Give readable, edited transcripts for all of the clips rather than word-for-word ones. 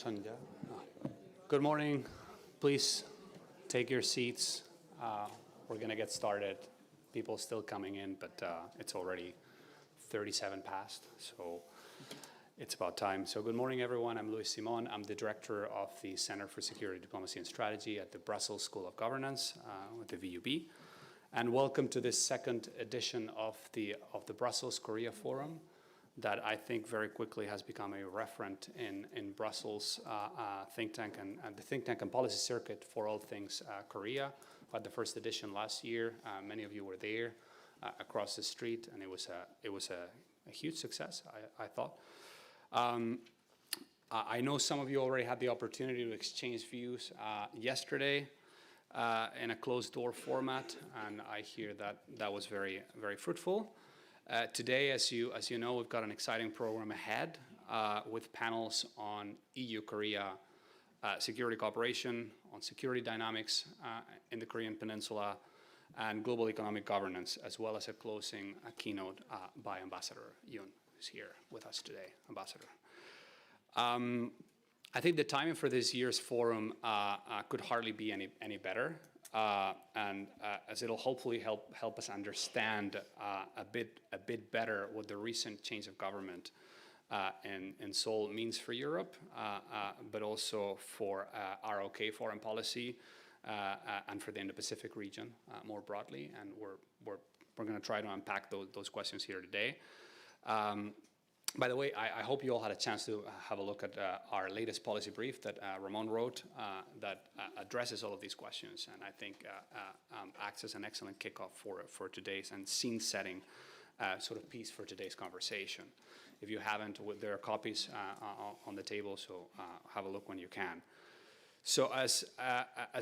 Sanjay. Good morning. Please take your seats. We're going to get started. People still coming in, but it's already 37 past, so it's about time. So good morning, everyone. I'm Luis Simon. I'm the director of the Center for Security, Diplomacy and Strategy at the Brussels School of Governance with the VUB. And welcome to this second edition of the Brussels Korea Forum that I think very quickly has become a referent in Brussels think tank and the think tank and policy circuit for all things Korea. We had the first edition last year. Many of you were there across the street, and it was a huge success, I thought. I know some of you already had the opportunity to exchange views yesterday in a closed-door format, and I hear that was very, very fruitful. Today, as you know, we've got an exciting program ahead with panels on EU-Korea security cooperation, on security dynamics in the Korean Peninsula, and global economic governance, as well as a closing keynote by Ambassador Yoon, who's here with us today. Ambassador. I think the timing for this year's forum could hardly be any better. As it'll hopefully help us understand a bit better what the recent change of government in Seoul means for Europe, but also for ROK foreign policy and for the Indo-Pacific region more broadly. And we're going to try to unpack those questions here today. By the way, I hope you all had a chance to have a look at our latest policy brief that Ramon wrote that addresses all of these questions, and I think acts as an excellent kickoff for today's and scene-setting sort of piece for today's conversation. If you haven't, there are copies on the table, so have a look when you can. So as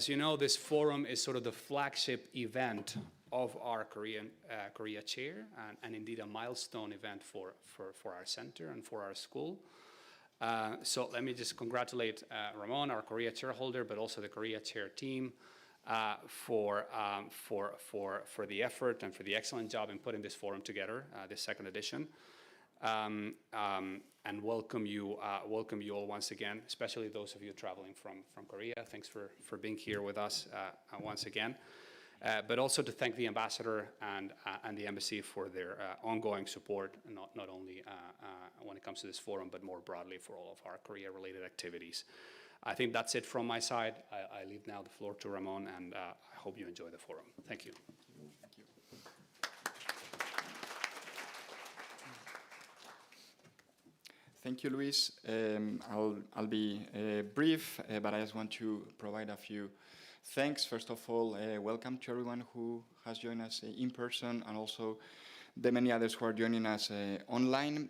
you know, this forum is sort of the flagship event of our Korea chair, and indeed a milestone event for our center and for our school. So let me just congratulate Ramon, our Korea chairholder, but also the Korea chair team for the effort and for the excellent job in putting this forum together, this second edition. And welcome you all once again, especially those of you traveling from Korea. Thanks for being here with us once again. But also to thank the ambassador and the embassy for their ongoing support, not only when it comes to this forum, but more broadly for all of our Korea-related activities. I think that's it from my side. I leave now the floor to Ramon, and I hope you enjoy the forum. Thank you. Thank you. Thank you, Luis. I'll be brief, but I just want to provide a few thanks. First of all, welcome to everyone who has joined us in person, and also the many others who are joining us online.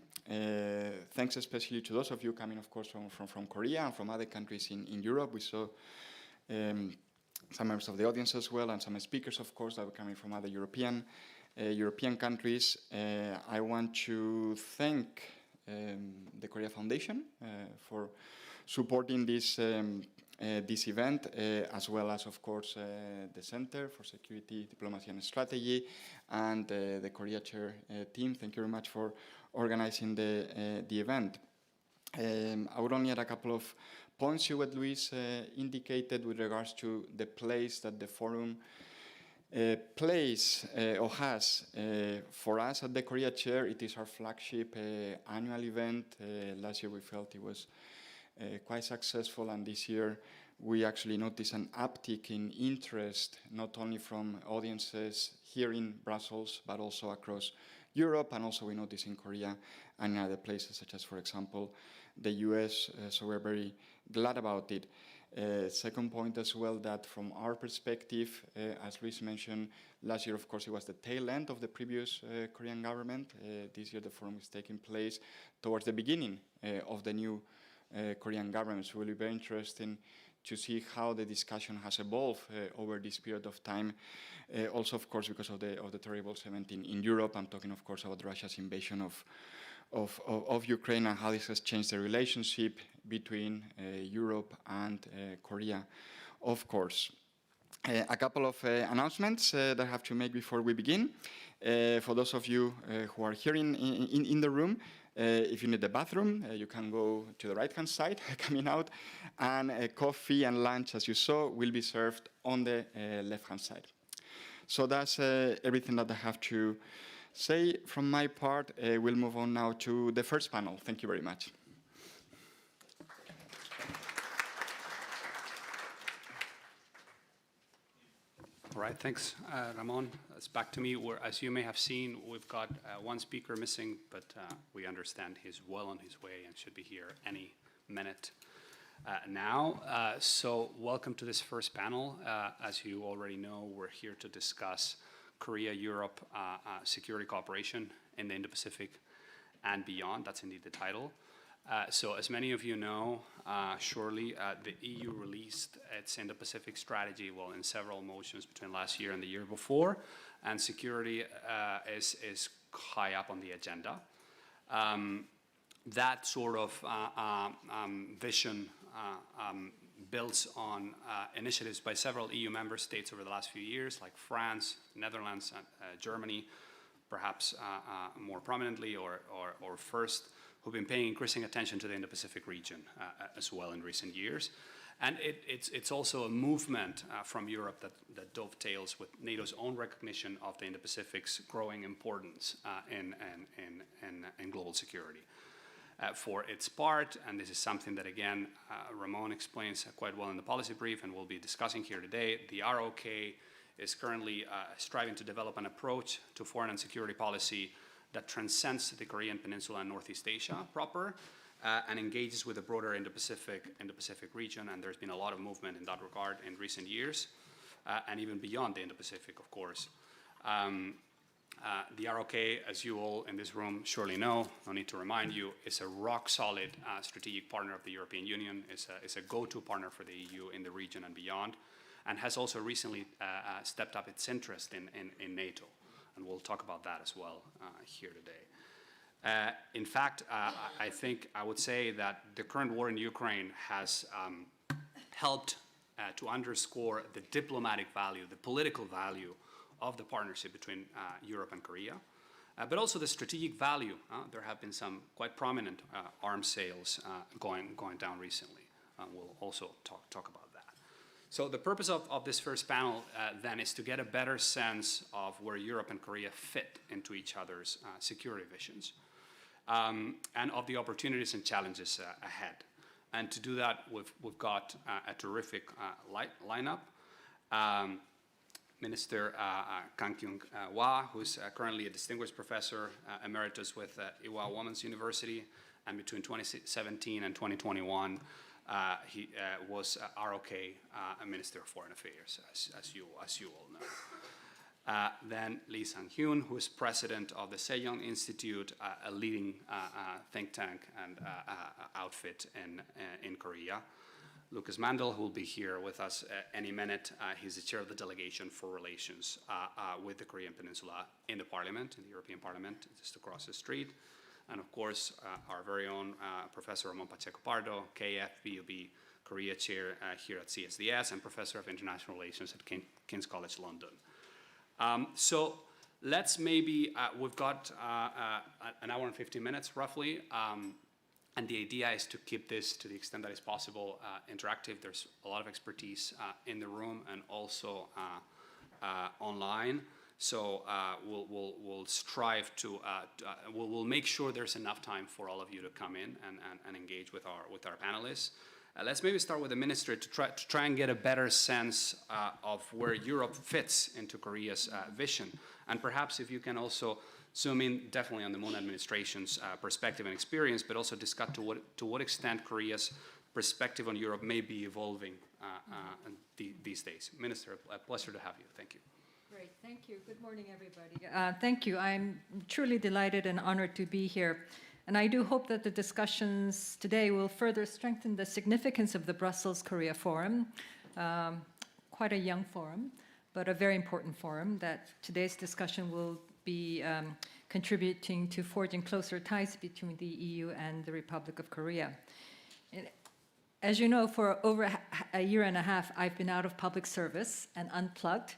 Thanks especially to those of you coming, of course, from Korea and from other countries in Europe. We saw some members of the audience as well, and some speakers, of course, that were coming from other European countries. I want to thank the Korea Foundation for supporting this event, as well as, of course, the Center for Security, Diplomacy and Strategy, and the Korea Chair team. Thank you very much for organizing the event. I would only add a couple of points to what Luis indicated with regards to the place that the forum plays or has for us at the Korea Chair. It is our flagship annual event. Last year we felt it was quite successful, and this year we actually noticed an uptick in interest, not only from audiences here in Brussels, but also across Europe, and also we notice in Korea and in other places, such as, for example, the US, so we're very glad about it. Second point as well, that from our perspective, as Luis mentioned, last year, of course, it was the tail end of the previous Korean government. This year the forum is taking place towards the beginning of the new Korean government. So it will be very interesting to see how the discussion has evolved over this period of time. Also, of course, because of the terrible event in Europe. I'm talking, of course, about Russia's invasion of Ukraine and how this has changed the relationship between Europe and Korea, of course. A couple of announcements that I have to make before we begin. For those of you who are here in the room, if you need the bathroom, you can go to the right-hand side coming out, and coffee and lunch, as you saw, will be served on the left-hand side. So that's everything that I have to say from my part. We'll move on now to the first panel. Thank you very much. All right, thanks, Ramon. It's back to me. As you may have seen, we've got one speaker missing, but we understand he's well on his way and should be here any minute now. So welcome to this first panel. As you already know, we're here to discuss Korea-Europe security cooperation in the Indo-Pacific and beyond. That's indeed the title. So as many of you know, surely the EU released its Indo-Pacific strategy, well, in several motions between last year and the year before, and security is high up on the agenda. That sort of vision builds on initiatives by several EU member states over the last few years, like France, Netherlands, and Germany, perhaps more prominently or first, who've been paying increasing attention to the Indo-Pacific region as well in recent years. And it's also a movement from Europe that dovetails with NATO's own recognition of the Indo-Pacific's growing importance in global security. For its part, and this is something that, again, Ramon explains quite well in the policy brief and we'll be discussing here today, the ROK is currently striving to develop an approach to foreign and security policy that transcends the Korean Peninsula and Northeast Asia proper and engages with the broader Indo-Pacific region. And there's been a lot of movement in that regard in recent years and even beyond the Indo-Pacific, of course. The ROK, as you all in this room surely know, no need to remind you, is a rock-solid strategic partner of the European Union, is a go-to partner for the EU in the region and beyond, and has also recently stepped up its interest in NATO. And we'll talk about that as well here today. In fact, I would say that the current war in Ukraine has helped to underscore the diplomatic value, the political value of the partnership between Europe and Korea, but also the strategic value. There have been some quite prominent arms sales going down recently. We'll also talk about that. So the purpose of this first panel then is to get a better sense of where Europe and Korea fit into each other's security visions and of the opportunities and challenges ahead. And to do that, we've got a terrific lineup. Minister Kang Kyung-Hwa, who's currently a distinguished professor emeritus with Ewha Women's University, and between 2017 and 2021, he was ROK Minister of Foreign Affairs, as you all know. Then Lee Sang-hyun, who is president of the Sejong Institute, a leading think tank and outfit in Korea. Lucas Mandel, who will be here with us any minute. He's the chair of the delegation for relations with the Korean Peninsula in the Parliament, in the European Parliament, just across the street. And of course, our very own Professor Ramon Pacheco Pardo, KF-BUB Korea Chair here at CSDS and Professor of International Relations at King's College London. So let's maybe, we've got an hour and 15 minutes roughly. And the idea is to keep this, to the extent that is possible, interactive. There's a lot of expertise in the room and also online. So we'll strive to, we'll make sure there's enough time for all of you to come in and engage with our panelists. Let's maybe start with the minister to try and get a better sense of where Europe fits into Korea's vision. And perhaps if you can also zoom in definitely on the Moon administration's perspective and experience, but also discuss to what extent Korea's perspective on Europe may be evolving these days. Minister, a pleasure to have you. Thank you. Great, thank you. Good morning, everybody. Thank you. I'm truly delighted and honored to be here. And I do hope that the discussions today will further strengthen the significance of the Brussels-Korea Forum, quite a young forum, but a very important forum that today's discussion will be contributing to forging closer ties between the EU and the Republic of Korea. As you know, for over a year and a half, I've been out of public service and unplugged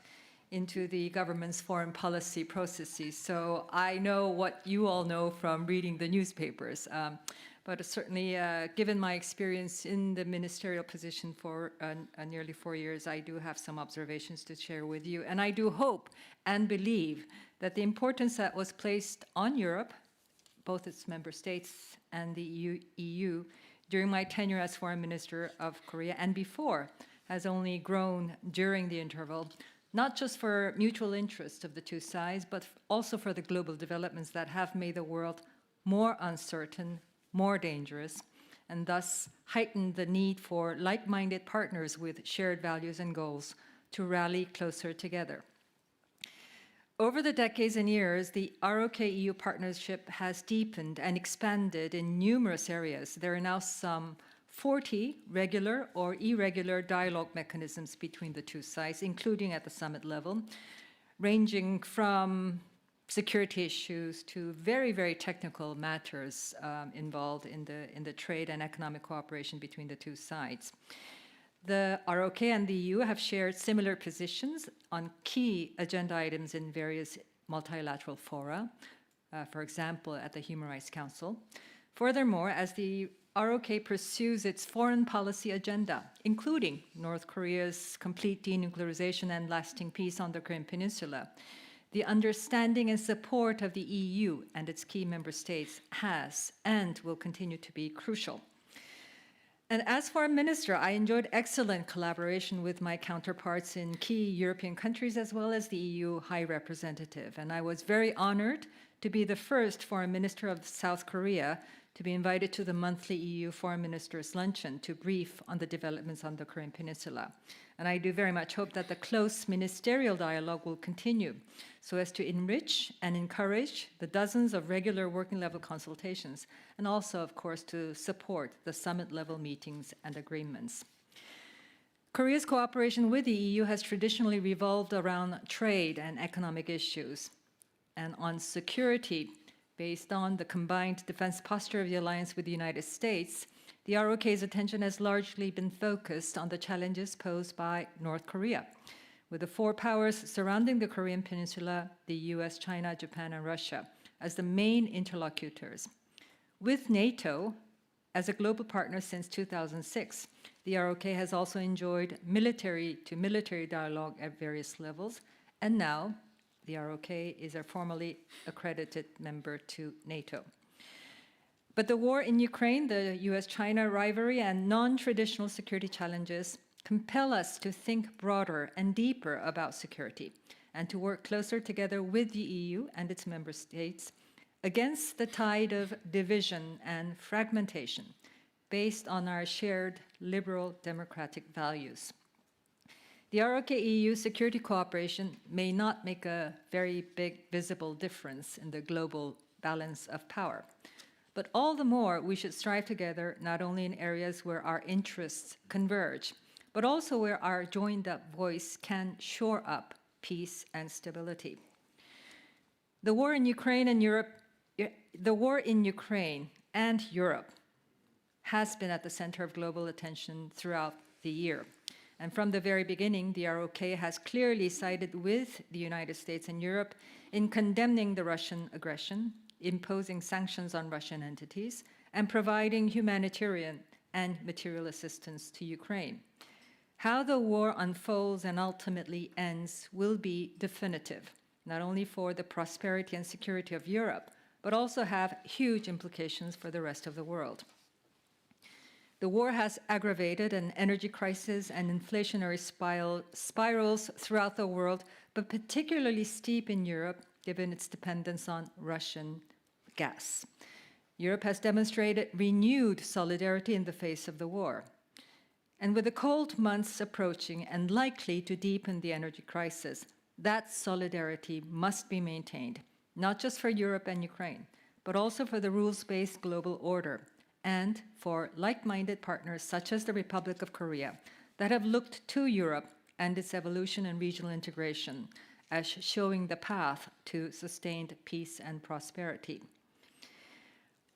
into the government's foreign policy processes. So I know what you all know from reading the newspapers. But certainly, given my experience in the ministerial position for nearly 4 years, I do have some observations to share with you. And I do hope and believe that the importance that was placed on Europe, both its member states and the EU during my tenure as Foreign Minister of Korea and before, has only grown during the interval, not just for mutual interest of the two sides, but also for the global developments that have made the world more uncertain, more dangerous, and thus heightened the need for like-minded partners with shared values and goals to rally closer together. Over the decades and years, the ROK-EU partnership has deepened and expanded in numerous areas. There are now some 40 regular or irregular dialogue mechanisms between the two sides, including at the summit level, ranging from security issues to very, very technical matters involved in the trade and economic cooperation between the two sides. The ROK and the EU have shared similar positions on key agenda items in various multilateral fora, for example, at the Human Rights Council. Furthermore, as the ROK pursues its foreign policy agenda, including North Korea's complete denuclearization and lasting peace on the Korean Peninsula, the understanding and support of the EU and its key member states has and will continue to be crucial. And as Foreign Minister, I enjoyed excellent collaboration with my counterparts in key European countries as well as the EU High Representative. And I was very honored to be the first Foreign Minister of South Korea to be invited to the monthly EU Foreign Ministers' Luncheon to brief on the developments on the Korean Peninsula. And I do very much hope that the close ministerial dialogue will continue so as to enrich and encourage the dozens of regular working level consultations, and also, of course, to support the summit level meetings and agreements. Korea's cooperation with the EU has traditionally revolved around trade and economic issues, and on security, based on the combined defense posture of the alliance with the United States, the ROK's attention has largely been focused on the challenges posed by North Korea, with the four powers surrounding the Korean Peninsula, the US, China, Japan, and Russia, as the main interlocutors. With NATO, as a global partner since 2006, the ROK has also enjoyed military-to-military dialogue at various levels, and now the ROK is a formally accredited member to NATO. But the war in Ukraine, the US-China rivalry, and non-traditional security challenges compel us to think broader and deeper about security and to work closer together with the EU and its member states against the tide of division and fragmentation based on our shared liberal democratic values. The ROK-EU security cooperation may not make a very big visible difference in the global balance of power, but all the more we should strive together not only in areas where our interests converge, but also where our joined-up voice can shore up peace and stability. The war in Ukraine and Europe has been at the center of global attention throughout the year. And from the very beginning, the ROK has clearly sided with the United States and Europe in condemning the Russian aggression, imposing sanctions on Russian entities, and providing humanitarian and material assistance to Ukraine. How the war unfolds and ultimately ends will be definitive, not only for the prosperity and security of Europe, but also have huge implications for the rest of the world. The war has aggravated an energy crisis and inflationary spirals throughout the world, but particularly steep in Europe, given its dependence on Russian gas. Europe has demonstrated renewed solidarity in the face of the war. And with the cold months approaching and likely to deepen the energy crisis, that solidarity must be maintained, not just for Europe and Ukraine, but also for the rules-based global order and for like-minded partners such as the Republic of Korea that have looked to Europe and its evolution and regional integration as showing the path to sustained peace and prosperity.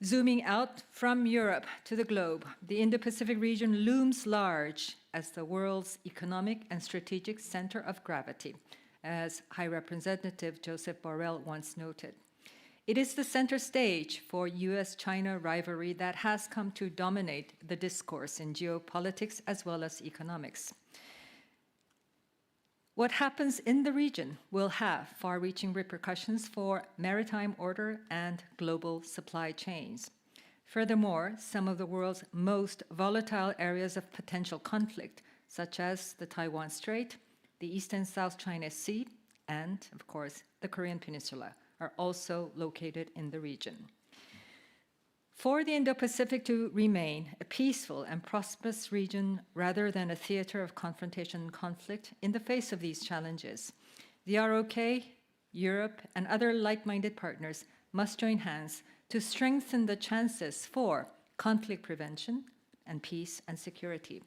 Zooming out from Europe to the globe, the Indo-Pacific region looms large as the world's economic and strategic center of gravity, as High Representative Joseph Borrell once noted. It is the center stage for US-China rivalry that has come to dominate the discourse in geopolitics as well as economics. What happens in the region will have far-reaching repercussions for maritime order and global supply chains. Furthermore, some of the world's most volatile areas of potential conflict, such as the Taiwan Strait, the East and South China Sea, and, of course, the Korean Peninsula, are also located in the region. For the Indo-Pacific to remain a peaceful and prosperous region rather than a theater of confrontation and conflict in the face of these challenges, the ROK, Europe, and other like-minded partners must join hands to strengthen the chances for conflict prevention and peace and security.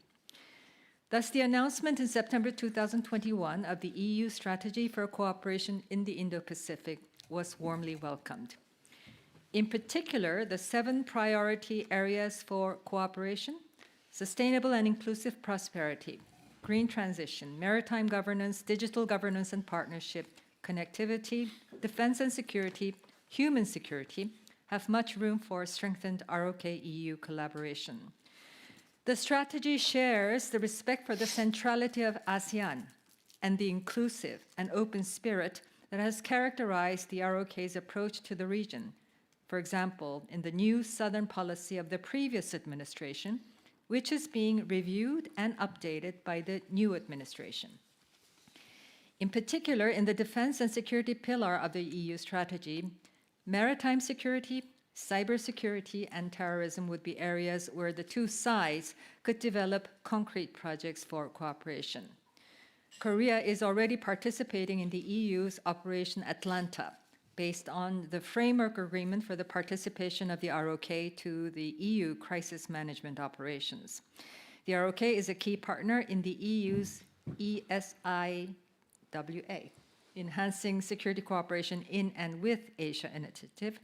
Thus, the announcement in September 2021 of the EU strategy for cooperation in the Indo-Pacific was warmly welcomed. In particular, the 7 priority areas for cooperation: sustainable and inclusive prosperity, green transition, maritime governance, digital governance and partnership, connectivity, defense and security, human security, have much room for strengthened ROK-EU collaboration. The strategy shares the respect for the centrality of ASEAN and the inclusive and open spirit that has characterized the ROK's approach to the region. For example, in the new Southern policy of the previous administration, which is being reviewed and updated by the new administration. In particular, in the defense and security pillar of the EU strategy, maritime security, cybersecurity, and terrorism would be areas where the two sides could develop concrete projects for cooperation. Korea is already participating in the EU's Operation Atlanta, based on the framework agreement for the participation of the ROK to the EU crisis management operations. The ROK is a key partner in the EU's ESIWA, Enhancing Security Cooperation in and with Asia initiative.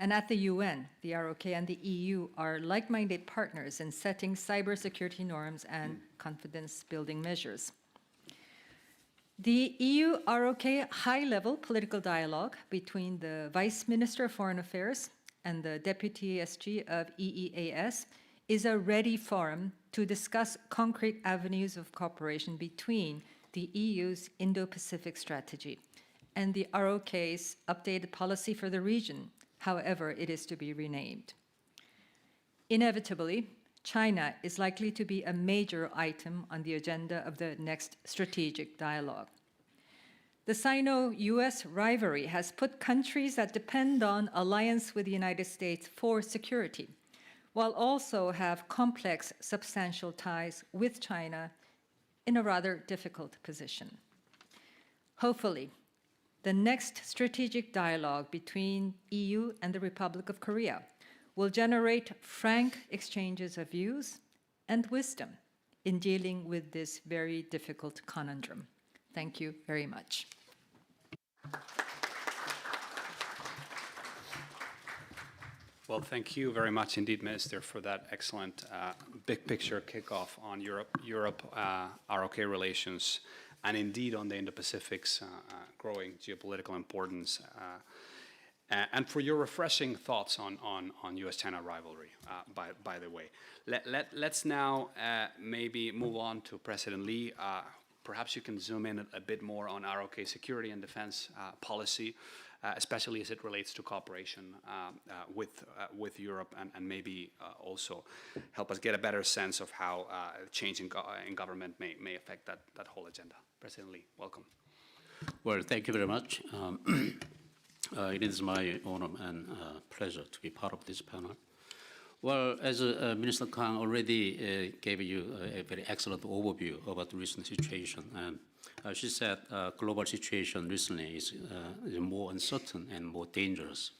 And at the UN, the ROK and the EU are like-minded partners in setting cybersecurity norms and confidence-building measures. The EU-ROK high-level political dialogue between the Vice Minister of Foreign Affairs and the Deputy SG of EEAS is a ready forum to discuss concrete avenues of cooperation between the EU's Indo-Pacific strategy and the ROK's updated policy for the region, however it is to be renamed. Inevitably, China is likely to be a major item on the agenda of the next strategic dialogue. The Sino-US rivalry has put countries that depend on alliance with the United States for security, while also have complex, substantial ties with China, in a rather difficult position. Hopefully, the next strategic dialogue between EU and the Republic of Korea will generate frank exchanges of views and wisdom in dealing with this very difficult conundrum. Thank you very much. Well, thank you very much indeed, Minister, for that excellent big picture kickoff on Europe ROK relations, and indeed on the Indo-Pacific's growing geopolitical importance, and for your refreshing thoughts on US-China rivalry, by the way. Let's now maybe move on to President Lee. Perhaps you can zoom in a bit more on ROK security and defense policy, especially as it relates to cooperation with Europe, and maybe also help us get a better sense of how change in government may affect that whole agenda. President Lee, welcome. Well, thank you very much. It is my honor and pleasure to be part of this panel. Well, as Minister Kang already gave you a very excellent overview about the recent situation, and she said global situation recently is more uncertain and more dangerous.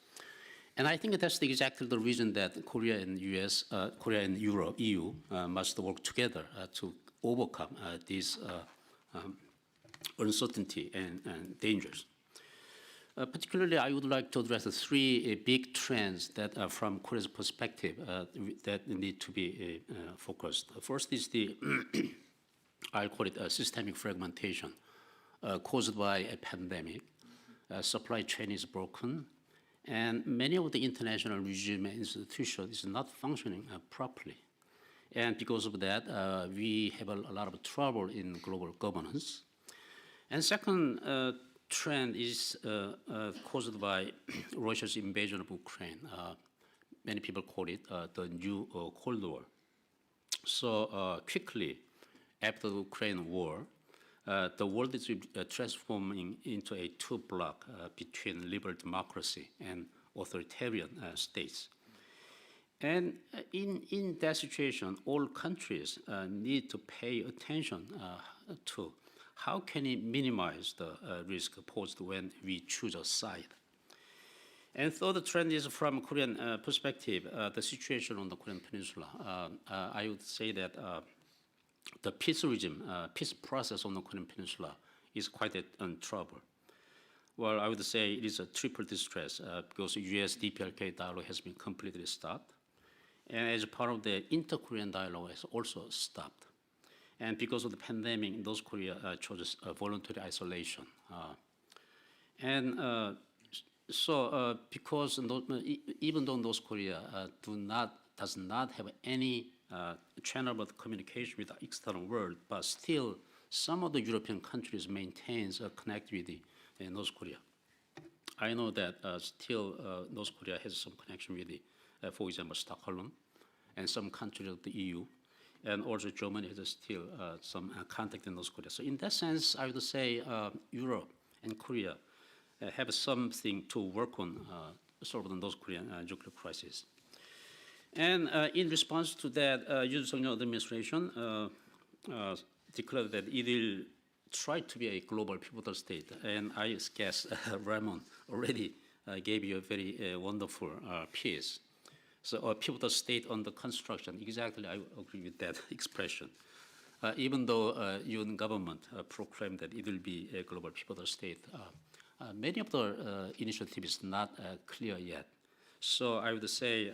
And I think that's exactly the reason that Korea and US, Korea and Europe, EU must work together to overcome these uncertainty and dangers. Particularly, I would like to address the three big trends that are from Korea's perspective that need to be focused. First is the, I'll call it systemic fragmentation caused by a pandemic. Supply chain is broken, and many of the international regime and institutions is not functioning properly. And because of that, we have a lot of trouble in global governance. And second trend is caused by Russia's invasion of Ukraine. Many people call it the new Cold War. So quickly after the Ukraine war, the world is transforming into a two-block between liberal democracy and authoritarian states. And in that situation, all countries need to pay attention to how can we minimize the risk posed when we choose a side. And third trend is from Korean perspective, the situation on the Korean Peninsula. I would say that the peace regime, peace process on the Korean Peninsula is quite in trouble. Well, I would say it is a triple distress because U.S. DPRK dialogue has been completely stopped. And as part of the inter-Korean dialogue has also stopped. And because of the pandemic, North Korea chose voluntary isolation. Because even though North Korea does not have any channel of communication with the external world, but still some of the European countries maintains a connectivity in North Korea. I know that still North Korea has some connection with the, for example, Stockholm, and some countries of the EU, and also Germany has still some contact in North Korea. So in that sense, I would say Europe and Korea have something to work on solve the North Korean nuclear crisis. And in response to that, Yoon Suk-yeol administration declared that it will try to be a global pivotal state. And I guess Raymond already gave you a very wonderful piece. So a pivotal state under construction, exactly I agree with that expression. Even though Yoon government proclaimed that it will be a global pivotal state, many of the initiatives not clear yet. So I would say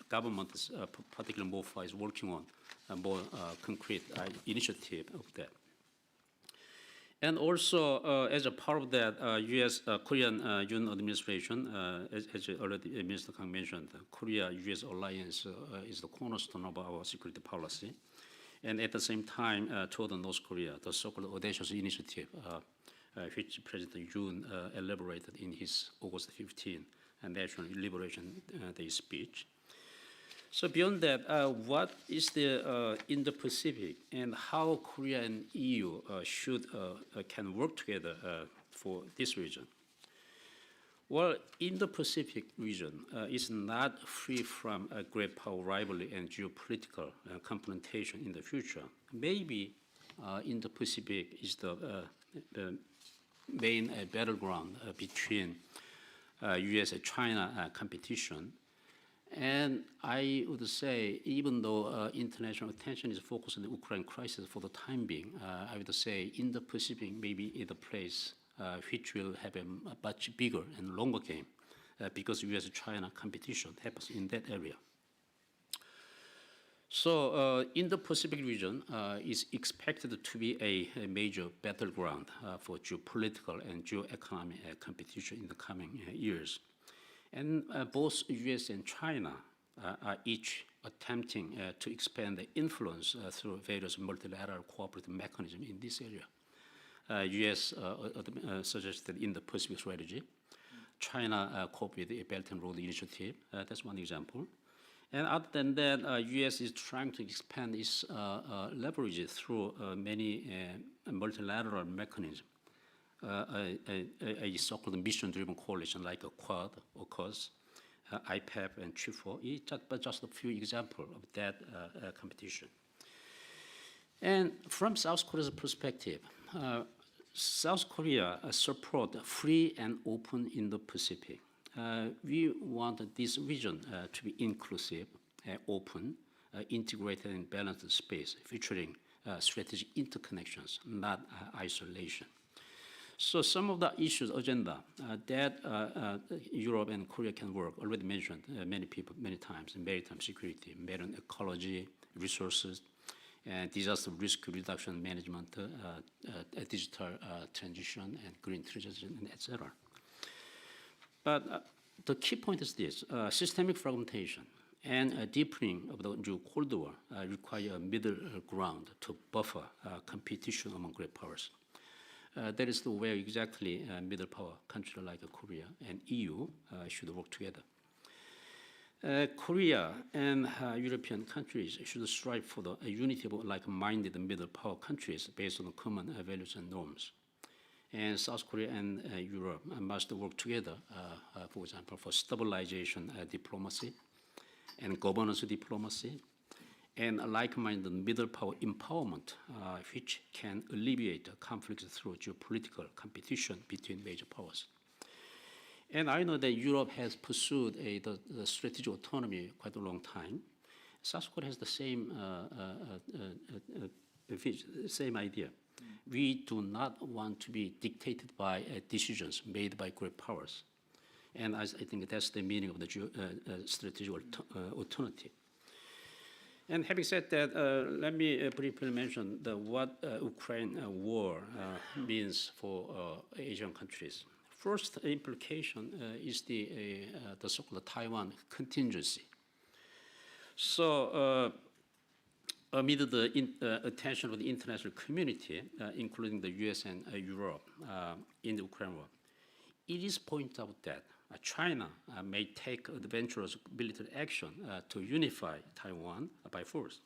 government, is, particularly MOFA, is working on a more concrete initiative of that. And also, as a part of that, Korean Yoon administration, as already Minister Kang mentioned, Korea-US alliance is the cornerstone of our security policy. And at the same time, toward North Korea, the so-called audacious initiative, which President Yoon elaborated in his August 15 National Liberation Day speech. So beyond that, what is the Indo-Pacific and how Korea and EU can work together for this region? Well, Indo-Pacific region is not free from a great power rivalry and geopolitical confrontation in the future. Maybe Indo-Pacific is the main battleground between U.S. and China competition. And I would say, even though international attention is focused on the Ukraine crisis for the time being, I would say Indo-Pacific maybe is the place which will have a much bigger and longer game because U.S.-China competition happens in that area. So Indo-Pacific region is expected to be a major battleground for geopolitical and geoeconomic competition in the coming years. And both US and China are each attempting to expand their influence through various multilateral cooperative mechanisms in this area. US suggested in the Pacific strategy. China copied the Belt and Road Initiative. That's one example. And other than that, US is trying to expand its leverage through many multilateral mechanisms. A so-called mission-driven coalition like a Quad, AUKUS, IPEF, and TRIPHO, but just a few examples of that competition. And from South Korea's perspective, South Korea support free and open Indo-Pacific. We want this region to be inclusive, open, integrated and balanced space, featuring strategic interconnections, not isolation. So some of the issues agenda that Europe and Korea can work, already mentioned many people many times, in maritime security, marine ecology, resources, and disaster risk reduction management, digital transition, and green transition, etc. But the key point is this: systemic fragmentation and deepening of the new Cold War require a middle ground to buffer competition among great powers. That is where exactly middle power countries like Korea and EU should work together. Korea and European countries should strive for the unity of like-minded middle power countries based on common values and norms. And South Korea and Europe must work together, for example, for stabilization diplomacy and governance diplomacy, and a like-minded middle power empowerment, which can alleviate conflicts through geopolitical competition between major powers. And I know that Europe has pursued the strategic autonomy quite a long time. South Korea has the same idea. We do not want to be dictated by decisions made by great powers. And I think that's the meaning of the strategic autonomy. And having said that, let me briefly mention what Ukraine war means for Asian countries. First implication is the so-called Taiwan contingency. So amid the attention of the international community, including the US and Europe in the Ukraine war, it is pointed out that China may take adventurous military action to unify Taiwan by force.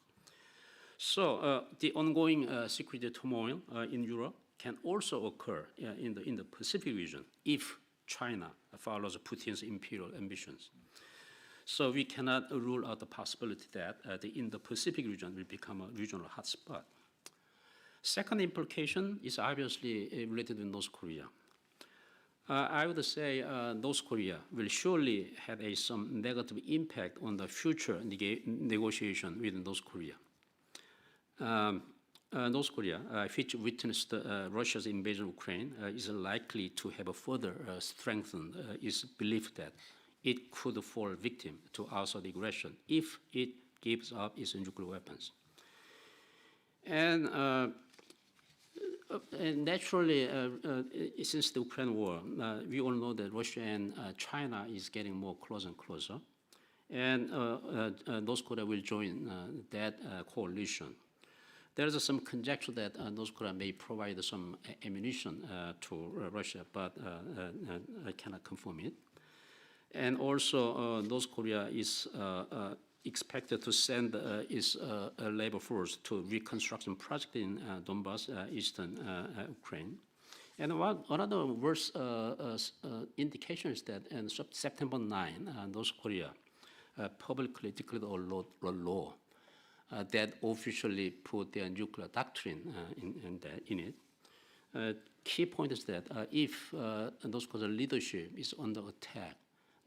So the ongoing security turmoil in Europe can also occur in the Pacific region if China follows Putin's imperial ambitions. So we cannot rule out the possibility that the Indo-Pacific region will become a regional hotspot. Second implication is obviously related to North Korea. I would say North Korea will surely have some negative impact on the future negotiation with North Korea. North Korea, which witnessed Russia's invasion of Ukraine, is likely to have further strengthened its belief that it could fall victim to outside aggression if it gives up its nuclear weapons. And naturally, since the Ukraine war, we all know that Russia and China is getting more closer and closer, and North Korea will join that coalition. There is some conjecture that North Korea may provide some ammunition to Russia, but I cannot confirm it. And also, North Korea is expected to send its labor force to reconstruction project in Donbas, eastern Ukraine. And another worse indication is that on September 9, North Korea publicly declared a law that officially put their nuclear doctrine in it. Key point is that if North Korea's leadership is under attack,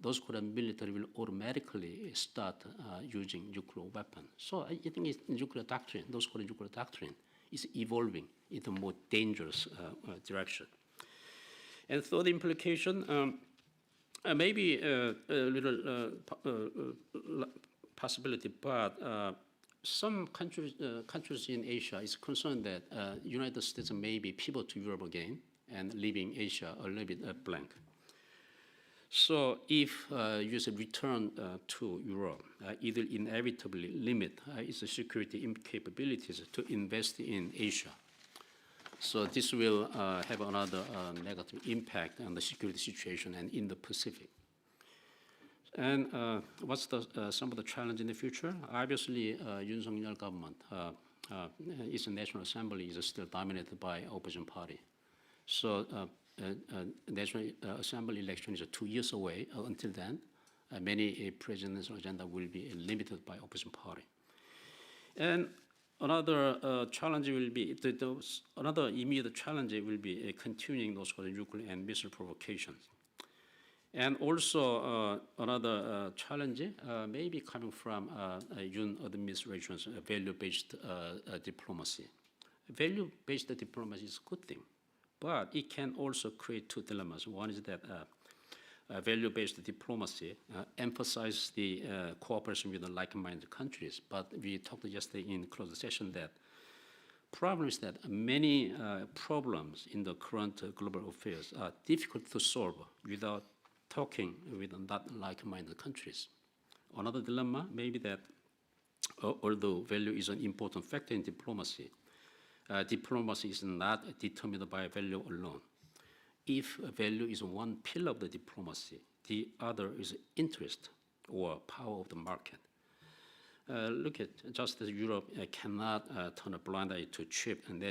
North Korean military will automatically start using nuclear weapons. So I think it's nuclear doctrine, North Korean nuclear doctrine is evolving into a more dangerous direction. And third implication, maybe a little possibility, but some countries in Asia is concerned that United States may be pivot to Europe again and leaving Asia a little bit blank. So if US return to Europe, it will inevitably limit its security capabilities to invest in Asia. So this will have another negative impact on the security situation and in the Pacific. And what's some of the challenge in the future? Obviously, Yoon Suk-yeol government, its National Assembly is still dominated by opposition party. So National Assembly election is 2 years away. Until then, many presidential agenda will be limited by opposition party. And another challenge will be, another immediate challenge will be continuing those nuclear and missile provocations. And also another challenge may be coming from Yoon administration's value-based diplomacy. Value-based diplomacy is a good thing, But it can also create two dilemmas. One is that value-based diplomacy emphasizes the cooperation with the like-minded countries. But we talked yesterday in closed session that problem is that many problems in the current global affairs are difficult to solve without talking with not like-minded countries. Another dilemma may be that although value is an important factor in diplomacy, diplomacy is not determined by value alone. If value is one pillar of the diplomacy, the other is interest or power of the market. Look at just as Europe cannot turn a blind eye to cheap and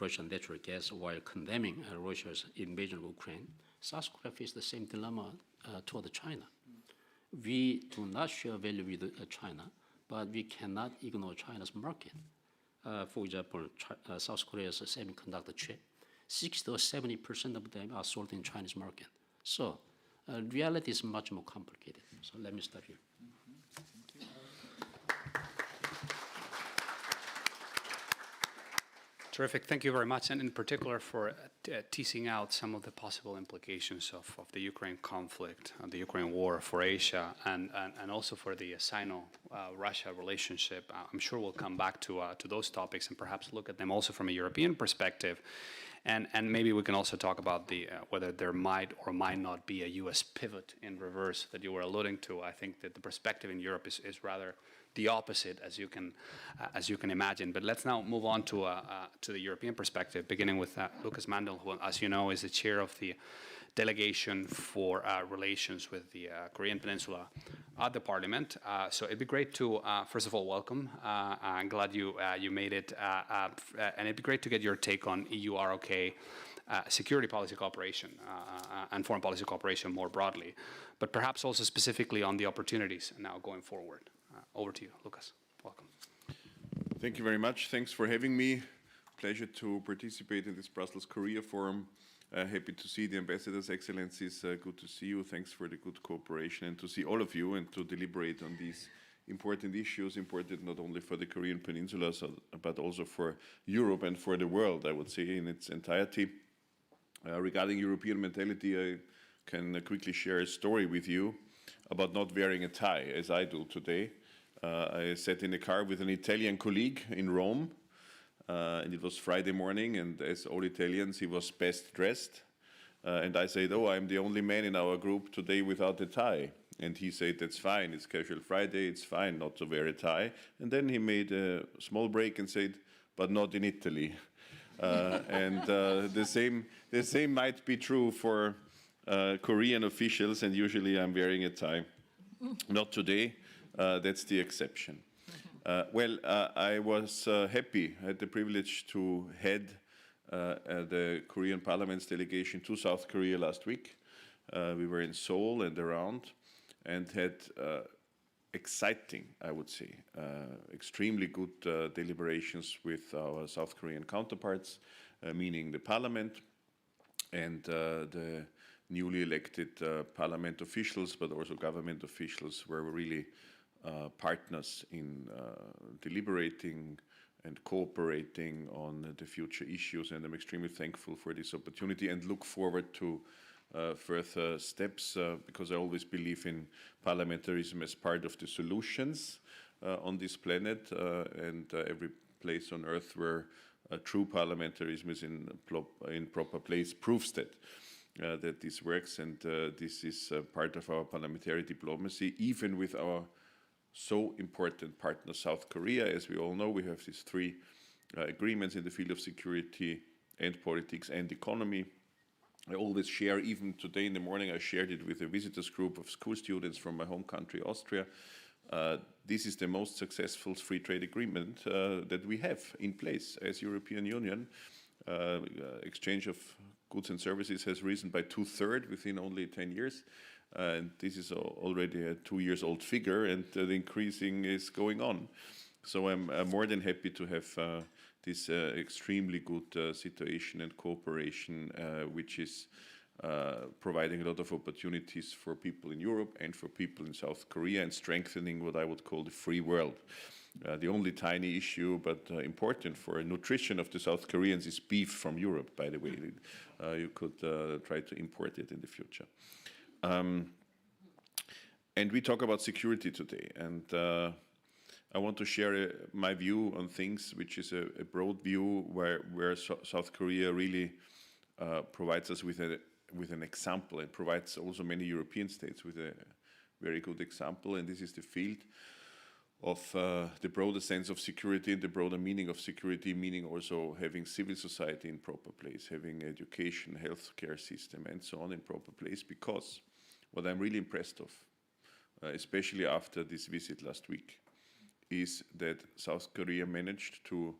Russian natural gas while condemning Russia's invasion of Ukraine, South Korea faces the same dilemma toward China. We do not share value with China, but we cannot ignore China's market. For example, South Korea's semiconductor chip, 60 or 70% of them are sold in Chinese market. So reality is much more complicated. So let me start here. Terrific. Thank you very much, and in particular for teasing out some of the possible implications of the Ukraine conflict, the Ukraine war for Asia, and also for the Sino-Russia relationship. I'm sure we'll come back to those topics and perhaps look at them also from a European perspective. And maybe we can also talk about whether there might or might not be a U.S. pivot in reverse that you were alluding to. I think that the perspective in Europe is rather the opposite, as you can imagine. But let's now move on to the European perspective, beginning with Lucas Mandl, who, as you know, is the chair of the delegation for relations with the Korean Peninsula at the Parliament. So it'd be great to, first of all, welcome. I'm glad you made it, and it'd be great to get your take on EU-ROK security policy cooperation and foreign policy cooperation more broadly, but perhaps also specifically on the opportunities now going forward. Over to you, Lucas. Welcome. Thank you very much. Thanks for having me. Pleasure to participate in this Brussels Korea Forum. Happy to see the ambassadors, excellencies. Good to see you. Thanks for the good cooperation and to see all of you and to deliberate on these important issues, important not only for the Korean Peninsula, but also for Europe and for the world, I would say, in its entirety. Regarding European mentality, I can quickly share a story with you about not wearing a tie, as I do today. I sat in a car with an Italian colleague in Rome, and it was Friday morning, and as all Italians, he was best dressed. And I said, oh, I'm the only man in our group today without a tie. And he said, that's fine, it's casual Friday, it's fine not to wear a tie. And then he made a small break and said, but not in Italy. The same might be true for Korean officials, and usually I'm wearing a tie. Not today, that's the exception. I was happy, I had the privilege to head the Korean Parliament's delegation to South Korea last week. We were in Seoul and around and had exciting, I would say, extremely good deliberations with our South Korean counterparts, meaning the Parliament and the newly elected Parliament officials, but also government officials were really partners in deliberating and cooperating on the future issues, and I'm extremely thankful for this opportunity and look forward to further steps because I always believe in parliamentarism as part of the solutions on this planet, and every place on earth where true parliamentarism is in proper place proves that this works, and this is part of our parliamentary diplomacy, even with our so important partner South Korea. As we all know, we have these three agreements in the field of security and politics and economy. I always share, even today in the morning, I shared it with a visitors group of school students from my home country, Austria. This is the most successful free trade agreement that we have in place as European Union. Exchange of goods and services has risen by 2/3 within only 10 years. And this is already a 2-year-old figure, and the increasing is going on. So I'm more than happy to have this extremely good situation and cooperation, which is providing a lot of opportunities for people in Europe and for people in South Korea, and strengthening what I would call the free world. The only tiny issue, but important for nutrition of the South Koreans, is beef from Europe, by the way. You could try to import it in the future. And we talk about security today. And I want to share my view on things, which is a broad view where South Korea really provides us with an example, and provides also many European states with a very good example. And this is the field of the broader sense of security and the broader meaning of security, meaning also having civil society in proper place, having education, healthcare system, and so on in proper place. Because what I'm really impressed of, especially after this visit last week, is that South Korea managed to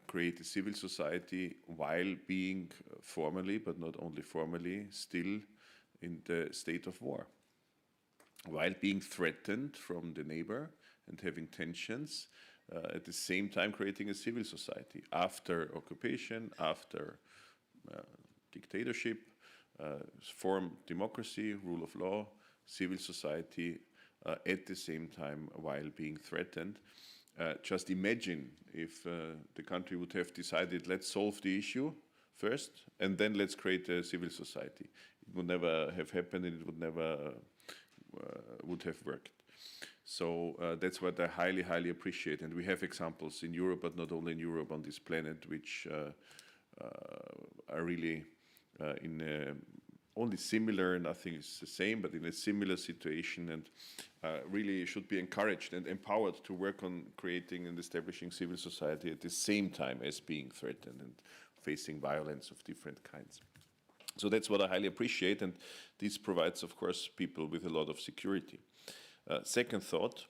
create a civil society while being formally, but not only formally, still in the state of war, while being threatened from the neighbor and having tensions, at the same time creating a civil society after occupation, after dictatorship, form democracy, rule of law, civil society, at the same time while being threatened. Just imagine if the country would have decided, let's solve the issue first, and then let's create a civil society. It would never have happened, and it would never would have worked. So that's what I highly, highly appreciate. And we have examples in Europe, but not only in Europe, on this planet, which are really only similar, nothing is the same, but in a similar situation, and really should be encouraged and empowered to work on creating and establishing civil society at the same time as being threatened and facing violence of different kinds. So that's what I highly appreciate, and this provides, of course, people with a lot of security. Second thought,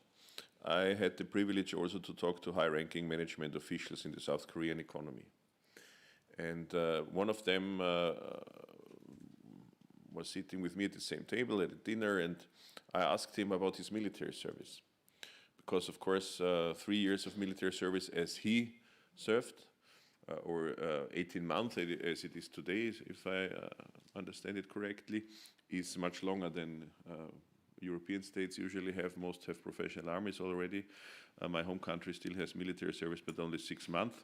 I had the privilege also to talk to high-ranking management officials in the South Korean economy. And one of them was sitting with me at the same table at a dinner, and I asked him about his military service. Because, of course, 3 years of military service as he served, or 18 months as it is today, if I understand it correctly, is much longer than European states usually have. Most have professional armies already. My home country still has military service, but only 6 months.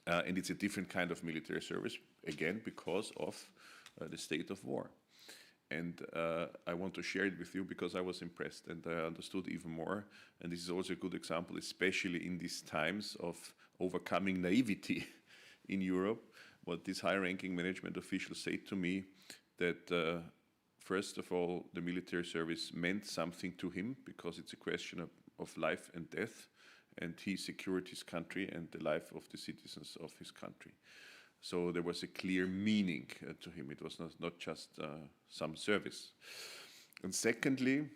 And it's a different kind of military service, again, because of the state of war. And I want to share it with you because I was impressed and I understood even more. And this is also a good example, especially in these times of overcoming naivety in Europe, what these high-ranking management officials say to me, that first of all, the military service meant something to him because it's a question of life and death, and he secured his country and the life of the citizens of his country. So there was a clear meaning to him. It was not just some service. And secondly,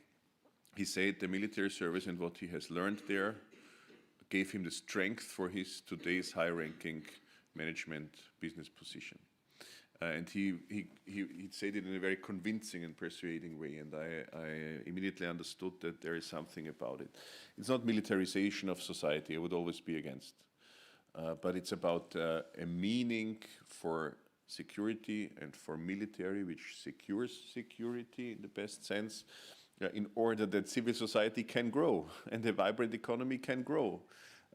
he said the military service and what he has learned there gave him the strength for his today's high-ranking management business position. And he said it in a very convincing and persuading way, and I immediately understood that there is something about it. It's not militarization of society, I would always be against. But it's about a meaning for security and for military, which secures security in the best sense, in order that civil society can grow and a vibrant economy can grow,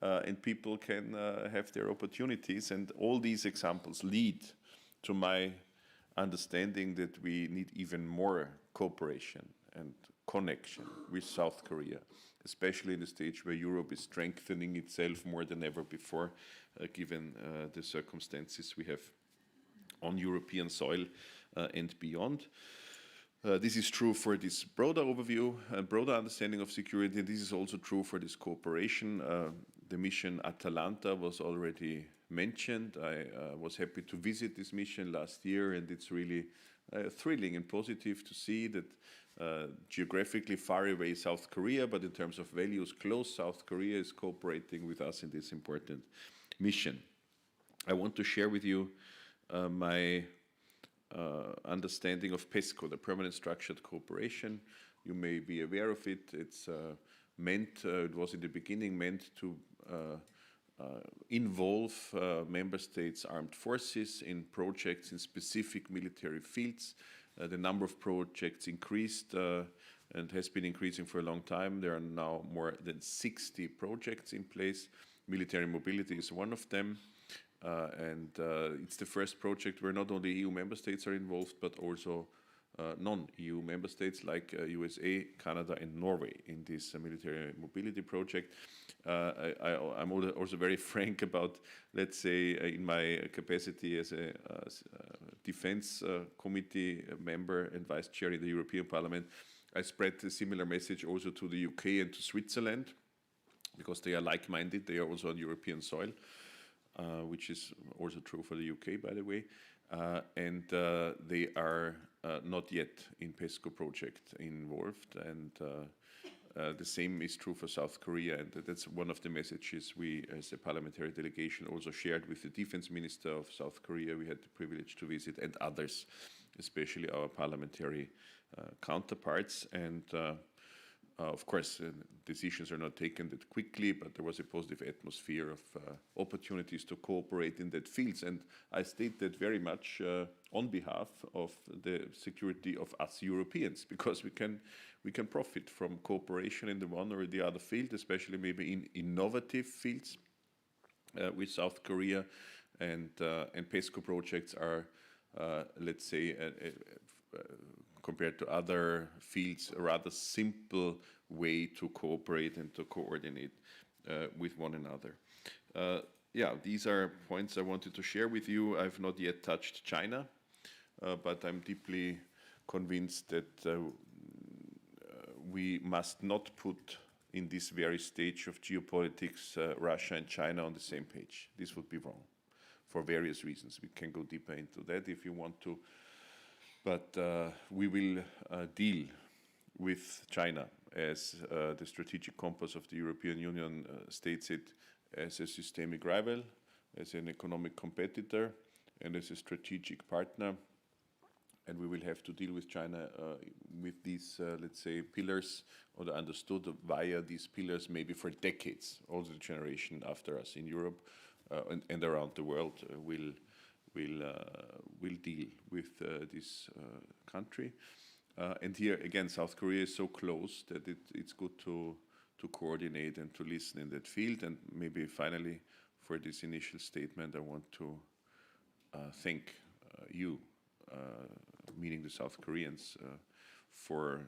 and people can have their opportunities. And all these examples lead to my understanding that we need even more cooperation and connection with South Korea, especially in the stage where Europe is strengthening itself more than ever before, given the circumstances we have on European soil and beyond. This is true for this broader overview, broader understanding of security. This is also true for this cooperation. The mission Atalanta was already mentioned. I was happy to visit this mission last year, and it's really thrilling and positive to see that geographically far away South Korea, but in terms of values, close South Korea is cooperating with us in this important mission. I want to share with you my understanding of PESCO, the Permanent Structured Cooperation. You may be aware of it. It's it was in the beginning meant to involve member states' armed forces in projects in specific military fields. The number of projects increased and has been increasing for a long time. There are now more than 60 projects in place. Military mobility is one of them. It's the first project where not only EU member states are involved, but also non-EU member states like USA, Canada, and Norway in this military mobility project. I'm also very frank about, let's say, in my capacity as a defense committee member and vice chair in the European Parliament, I spread a similar message also to the UK and to Switzerland, because they are like-minded. They are also on European soil, which is also true for the UK, by the way. They are not yet in PESCO project involved, and the same is true for South Korea, and that's one of the messages we, as a parliamentary delegation, also shared with the defense minister of South Korea. We had the privilege to visit, and others, especially our parliamentary counterparts. And of course, decisions are not taken that quickly, but there was a positive atmosphere of opportunities to cooperate in that field. And I state that very much on behalf of the security of us Europeans, because we can profit from cooperation in the one or the other field, especially maybe in innovative fields with South Korea. And PESCO projects are, let's say, compared to other fields, a rather simple way to cooperate and to coordinate with one another. Yeah, these are points I wanted to share with you. I've not yet touched China, but I'm deeply convinced that we must not put in this very stage of geopolitics Russia and China on the same page. This would be wrong for various reasons. We can go deeper into that if you want to. But we will deal with China as the strategic compass of the European Union states it, as a systemic rival, as an economic competitor, and as a strategic partner. And we will have to deal with China with these, let's say, pillars, or understood via these pillars, maybe for decades. Also the generation after us in Europe and around the world will deal with this country. And here, again, South Korea is so close that it's good to coordinate and to listen in that field. And maybe finally, for this initial statement, I want to thank you, meaning the South Koreans, for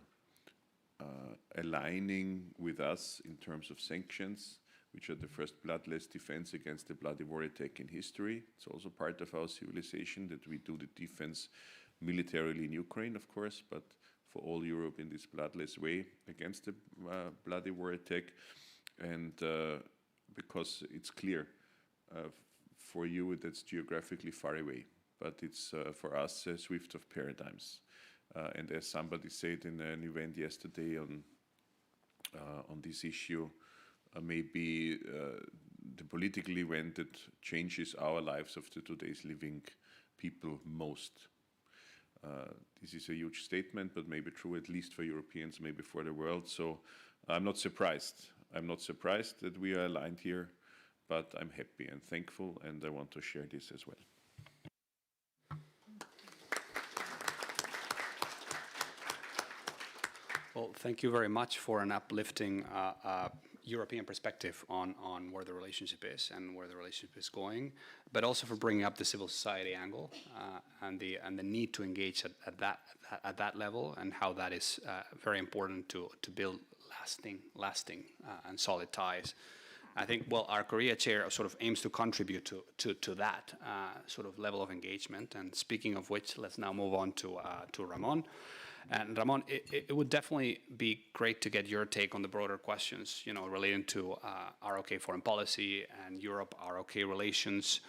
aligning with us in terms of sanctions, which are the first bloodless defense against the bloody war attack in history. It's also part of our civilization that we do the defense militarily in Ukraine, of course, but for all Europe in this bloodless way against the bloody war attack. And because it's clear for you that's geographically far away, but it's for us a shift of paradigms. And as somebody said in an event yesterday on this issue, maybe the political event that changes our lives of the today's living people most. This is a huge statement, but maybe true at least for Europeans, maybe for the world. So I'm not surprised. I'm not surprised that we are aligned here, but I'm happy and thankful, and I want to share this as well. Well, thank you very much for an uplifting European perspective on where the relationship is and where the relationship is going, but also for bringing up the civil society angle and the need to engage at that level, and how that is very important to build lasting and solid ties. I think, well, our Korea chair sort of aims to contribute to that sort of level of engagement. And speaking of which, let's now move on to Ramon. And Ramon, it would definitely be great to get your take on the broader questions, relating to ROK foreign policy and Europe-ROK relations,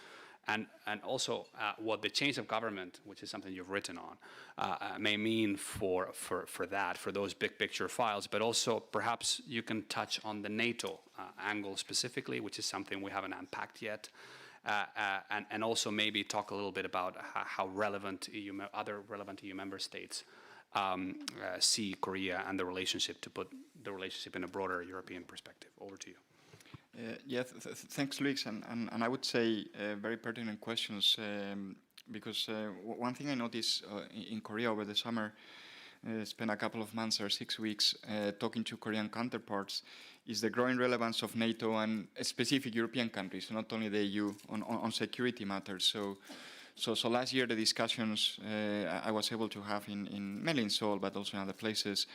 and also what the change of government, which is something you've written on, may mean for those big picture files. But also, perhaps you can touch on the NATO angle specifically, which is something we haven't unpacked yet. And also maybe talk a little bit about how relevant other relevant EU member states see Korea and the relationship, to put the relationship in a broader European perspective. Over to you. Thanks, Luis. And I would say very pertinent questions, because one thing I noticed in Korea over the summer, spent a couple of months or 6 weeks talking to Korean counterparts, is the growing relevance of NATO and specific European countries, not only the EU, on security matters. So last year the discussions I was able to have mainly in Seoul, but also in other places,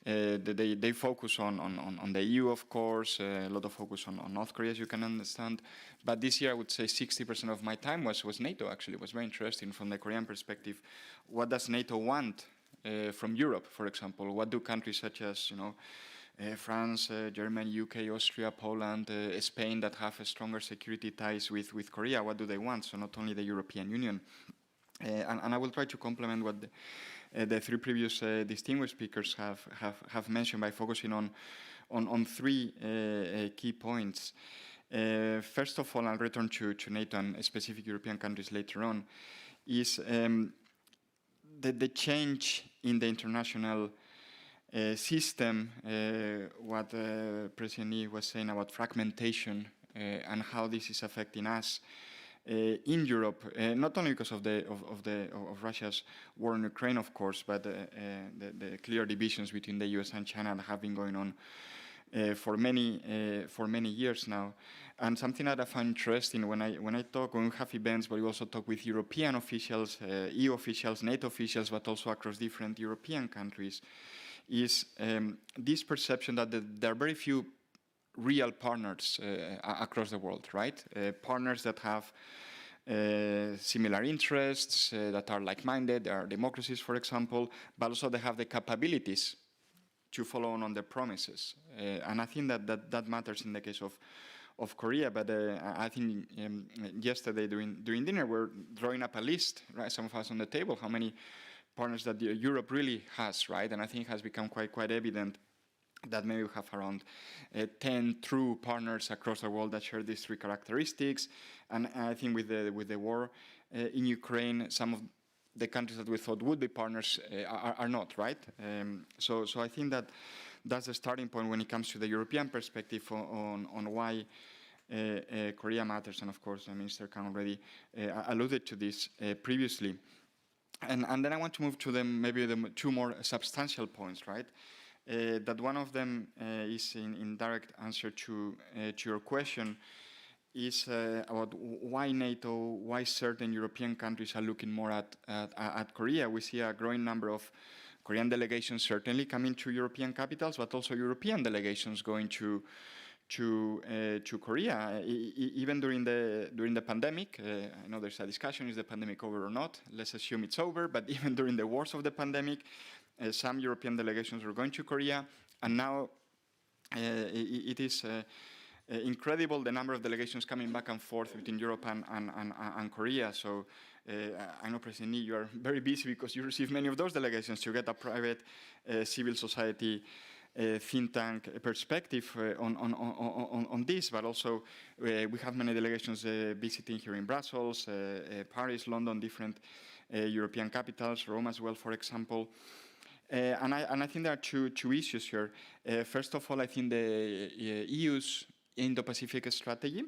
they focus on the EU, of course, a lot of focus on North Korea, as you can understand. But this year I would say 60% of my time was NATO, actually. It was very interesting from the Korean perspective. What does NATO want from Europe, for example? What do countries such as, France, Germany, UK, Austria, Poland, Spain that have stronger security ties with Korea, what do they want? So not only the European Union. And I will try to complement what the three previous distinguished speakers have mentioned by focusing on three key points. First of all, I'll return to NATO and specific European countries later on, is the change in the international system, what President Lee was saying about fragmentation and how this is affecting us in Europe, not only because of Russia's war in Ukraine, of course, but the clear divisions between the US and China that have been going on for many years now. And something that I find interesting when we have events, but we also talk with European officials, EU officials, NATO officials, but also across different European countries, is this perception that there are very few real partners across the world, right? Partners that have similar interests, that are like-minded, they are democracies, for example, but also they have the capabilities to follow on their promises. And I think that matters in the case of Korea, but I think yesterday during dinner we're drawing up a list, right, some of us on the table, how many partners that Europe really has, right? And I think it has become quite evident that maybe we have around 10 true partners across the world that share these three characteristics. And I think with the war in Ukraine, some of the countries that we thought would be partners are not, right? So I think that's the starting point when it comes to the European perspective on why Korea matters. And of course, Minister Kang already alluded to this previously. And then I want to move to maybe the two more substantial points, right? That one of them is in direct answer to your question, is about why NATO, why certain European countries are looking more at Korea. We see a growing number of Korean delegations certainly coming to European capitals, but also European delegations going to Korea, even during the pandemic. I know there's a discussion, is the pandemic over or not? Let's assume it's over, but even during the worst of the pandemic, some European delegations were going to Korea, and now it is incredible the number of delegations coming back and forth between Europe and Korea. So I know, President Lee, you are very busy because you receive many of those delegations to get a private civil society think tank perspective on this, but also we have many delegations visiting here in Brussels, Paris, London, different European capitals, Rome as well, for example. And I think there are two issues here. First of all, I think the EU's Indo-Pacific strategy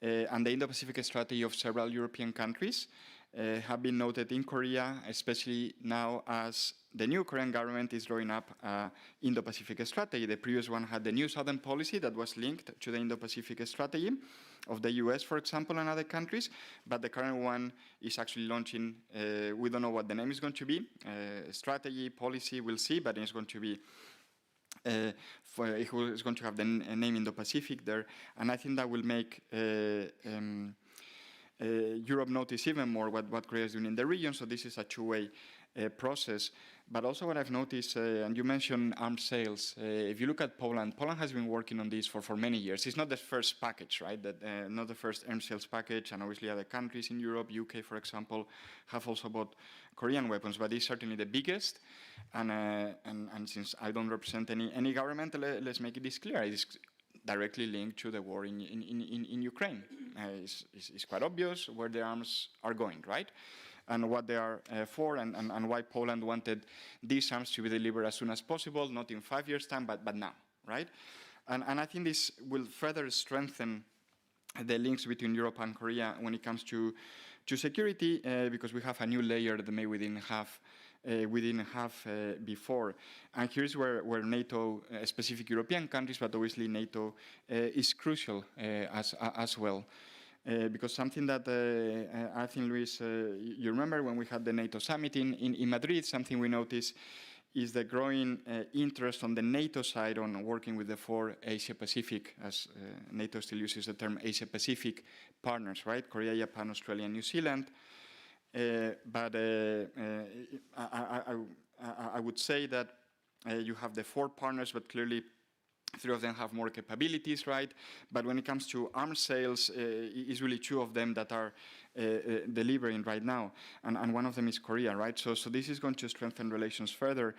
and the Indo-Pacific strategy of several European countries have been noted in Korea, especially now as the new Korean government is drawing up Indo-Pacific strategy. The previous one had the New Southern Policy that was linked to the Indo-Pacific strategy of the US, for example, and other countries, but the current one is actually launching, we don't know what the name is going to be, strategy, policy, we'll see, but it's going to be it's going to have the name Indo-Pacific there, and I think that will make Europe notice even more what Korea is doing in the region. So this is a two-way process. But also what I've noticed, and you mentioned arms sales, if you look at Poland has been working on this for many years. It's not the first package, right? Not the first arms sales package, and obviously other countries in Europe, UK, for example, have also bought Korean weapons, but it's certainly the biggest. And since I don't represent any government, let's make this clear. It's directly linked to the war in Ukraine. It's quite obvious where the arms are going, right? And what they are for, and why Poland wanted these arms to be delivered as soon as possible, not in 5 years' time, but now, right? And I think this will further strengthen the links between Europe and Korea when it comes to security, because we have a new layer that maybe we didn't have we didn't have before. And here's where NATO, specific European countries, but obviously NATO is crucial as well. Because something that I think, Luis, you remember when we had the NATO summit in Madrid, something we noticed is the growing interest on the NATO side on working with the 4 Asia-Pacific, as NATO still uses the term Asia-Pacific partners, right? Korea, Japan, Australia, and New Zealand. But I would say that you have the 4 partners, but clearly 3 of them have more capabilities, right? But when it comes to arms sales, it's really 2 of them that are delivering right now, and one of them is Korea, right? So this is going to strengthen relations further.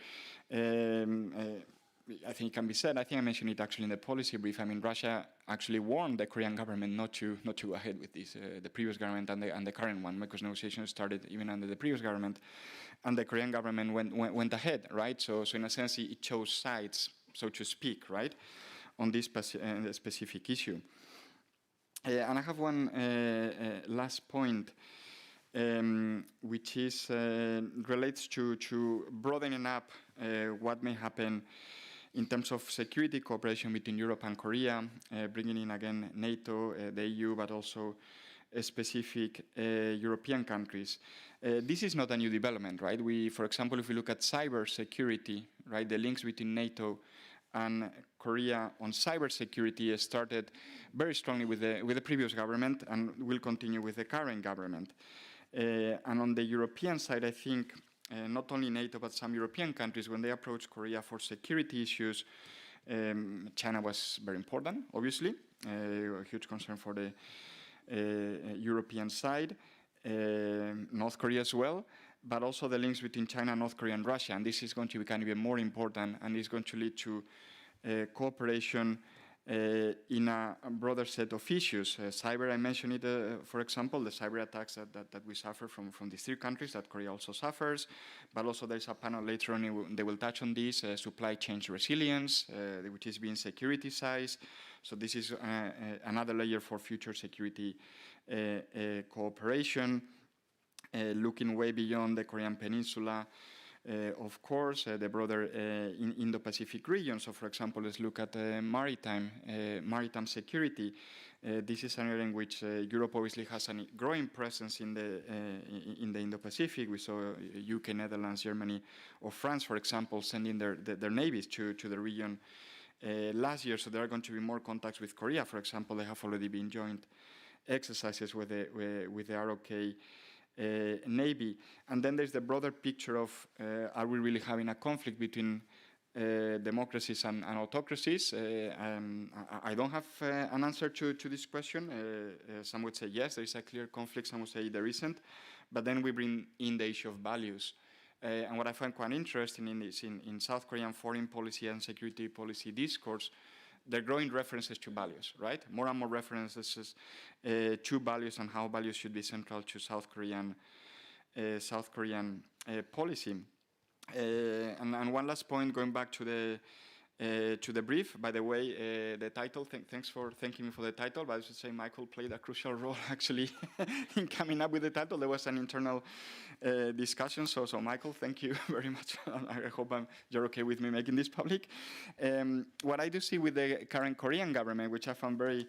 I think it can be said, I think I mentioned it actually in the policy brief. I mean, Russia actually warned the Korean government not to go ahead with this, the previous government and the current one, because negotiations started even under the previous government, and the Korean government went ahead, right? So in a sense, it chose sides, so to speak, right, on this specific issue. And I have one last point, which is relates to broadening up what may happen in terms of security cooperation between Europe and Korea, bringing in again NATO, the EU, but also specific European countries. This is not a new development, right? For example, if we look at cyber security, right, the links between NATO and Korea on cybersecurity started very strongly with the previous government and will continue with the current government. And on the European side, I think not only NATO, but some European countries, when they approach Korea for security issues, China was very important, obviously, a huge concern for the European side, North Korea as well, but also the links between China, North Korea, and Russia. And this is going to become even more important, and is going to lead to cooperation in a broader set of issues. Cyber, I mentioned it, for example, the cyber attacks that we suffer from these 3 countries, that Korea also suffers, but also there's a panel later on, they will touch on this, supply chain resilience, which is being securitized. So this is another layer for future security cooperation, looking way beyond the Korean Peninsula. Of course, the broader Indo-Pacific region. So, for example, let's look at maritime security. This is an area in which Europe obviously has a growing presence in the Indo-Pacific. We saw UK, Netherlands, Germany, or France, for example, sending their navies to the region last year. So there are going to be more contacts with Korea, for example. There have already been joint exercises with the ROK Navy. And then there's the broader picture of are we really having a conflict between democracies and autocracies? I don't have an answer to this question. Some would say yes, there is a clear conflict. Some would say there isn't. But then we bring in the issue of values. And what I find quite interesting is in South Korean foreign policy and security policy discourse, there are growing references to values, right? More and more references to values and how values should be central to South Korean policy. And one last point, going back to the brief. By the way, the title. Thanks for thanking me for the title. But I should say Michael played a crucial role actually in coming up with the title. There was an internal discussion. So Michael, thank you very much. I hope you're okay with me making this public. What I do see with the current Korean government, which I found very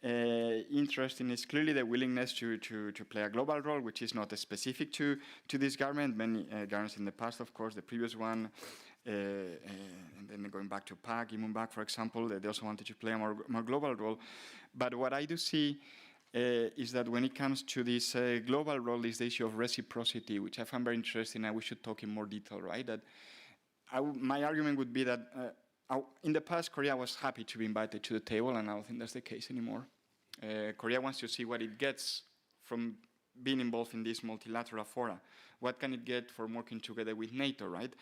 interesting, is clearly the willingness to play a global role, which is not specific to this government. Many governments in the past, of course, the previous one, and then going back to Park, Lee-Myung-bak, for example, they also wanted to play a more global role. But what I do see is that when it comes to this global role, is the issue of reciprocity, which I find very interesting, and we should talk in more detail, right? That my argument would be that in the past, Korea was happy to be invited to the table, and I don't think that's the case anymore. Korea wants to see what it gets from being involved in this multilateral fora. What can it get for working together with NATO, right?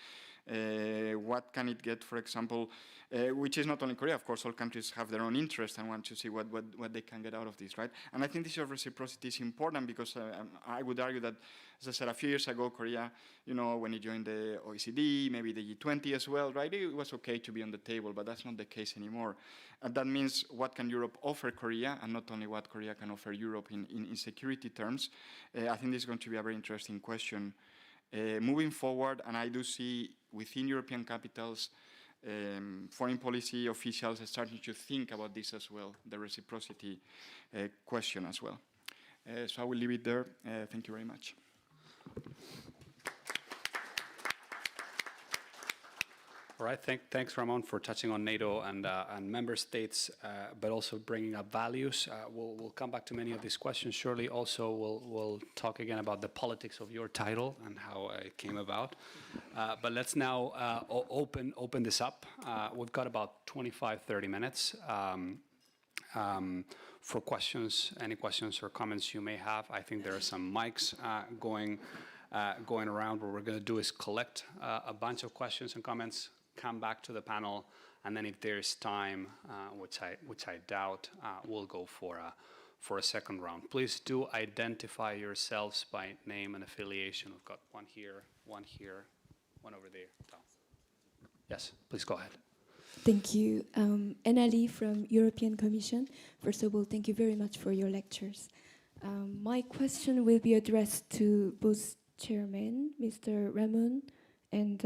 What can it get, for example, which is not only Korea, of course, all countries have their own interest and want to see what they can get out of this, right? And I think this issue of reciprocity is important because I would argue that, as I said, a few years ago, Korea, when it joined the OECD, maybe the G20 as well, right? It was okay to be on the table, but that's not the case anymore. And that means what can Europe offer Korea, and not only what Korea can offer Europe in security terms. I think this is going to be a very interesting question moving forward, and I do see within European capitals foreign policy officials are starting to think about this as well, the reciprocity question as well. So I will leave it there. Thank you very much. All right, thanks, Ramon, for touching on NATO and member states, but also bringing up values. We'll come back to many of these questions shortly. Also, we'll talk again about the politics of your title and how it came about. But let's now open this up. We've got about 25, 30 minutes for questions, any questions or comments you may have. I think there are some mics going around. What we're going to do is collect a bunch of questions and comments, come back to the panel, and then if there's time, which I doubt, we'll go for a second round. Please do identify yourselves by name and affiliation. We've got one here, one over there. Yes, please go ahead. Thank you. Enali from European Commission. First of all, thank you very much for your lectures. My question will be addressed to both chairmen, Mr. Ramon and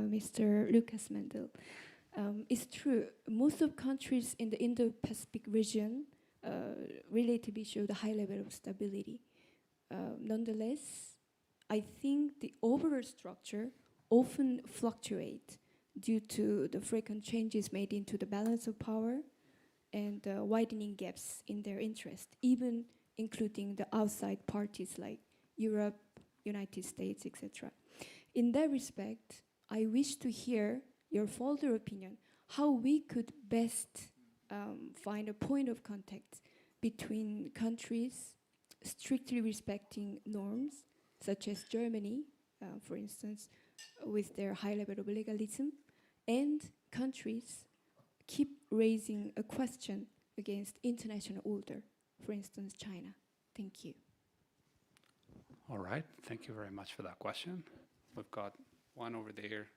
Mr. Lucas Mendel. It's true, most of countries in the Indo-Pacific region relatively show the high level of stability. Nonetheless, I think the overall structure often fluctuates due to the frequent changes made into the balance of power and widening gaps in their interest, even including the outside parties like Europe, United States, etc. In that respect, I wish to hear your further opinion, how we could best find a point of contact between countries strictly respecting norms, such as Germany, for instance, with their high level of legalism, and countries keep raising a question against international order, for instance, China. Thank you. All right, thank you very much for that question. We've got one over there,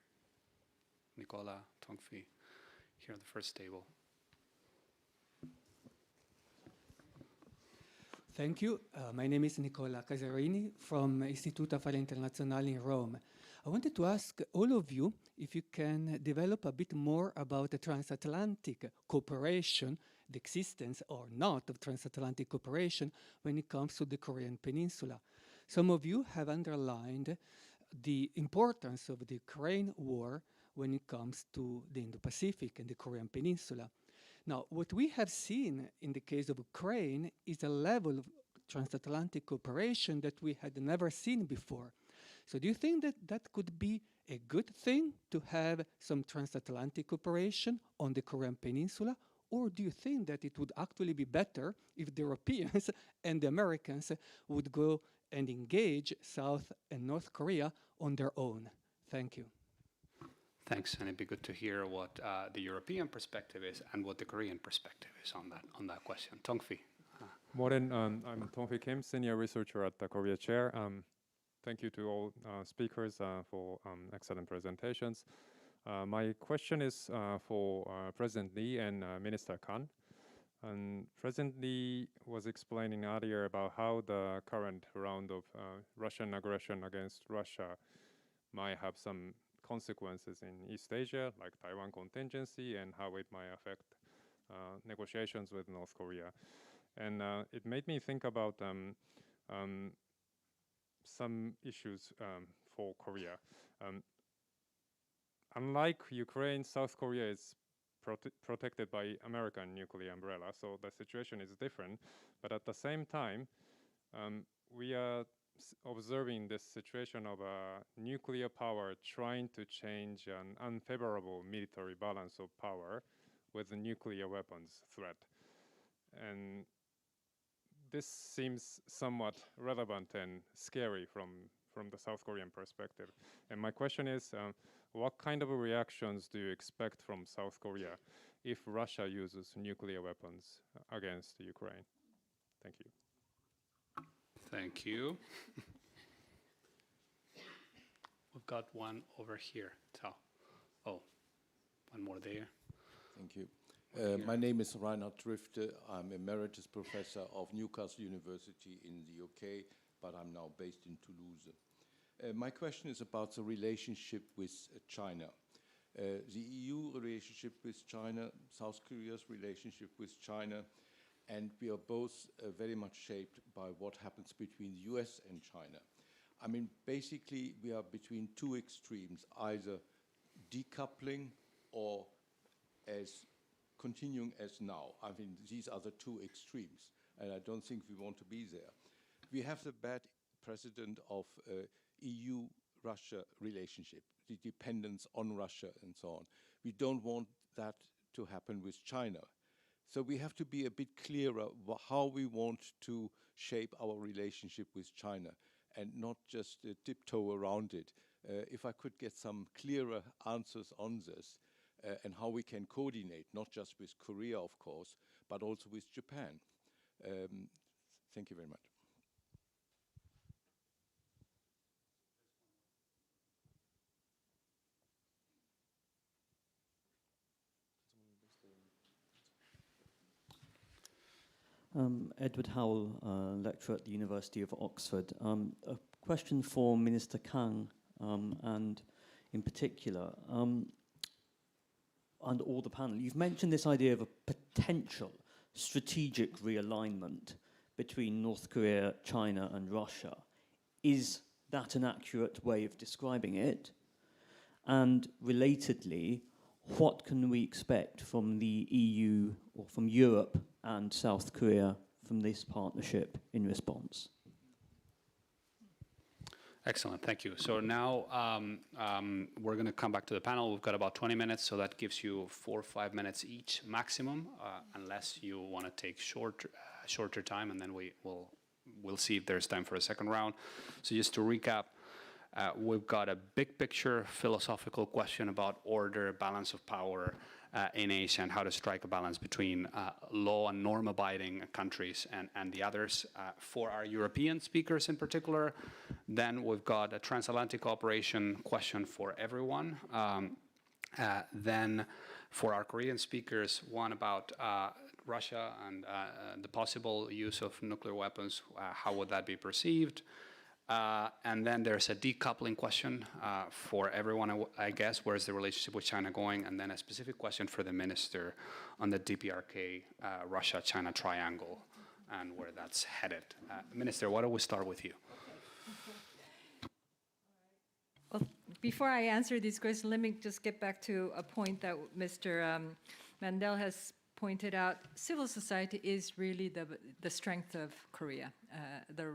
Nicola Tongfi, here on the first table. Thank you. My name is Nicola Casarini from Istituto Affari Internazionali in Rome. I wanted to ask all of you if you can develop a bit more about the transatlantic cooperation, the existence or not of transatlantic cooperation when it comes to the Korean Peninsula. Some of you have underlined the importance of the Ukraine war when it comes to the Indo-Pacific and the Korean Peninsula. Now, what we have seen in the case of Ukraine is a level of transatlantic cooperation that we had never seen before. So do you think that that could be a good thing to have some transatlantic cooperation on the Korean Peninsula? Or do you think that it would actually be better if the Europeans and the Americans would go and engage South and North Korea on their own? Thank you. Thanks, and it'd be good to hear what the European perspective is and what the Korean perspective is on that question. Tongfi. I'm Tongfi Kim, Senior Researcher at the Korea Chair. Thank you to all speakers for excellent presentations. My question is for President Lee and Minister Khan. And President Lee was explaining earlier about how the current round of Russian aggression against Russia might have some consequences in East Asia, like Taiwan contingency, and how it might affect negotiations with North Korea. And it made me think about some issues for Korea. Unlike Ukraine, South Korea is protected by American nuclear umbrella, so the situation is different. But at the same time, we are observing this situation of a nuclear power trying to change an unfavorable military balance of power with a nuclear weapons threat. And this seems somewhat relevant and scary from the South Korean perspective. And my question is, what kind of reactions do you expect from South Korea if Russia uses nuclear weapons against Ukraine? Thank you. Thank you. We've got one over here. Oh, one more there. Thank you. My name is Reinhard Drifte. I'm Emeritus Professor of Newcastle University in the UK, but I'm now based in Toulouse. My question is about the relationship with China. The EU relationship with China, South Korea's relationship with China, and we are both very much shaped by what happens between the US and China. I mean, basically, we are between two extremes, either decoupling or as continuing as now. I mean, these are the two extremes, and I don't think we want to be there. We have the bad precedent of EU-Russia relationship, the dependence on Russia and so on. We don't want that to happen with China. So we have to be a bit clearer how we want to shape our relationship with China and not just tiptoe around it. If I could get some clearer answers on this and how we can coordinate, not just with Korea, of course, but also with Japan. Thank you very much. Edward Howell, lecturer at the University of Oxford. A question for Minister Kang, and in particular, and all the panel. You've mentioned this idea of a potential strategic realignment between North Korea, China, and Russia. Is that an accurate way of describing it? And relatedly, what can we expect from the EU or from Europe and South Korea from this partnership in response? Excellent, thank you. So now we're going to come back to the panel. We've got about 20 minutes, so that gives you 4 or 5 minutes each maximum, unless you want to take shorter time, and then we'll see if there's time for a second round. So just to recap, we've got a big picture philosophical question about order, balance of power in Asia, and how to strike a balance between law and norm-abiding countries and the others for our European speakers in particular. Then we've got a transatlantic cooperation question for everyone. Then for our Korean speakers, one about Russia and the possible use of nuclear weapons, how would that be perceived? And then there's a decoupling question for everyone, I guess. Where's the relationship with China going? And then a specific question for the minister on the DPRK Russia-China triangle and where that's headed. Minister, why don't we start with you? Well, before I answer these questions, let me just get back to a point that Mr. Mandel has pointed out. Civil society is really the strength of Korea. The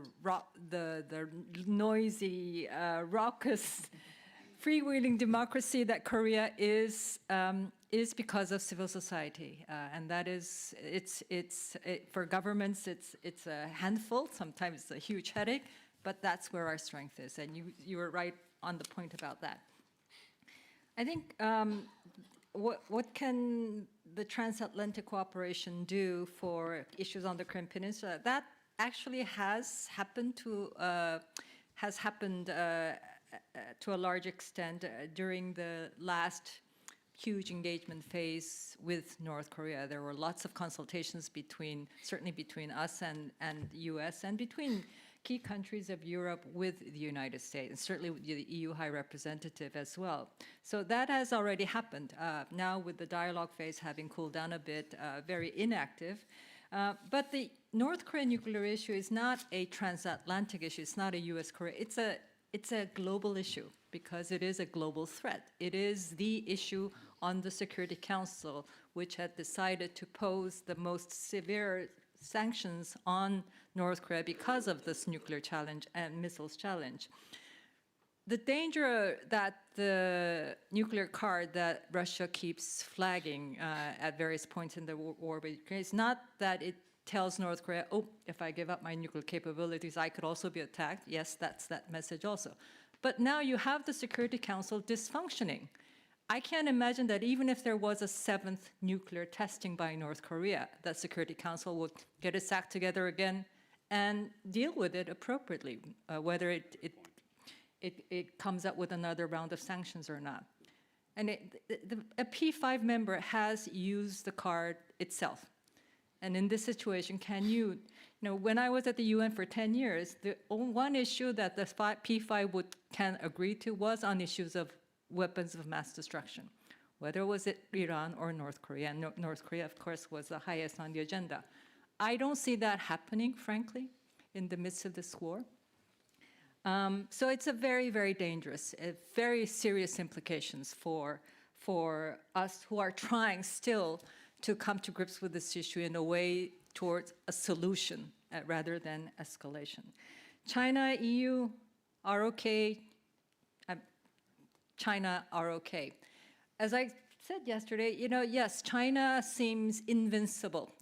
noisy, raucous, freewheeling democracy that Korea is because of civil society, and that is for governments. It's a handful. Sometimes it's a huge headache, but that's where our strength is. And you were right on the point about that. I think what can the transatlantic cooperation do for issues on the Korean Peninsula? That actually has happened to a large extent during the last huge engagement phase with North Korea. There were lots of consultations certainly between us and the US, and between key countries of Europe with the United States, and certainly with the EU High Representative as well. So that has already happened. Now with the dialogue phase having cooled down a bit, very inactive. But the North Korean nuclear issue is not a transatlantic issue. It's not a US-Korea. It's a global issue because it is a global threat. It is the issue on the Security Council, which had decided to pose the most severe sanctions on North Korea because of this nuclear challenge and missiles challenge. The danger that the nuclear card that Russia keeps flagging at various points in the war with Ukraine is not that it tells North Korea, oh, if I give up my nuclear capabilities, I could also be attacked. Yes, that's that message also. But now you have the Security Council dysfunctioning. I can't imagine that even if there was a 7th nuclear testing by North Korea, that Security Council would get its act together again and deal with it appropriately, whether it comes up with another round of sanctions or not. And a P5 member has used the card itself. And in this situation, can you when I was at the UN for 10 years, the one issue that the P5 can agree to was on issues of weapons of mass destruction, whether was it Iran or North Korea. And North Korea, of course, was the highest on the agenda. I don't see that happening, frankly, in the midst of this war. So it's a very, very dangerous, very serious implications for us who are trying still to come to grips with this issue in a way towards a solution rather than escalation. China, EU are okay. China are okay. As I said yesterday, yes, China seems invincible,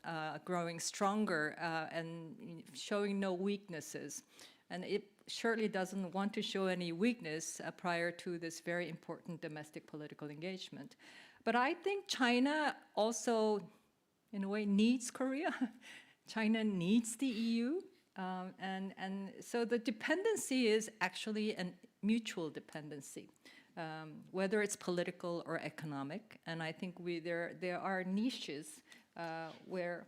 growing stronger and showing no weaknesses. And it surely doesn't want to show any weakness prior to this very important domestic political engagement. But I think China also, in a way, needs Korea. China needs the EU. And so the dependency is actually a mutual dependency, whether it's political or economic. And I think there are niches where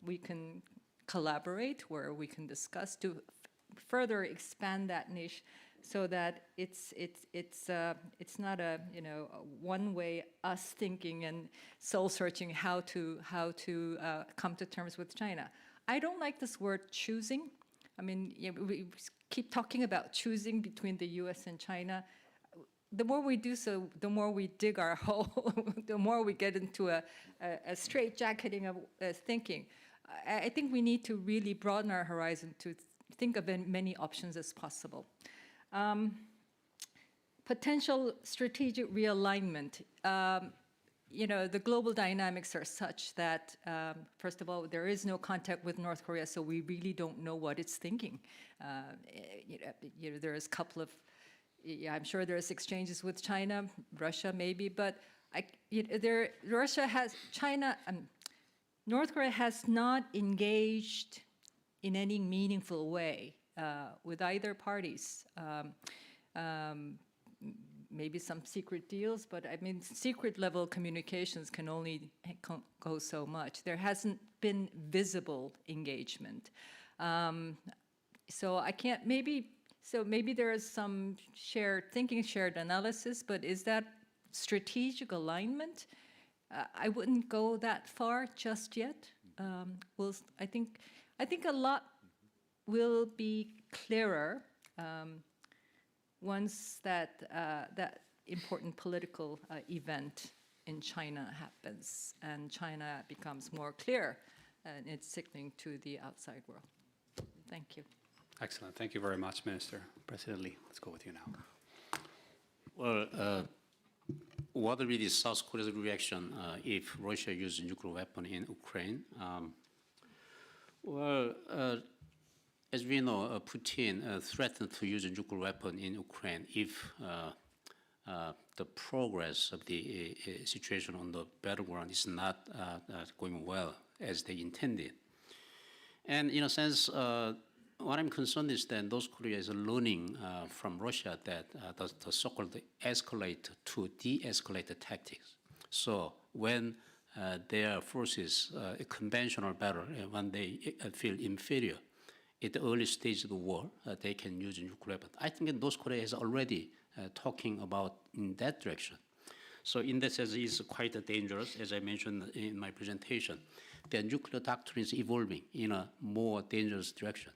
we can collaborate, where we can discuss to further expand that niche, so that it's not a one way us thinking and soul searching how to come to terms with China. I don't like this word choosing. I mean, we keep talking about choosing between the U.S. and China. The more we do so, the more we dig our hole, the more we get into a straitjacketing of thinking. I think we need to really broaden our horizon to think of as many options as possible. Potential strategic realignment. The global dynamics are such that, first of all, there is no contact with North Korea, so we really don't know what it's thinking. There is a couple of, I'm sure there's exchanges with China, Russia maybe, but North Korea has not engaged in any meaningful way with either parties. Maybe some secret deals, but I mean, secret level communications can only go so much. There hasn't been visible engagement. So I can't, maybe there is some shared thinking, shared analysis, but is that strategic alignment? I wouldn't go that far just yet. I think a lot will be clearer once that important political event in China happens and China becomes more clear and it's signaling to the outside world. Thank you. Excellent. Thank you very much, Minister. President Lee, let's go with you now. Well, what will be the South Korea's reaction if Russia uses nuclear weapon in Ukraine? As we know, Putin threatened to use a nuclear weapon in Ukraine if the progress of the situation on the battleground is not going well as they intended. And in a sense, what I'm concerned is that North Korea is learning from Russia that the so-called escalate to de-escalate tactics. So when their forces, a conventional battle, when they feel inferior, at the early stage of the war, they can use a nuclear weapon. I think North Korea is already talking about in that direction. So in that sense, it's quite dangerous, as I mentioned in my presentation. The nuclear doctrine is evolving in a more dangerous direction.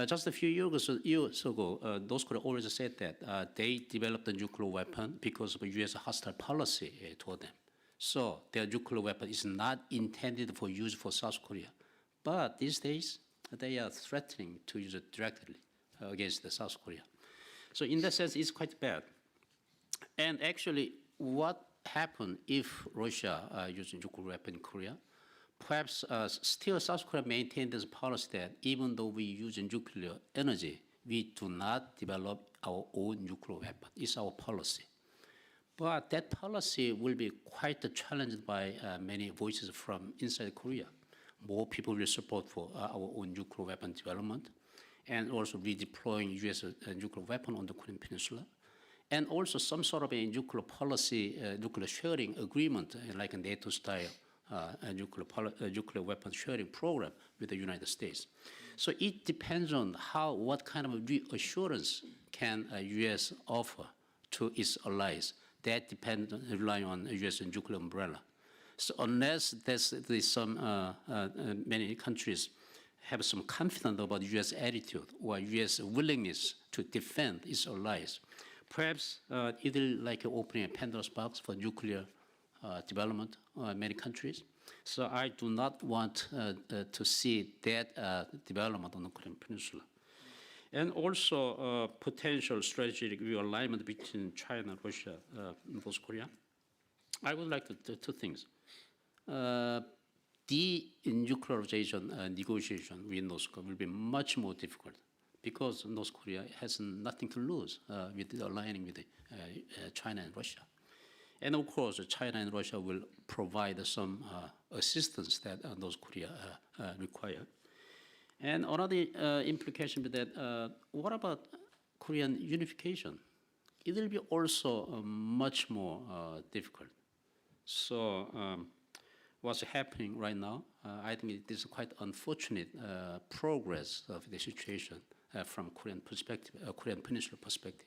Just a few years ago, North Korea always said that they developed a nuclear weapon because of U.S. hostile policy toward them. So their nuclear weapon is not intended for use for South Korea. But these days, they are threatening to use it directly against the South Korea. So in that sense, it's quite bad. And actually, what happened if Russia used a nuclear weapon in Korea? Perhaps still South Korea maintained this policy that even though we use nuclear energy, we do not develop our own nuclear weapon. It's our policy. But that policy will be quite challenged by many voices from inside Korea. More people will support for our own nuclear weapon development, and also redeploying U.S. Nuclear weapon on the Korean Peninsula, and also some sort of a nuclear policy, nuclear sharing agreement, like a NATO-style nuclear weapon sharing program with the United States. So it depends on what kind of reassurance can U.S. offer to its allies. That depends relying on U.S. nuclear umbrella. So unless there's some many countries have some confidence about U.S. attitude or U.S. willingness to defend its allies, perhaps it will like opening a Pandora's box for nuclear development in many countries. So I do not want to see that development on the Korean Peninsula. And also potential strategic realignment between China, Russia, and North Korea. I would like to do two things. De-nuclearization negotiation with North Korea will be much more difficult because North Korea has nothing to lose with aligning with China and Russia. And of course, China and Russia will provide some assistance that North Korea require. And another implication is that what about Korean unification? It will be also much more difficult. So what's happening right now, I think it is quite unfortunate progress of the situation from Korean perspective, Korean Peninsula perspective.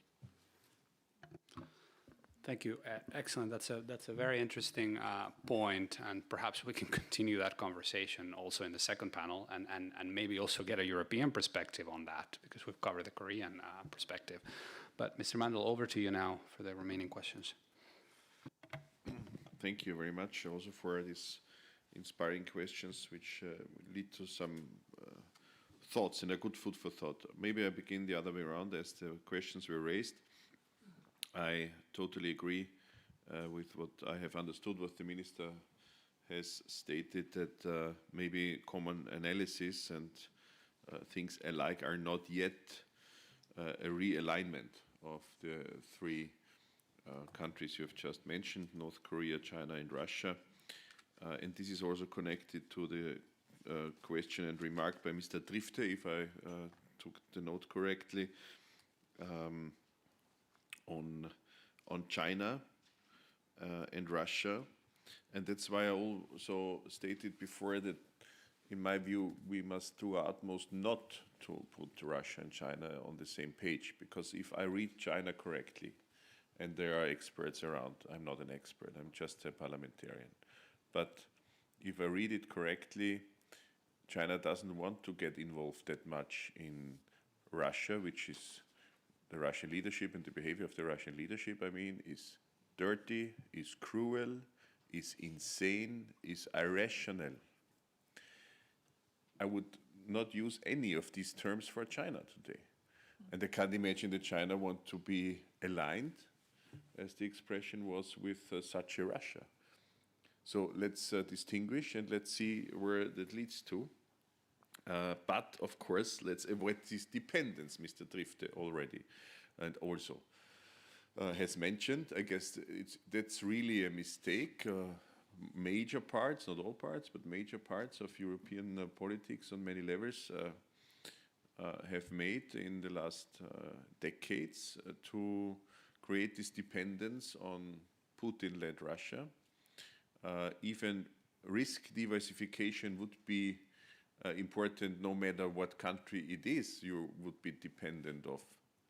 Thank you. Excellent. That's a very interesting point, and perhaps we can continue that conversation also in the second panel, and maybe also get a European perspective on that, because we've covered the Korean perspective. But Mr. Mandel, over to you now for the remaining questions. Thank you very much also for these inspiring questions, which lead to some thoughts and a good food for thought. Maybe I begin the other way around as the questions were raised. I totally agree with what I have understood, what the minister has stated, that maybe common analysis and things alike are not yet a realignment of the three countries you have just mentioned, North Korea, China, and Russia. And this is also connected to the question and remark by Mr. Drifte, if I took the note correctly, on China and Russia. And that's why I also stated before that, in my view, we must do our utmost not to put Russia and China on the same page, because if I read China correctly, and there are experts around, I'm not an expert, I'm just a parliamentarian, but if I read it correctly, China doesn't want to get involved that much in Russia, which is the Russian leadership, and the behavior of the Russian leadership, I mean, is dirty, is cruel, is insane, is irrational. I would not use any of these terms for China today. And I can't imagine that China wants to be aligned, as the expression was, with such a Russia. So let's distinguish and let's see where that leads to. But of course, let's avoid this dependence, Mr. Drifte already and also has mentioned. I guess that's really a mistake. Major parts, not all parts, but major parts of European politics on many levels have made in the last decades to create this dependence on Putin-led Russia. Even risk diversification would be important no matter what country it is you would be dependent of.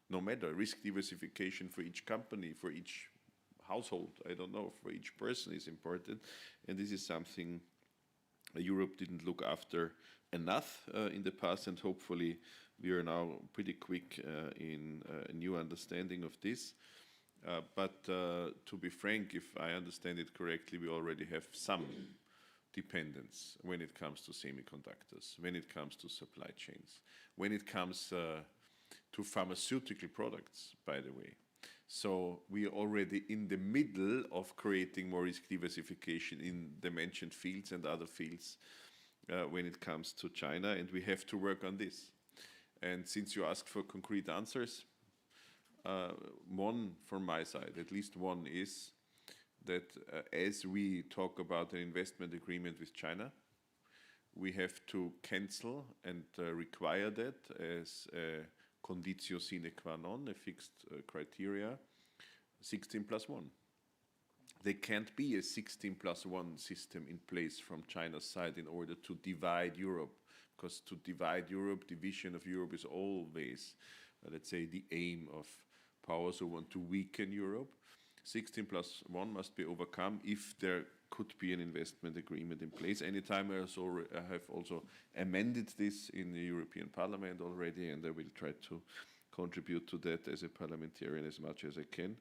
No matter, risk diversification for each company, for each household, I don't know, for each person is important. And this is something Europe didn't look after enough in the past, and hopefully we are now pretty quick in a new understanding of this. But to be frank, if I understand it correctly, we already have some dependence when it comes to semiconductors, when it comes to supply chains, when it comes to pharmaceutical products, by the way. So we are already in the middle of creating more risk diversification in the mentioned fields and other fields when it comes to China, and we have to work on this. And since you asked for concrete answers, one from my side, at least one, is that as we talk about an investment agreement with China, we have to cancel and require that as a conditio sine qua non, a fixed criteria, 16+1. There can't be a 16+1 system in place from China's side in order to divide Europe because to divide Europe, division of Europe is always, let's say, the aim of powers who want to weaken Europe. 16+1 must be overcome if there could be an investment agreement in place. Anytime I have also amended this in the European Parliament already, and I will try to contribute to that as a parliamentarian as much as I can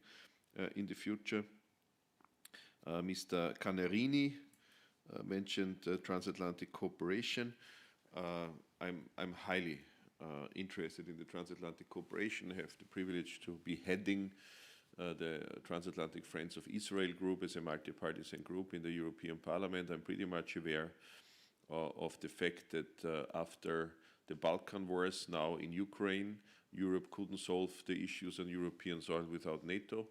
in the future. Mr. Cannerini mentioned transatlantic cooperation. I'm highly interested in the transatlantic cooperation. I have the privilege to be heading the Transatlantic Friends of Israel group as a multi-partisan group in the European Parliament. I'm pretty much aware of the fact that after the Balkan wars, now in Ukraine, Europe couldn't solve the issues on European soil without NATO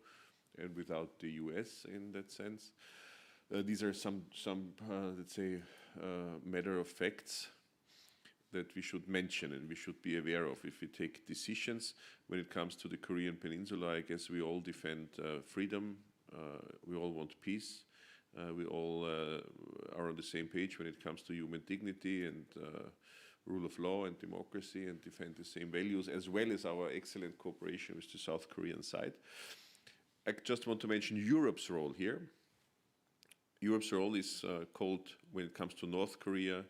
and without the US in that sense. These are some let's say, matter of facts that we should mention and we should be aware of if we take decisions. When it comes to the Korean Peninsula, I guess we all defend freedom, we all want peace, we all are on the same page when it comes to human dignity and rule of law and democracy, and defend the same values, as well as our excellent cooperation with the South Korean side. I just want to mention Europe's role here. Europe's role is called, when it comes to North Korea,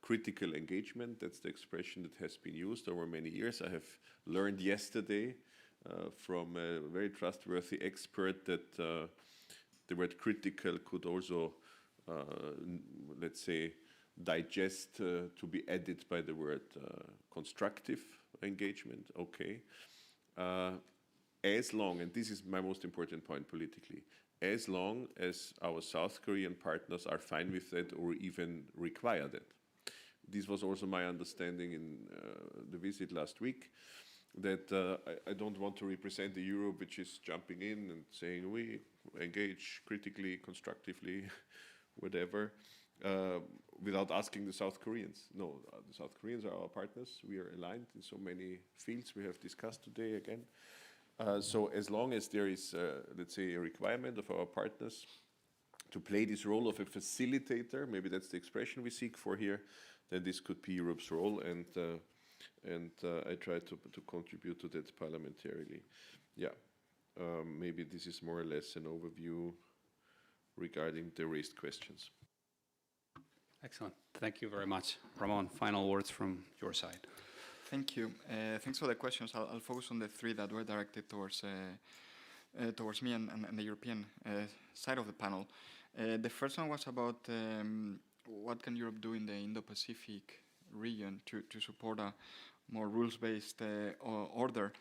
critical engagement. That's the expression that has been used over many years. I have learned yesterday from a very trustworthy expert that the word critical could also, let's say, digest to be added by the word constructive engagement. Okay. As long, and this is my most important point politically, as long as our South Korean partners are fine with that or even require that. This was also my understanding in the visit last week, that I don't want to represent the Europe which is jumping in and saying we engage critically, constructively, whatever, without asking the South Koreans. No, the South Koreans are our partners. We are aligned in so many fields we have discussed today again. So as long as there is, let's say, a requirement of our partners to play this role of a facilitator, maybe that's the expression we seek for here, then this could be Europe's role, and I try to contribute to that parliamentarily. Yeah, maybe this is more or less an overview regarding the raised questions. Excellent. Thank you very much. Ramon, final words from your side. Thank you. Thanks for the questions. I'll focus on the three that were directed towards me and the European side of the panel. The first one was about what can Europe do in the Indo-Pacific region to support a more rules-based order.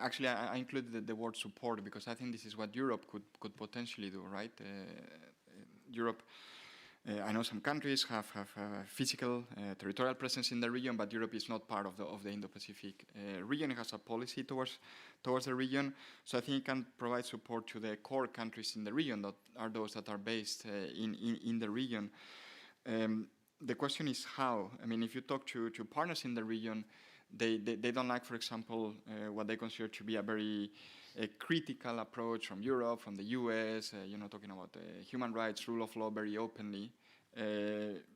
Actually, I included the word support because I think this is what Europe could potentially do, right? Europe, I know some countries have physical, territorial presence in the region, but Europe is not part of the Indo-Pacific region. It has a policy towards the region, so I think it can provide support to the core countries in the region that are those that are based in the region. The question is how. I mean, if you talk to partners in the region, they don't like, for example, what they consider to be a very critical approach from Europe, from the US, talking about human rights, rule of law very openly,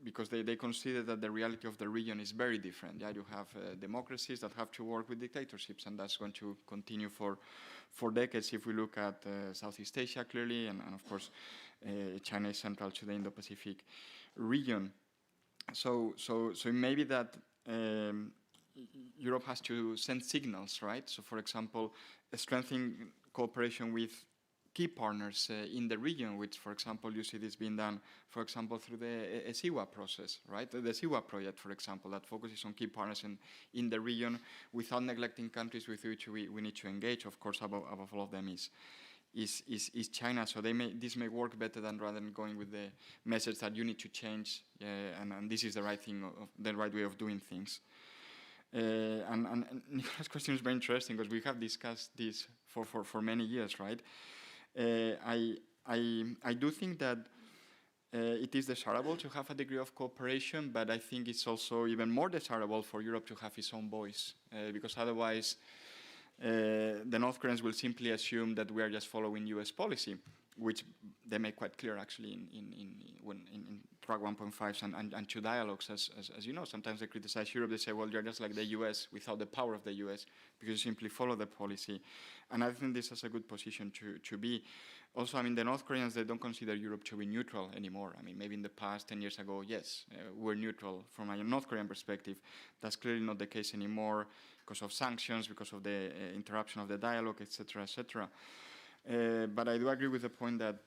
because they consider that the reality of the region is very different. Yeah, you have democracies that have to work with dictatorships, and that's going to continue for decades if we look at Southeast Asia clearly, and of course China is central to the Indo-Pacific region. So maybe that Europe has to send signals, right? So, for example, strengthening cooperation with key partners in the region, which, for example, you see this being done, for example, through the SIWA process, right? The SIWA project, for example, that focuses on key partners in the region without neglecting countries with which we need to engage. Of course, above all of them is China. So this may work better rather than going with the message that you need to change, and this is the right thing, the right way of doing things. And Nicola's question is very interesting because we have discussed this for many years, right? I do think that it is desirable to have a degree of cooperation, but I think it's also even more desirable for Europe to have its own voice, because otherwise the North Koreans will simply assume that we are just following US policy, which they make quite clear actually in track 1.5s and two dialogues, as you know. Sometimes they criticize Europe. They say, well, you're just like the US without the power of the US because you simply follow the policy. And I think this is a good position to be. Also, I mean, the North Koreans, they don't consider Europe to be neutral anymore. I mean, maybe in the past, 10 years ago, yes, we're neutral from a North Korean perspective. That's clearly not the case anymore because of sanctions, because of the interruption of the dialogue, etc., etc. But I do agree with the point that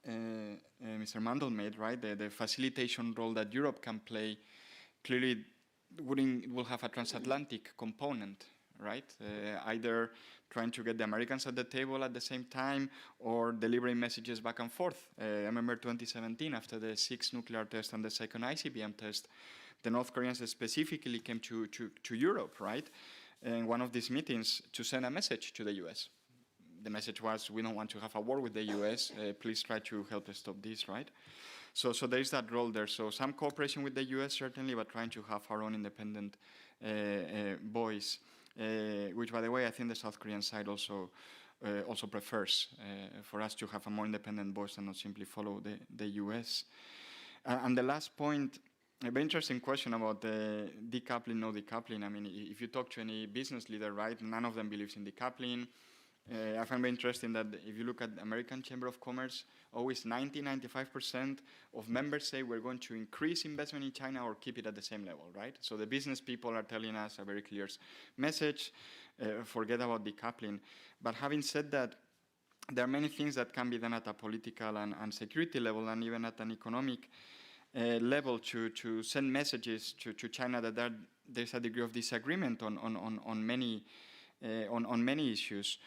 Mr. Mandel made, right? The facilitation role that Europe can play clearly will have a transatlantic component, right? Either trying to get the Americans at the table at the same time or delivering messages back and forth. I remember 2017, after the 6th nuclear test and the second ICBM test, the North Koreans specifically came to Europe, right? In one of these meetings to send a message to the US. The message was, we don't want to have a war with the US, please try to help us stop this, right? So there's that role there. So some cooperation with the US, certainly, but trying to have our own independent voice, which, by the way, I think the South Korean side also prefers for us to have a more independent voice and not simply follow the US. And the last point, a very interesting question about the decoupling, no decoupling. I mean, if you talk to any business leader, right, none of them believes in decoupling. I find very interesting that if you look at the American Chamber of Commerce, always 90-95% of members say we're going to increase investment in China or keep it at the same level, right? So the business people are telling us a very clear message, forget about decoupling. But having said that, there are many things that can be done at a political and security level and even at an economic level to send messages to China that there's a degree of disagreement on many issues.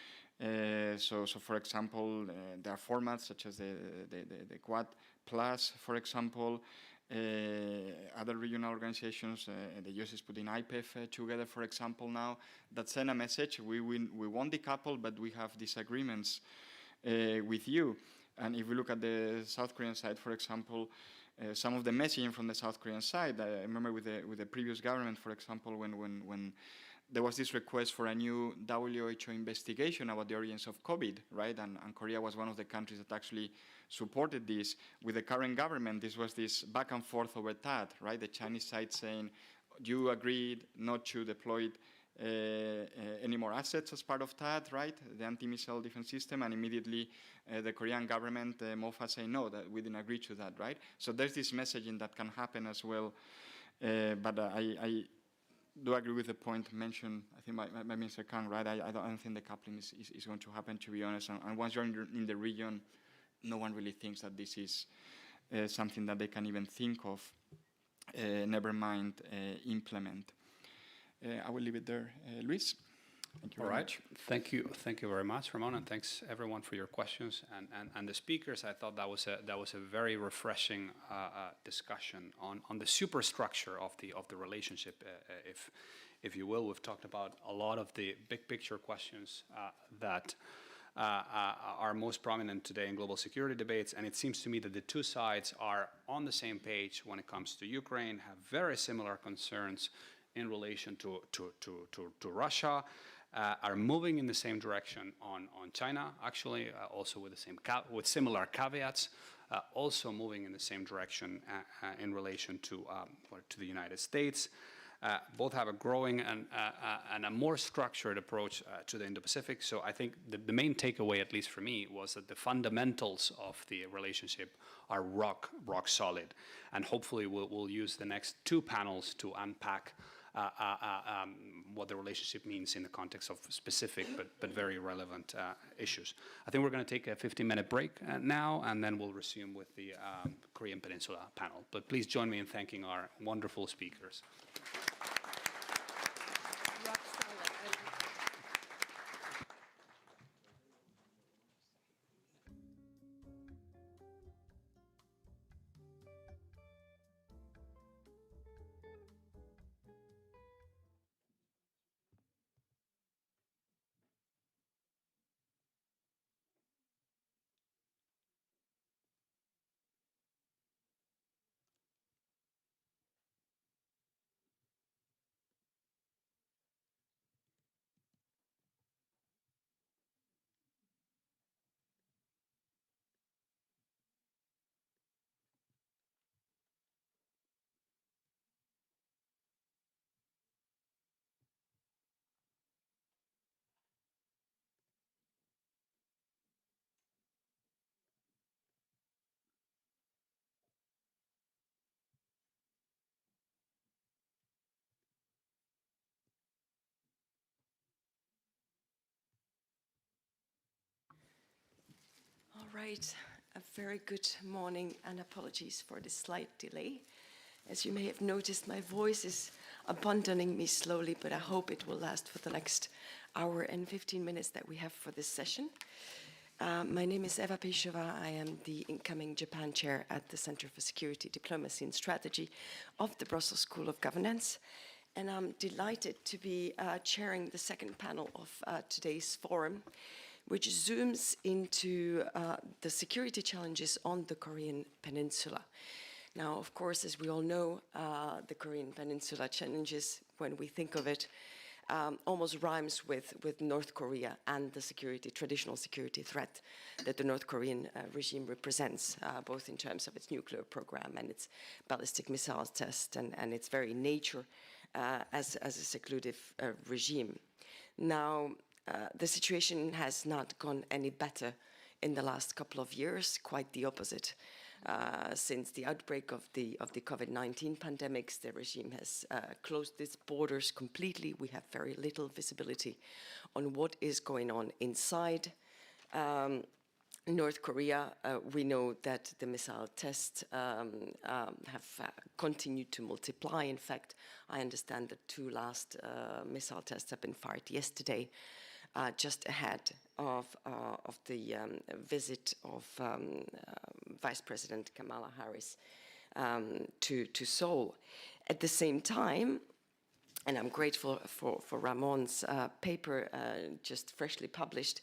So for example, there are formats such as the Quad Plus, for example. Other regional organizations, the US is putting IPEF together, for example, now, that send a message, we won't decouple, but we have disagreements with you. And if we look at the South Korean side, for example, some of the messaging from the South Korean side, I remember with the previous government, for example, when there was this request for a new WHO investigation about the origins of COVID, right? And Korea was one of the countries that actually supported this. With the current government, this was this back and forth over THAAD, right? The Chinese side saying, you agreed not to deploy any more assets as part of THAAD, right? The anti-missile defense system, and immediately the Korean government, MOFA, saying, no, that we didn't agree to that, right? So there's this messaging that can happen as well. But I do agree with the point mentioned, I think, by Mr. Kang, right? I don't think the coupling is going to happen, to be honest. And once you're in the region, no one really thinks that this is something that they can even think of, never mind implement. I will leave it there. Luis, thank you very much. Thank you very much, Ramon, and thanks everyone for your questions and the speakers. I thought that was a very refreshing discussion on the superstructure of the relationship, if you will. We've talked about a lot of the big picture questions that are most prominent today in global security debates, and it seems to me that the two sides are on the same page when it comes to Ukraine, have very similar concerns in relation to Russia, are moving in the same direction on China, actually, also with with similar caveats, also moving in the same direction in relation to the United States. Both have a growing and a more structured approach to the Indo-Pacific. So I think the main takeaway, at least for me, was that the fundamentals of the relationship are rock solid. And hopefully we'll use the next two panels to unpack what the relationship means in the context of specific but very relevant issues. I think we're going to take a 15-minute break now, and then we'll resume with the Korean Peninsula panel. But please join me in thanking our wonderful speakers. Great. A very good morning and apologies for the slight delay. As you may have noticed, my voice is abandoning me slowly, but I hope it will last for the next hour and 15 minutes that we have for this session. My name is Eva Pejova. I am the incoming Japan chair at the Center for Security, Diplomacy and Strategy of the Brussels School of Governance. And I'm delighted to be chairing the second panel of today's forum, which zooms into the security challenges on the Korean Peninsula. Now, of course, as we all know, the Korean Peninsula challenges, when we think of it, almost rhymes with North Korea and the traditional security threat that the North Korean regime represents, both in terms of its nuclear program and its ballistic missiles test and its very nature as a seclusive regime. Now, the situation has not gone any better in the last couple of years, quite the opposite. Since the outbreak of the COVID-19 pandemics, the regime has closed its borders completely. We have very little visibility on what is going on inside North Korea. We know that the missile tests have continued to multiply. In fact, I understand that 2 last missile tests have been fired yesterday, just ahead of the visit of Vice President Kamala Harris to Seoul. At the same time, and I'm grateful for Ramon's paper just freshly published,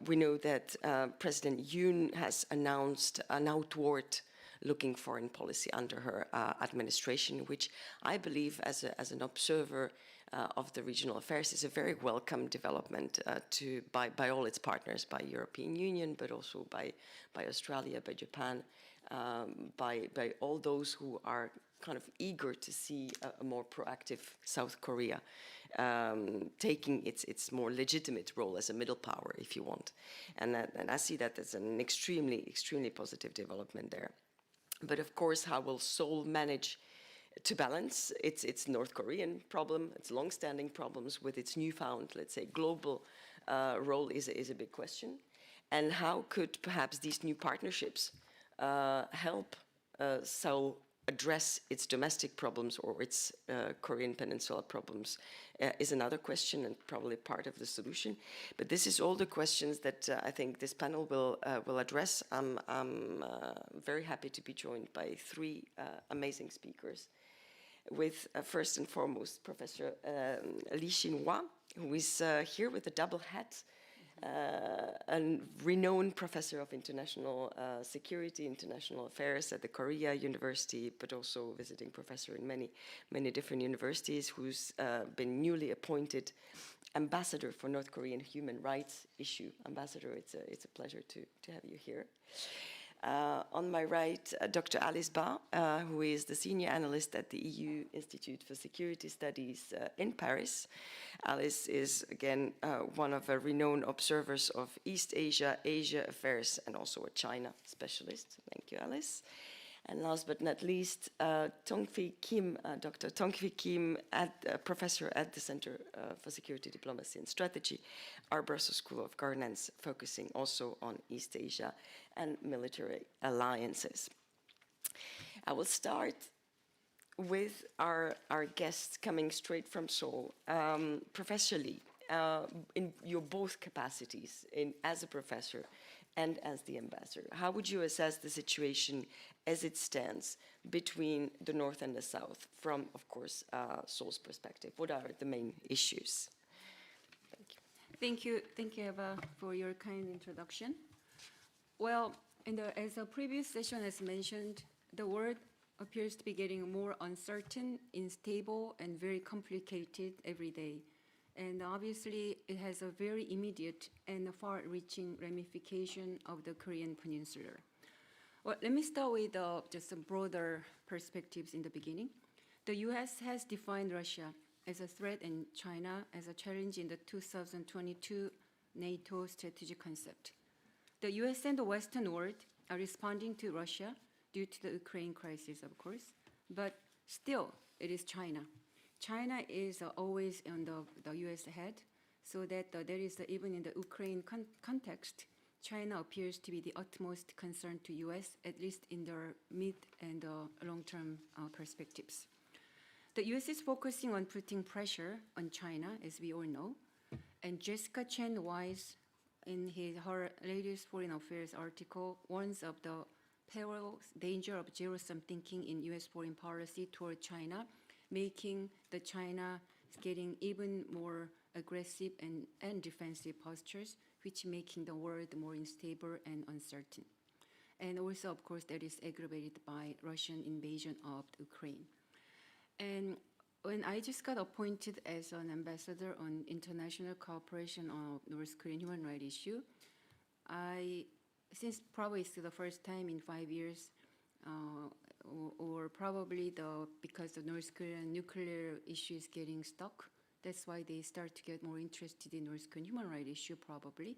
we know that President Yoon has announced an outward-looking foreign policy under her administration, which I believe, as an observer of the regional affairs, is a very welcome development by all its partners, by European Union, but also by Australia, by Japan, by all those who are kind of eager to see a more proactive South Korea taking its more legitimate role as a middle power, if you want. And I see that as an extremely positive development there. But of course, how will Seoul manage to balance its North Korean problem, its long-standing problems, with its newfound, let's say, global role is a big question. And how could perhaps these new partnerships help Seoul address its domestic problems or its Korean Peninsula problems is another question and probably part of the solution. But this is all the questions that I think this panel will address. I'm very happy to be joined by 3 amazing speakers, with first and foremost Professor Li Xinhua, who is here with a double hat, a renowned professor of international security, international affairs at the Korea University, but also visiting professor in many different universities, who's been newly appointed ambassador for North Korean human rights issue. Ambassador, it's a pleasure to have you here. On my right, Dr. Alice Ba, who is the senior analyst at the EU Institute for Security Studies in Paris. Alice is, again, one of the renowned observers of East Asia, Asia affairs, and also a China specialist. Thank you, Alice. And last but not least, Tongfi Kim, Dr. Tongfi Kim, professor at the Center for Security, Diplomacy and Strategy, our Brussels School of Governance, focusing also on East Asia and military alliances. I will start with our guests coming straight from Seoul. Professor Lee, in your both capacities, as a professor and as the ambassador, how would you assess the situation as it stands between the North and the South from, of course, Seoul's perspective? What are the main issues? Thank you. Thank you, Eva, for your kind introduction. Well, as the previous session has mentioned, the world appears to be getting more uncertain, unstable, and very complicated every day. And obviously, it has a very immediate and far-reaching ramification of the Korean Peninsula. Well, let me start with just some broader perspectives in the beginning. The US has defined Russia as a threat and China as a challenge in the 2022 NATO strategic concept. The US and the Western world are responding to Russia due to the Ukraine crisis, of course, but still, it is China. China is always on the US head, so that there is, even in the Ukraine context, China appears to be the utmost concern to US, at least in their mid and long-term perspectives. The US is focusing on putting pressure on China, as we all know, and Jessica Chen Wise, in her latest foreign affairs article, warns of the peril, danger of zero-sum thinking in US foreign policy toward China, making the China getting even more aggressive and defensive postures, which making the world more unstable and uncertain. And also, of course, that is aggravated by Russian invasion of Ukraine. And when I just got appointed as an ambassador on international cooperation on North Korean human rights issue, since probably it's the first time in 5 years, or probably because the North Korean nuclear issue is getting stuck, that's why they start to get more interested in North Korean human rights issue probably.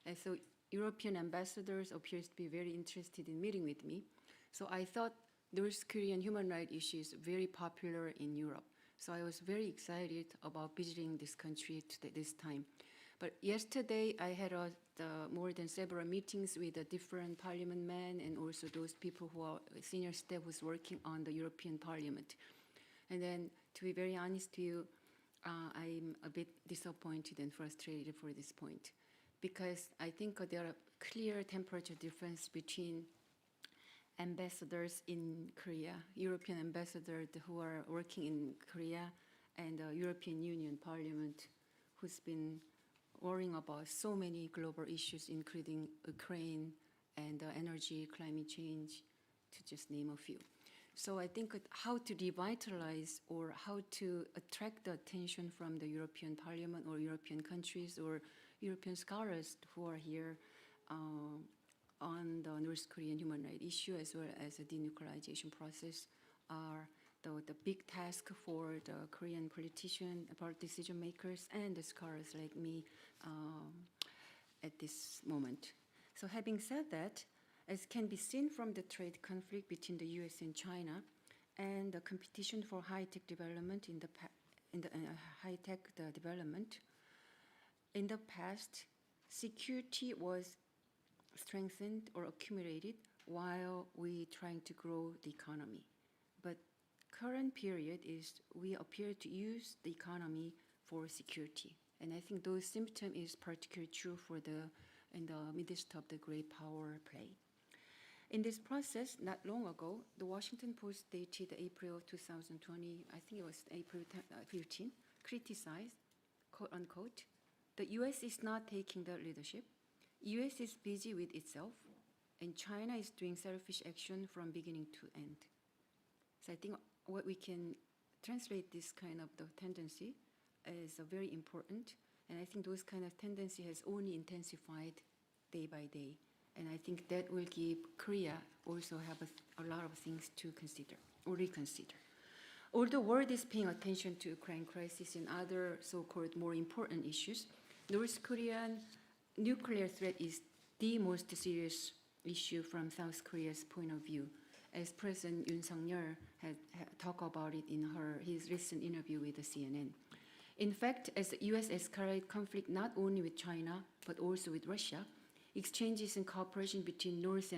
And so European ambassadors appears to be very interested in meeting with me. So I thought North Korean human rights issue is very popular in Europe. So I was very excited about visiting this country this time. But yesterday I had more than several meetings with the different parliament men and also those people who are senior staff who's working on the European Parliament. And then to be very honest to you, I'm a bit disappointed and frustrated for this point because I think there are clear temperature difference between ambassadors in Korea, European ambassadors who are working in Korea, and the European Union Parliament, who's been worrying about so many global issues, including Ukraine and energy, climate change, to just name a few. So I think how to revitalize or how to attract the attention from the European Parliament or European countries or European scholars who are here on the North Korean human rights issue as well as the denuclearization process are the big task for the Korean politicians, decision makers, and the scholars like me at this moment. So having said that, as can be seen from the trade conflict between the US and China and the competition for high-tech development in the high-tech development, in the past, security was strengthened or accumulated while we trying to grow the economy. But current period is we appear to use the economy for security. And I think those symptoms is particularly true in the midst of the great power play. In this process, not long ago, the Washington Post dated April 2020, I think it was April 15, criticized, quote unquote, the US is not taking the leadership. US is busy with itself, and China is doing selfish action from beginning to end. So I think what we can translate this kind of the tendency is very important, and I think those kind of tendency has only intensified day by day. And I think that will give Korea also have a lot of things to consider or reconsider. Although the world is paying attention to Ukraine crisis and other so-called more important issues, North Korean nuclear threat is the most serious issue from South Korea's point of view, as President Yoon Suk-yeol had talked about it in his recent interview with the CNN. In fact, as the US escalated conflict not only with China, but also with Russia, exchanges and cooperation between North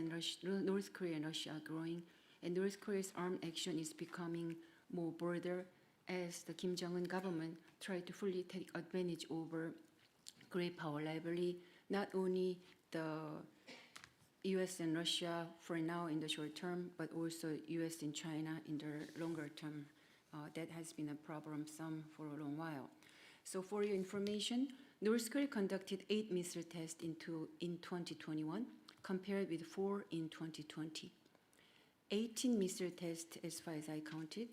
Korea and Russia are growing, and North Korea's armed action is becoming more broader as the Kim Jong-un government tried to fully take advantage over great power rivalry, not only the US and Russia for now in the short term, but also US and China in the longer term. That has been a problem for a long while. So for your information, North Korea conducted 8 missile tests in 2021, compared with 4 in 2020. 18 missile tests, as far as I counted,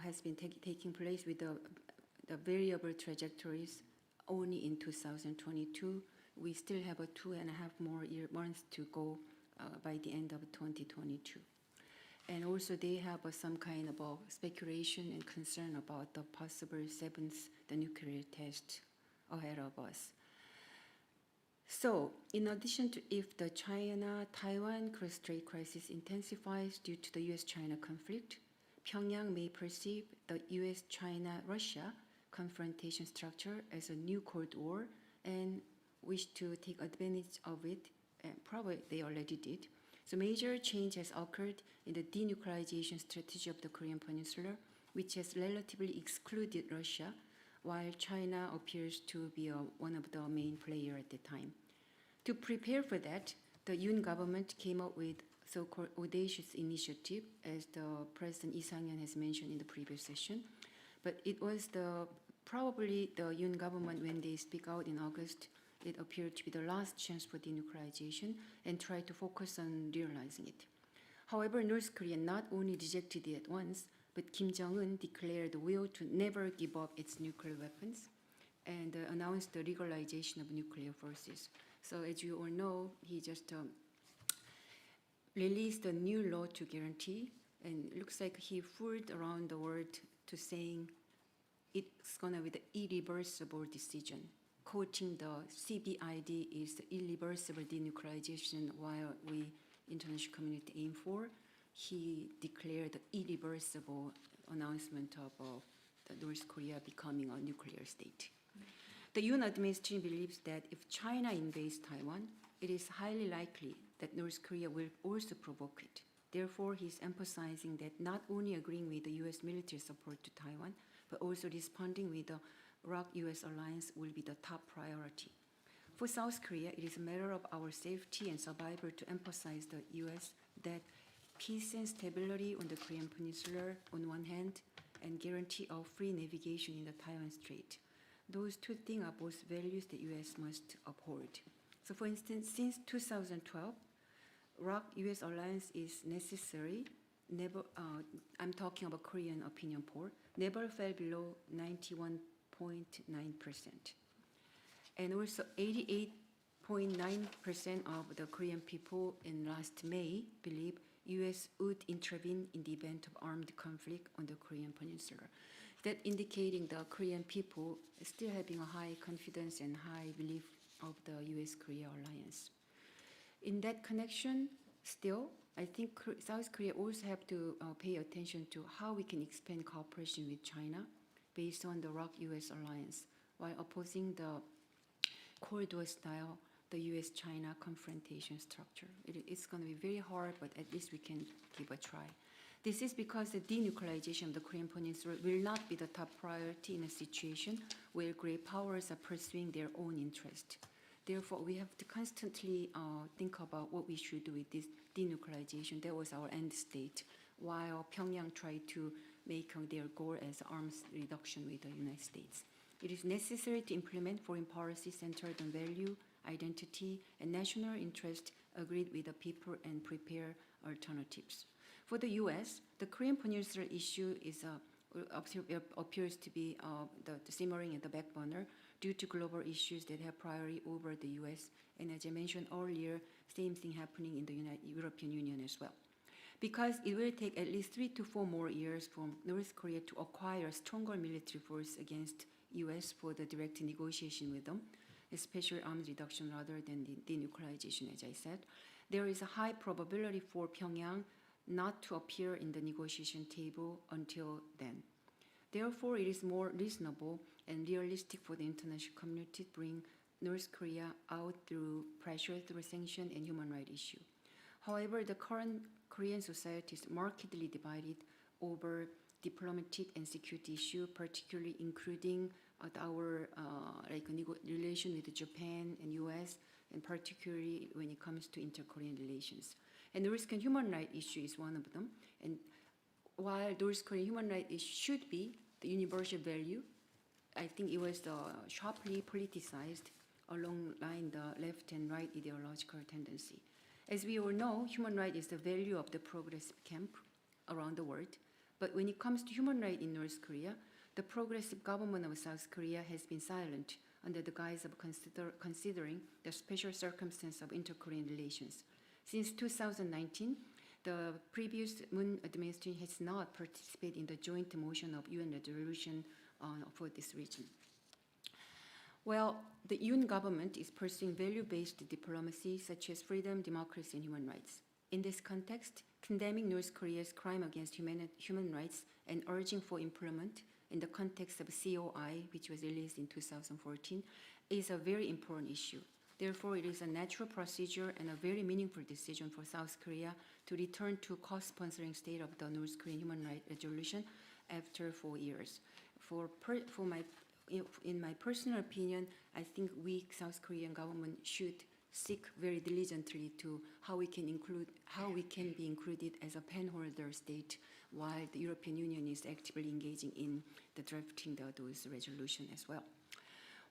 has been taking place with the variable trajectories only in 2022. We still have 2.5 more months to go by the end of 2022. And also they have some kind of speculation and concern about the possible 7th nuclear test ahead of us. So, in addition to if the China-Taiwan trade crisis intensifies due to the US-China conflict, Pyongyang may perceive the US-China-Russia confrontation structure as a new Cold War and wish to take advantage of it probably they already did. So major change has occurred in the denuclearization strategy of the Korean Peninsula, which has relatively excluded Russia, while China appears to be one of the main players at the time. To prepare for that, the Yoon government came up with so-called audacious initiative, as the President Lee Sang-yeon has mentioned in the previous session. But it was probably the Yoon government, when they speak out in August, it appeared to be the last chance for denuclearization and try to focus on realizing it. However, North Korea not only rejected it at once, but Kim Jong-un declared the will to never give up its nuclear weapons and announced the legalization of nuclear forces. So as you all know, he just released a new law to guarantee, and it looks like he fooled around the world to saying it's going to be the irreversible decision, quoting the CBID is the irreversible denuclearization while we international community aim for. He declared the irreversible announcement of the North Korea becoming a nuclear state. The Yoon administration believes that if China invades Taiwan, it is highly likely that North Korea will also provoke it. Therefore, he's emphasizing that not only agreeing with the US military support to Taiwan, but also responding with the ROK-US alliance will be the top priority. For South Korea, it is a matter of our safety and survival to emphasize the US that peace and stability on the Korean Peninsula on one hand, and guarantee of free navigation in the Taiwan Strait. Those two things are both values the US must uphold. So for instance, since 2012, ROK-US alliance is necessary. Never, I'm talking about Korean opinion poll, never fell below 91.9%. And also 88.9% of the Korean people in last May believe US would intervene in the event of armed conflict on the Korean Peninsula. That indicating the Korean people still having a high confidence and high belief of the US-Korea alliance. In that connection, still, I think South Korea also have to pay attention to how we can expand cooperation with China based on the ROK-US alliance, while opposing the Cold War style, the US-China confrontation structure. It's going to be very hard, but at least we can give a try. This is because the denuclearization of the Korean Peninsula will not be the top priority in a situation where great powers are pursuing their own interest. Therefore, we have to constantly think about what we should do with this denuclearization. That was our end state, while Pyongyang tried to make their goal as arms reduction with the United States. It is necessary to implement foreign policy centered on value, identity, and national interest agreed with the people and prepare alternatives. For the US, the Korean Peninsula issue is, appears to be the simmering at the back burner due to global issues that have priority over the US. And as I mentioned earlier, same thing happening in the European Union as well. Because it will take at least 3 to 4 more years for North Korea to acquire stronger military force against US for the direct negotiation with them, especially arms reduction rather than the denuclearization, as I said, there is a high probability for Pyongyang not to appear in the negotiation table until then. Therefore, it is more reasonable and realistic for the international community to bring North Korea out through pressure, through sanction and human rights issue. However, the current Korean society is markedly divided over diplomatic and security issue, particularly including our relation with Japan and US, and particularly when it comes to inter-Korean relations. And the risk and human rights issue is one of them. And while North Korean human rights issue should be the universal value, I think it was sharply politicized along the left and right ideological tendency. As we all know, human rights is the value of the progressive camp around the world. But when it comes to human rights in North Korea, the progressive government of South Korea has been silent under the guise of considering the special circumstance of inter-Korean relations. Since 2019, the previous Moon administration has not participated in the joint motion of UN resolution for this region. Well, the Yoon government is pursuing value-based diplomacy such as freedom, democracy, and human rights. In this context, condemning North Korea's crime against human rights and urging for improvement in the context of COI, which was released in 2014, is a very important issue. Therefore, it is a natural procedure and a very meaningful decision for South Korea to return to co-sponsoring state of the North Korean human rights resolution after 4 years. In my personal opinion, I think we, South Korean government, should seek very diligently to how we can be included as a penholder state while the European Union is actively engaging in the drafting those resolutions as well.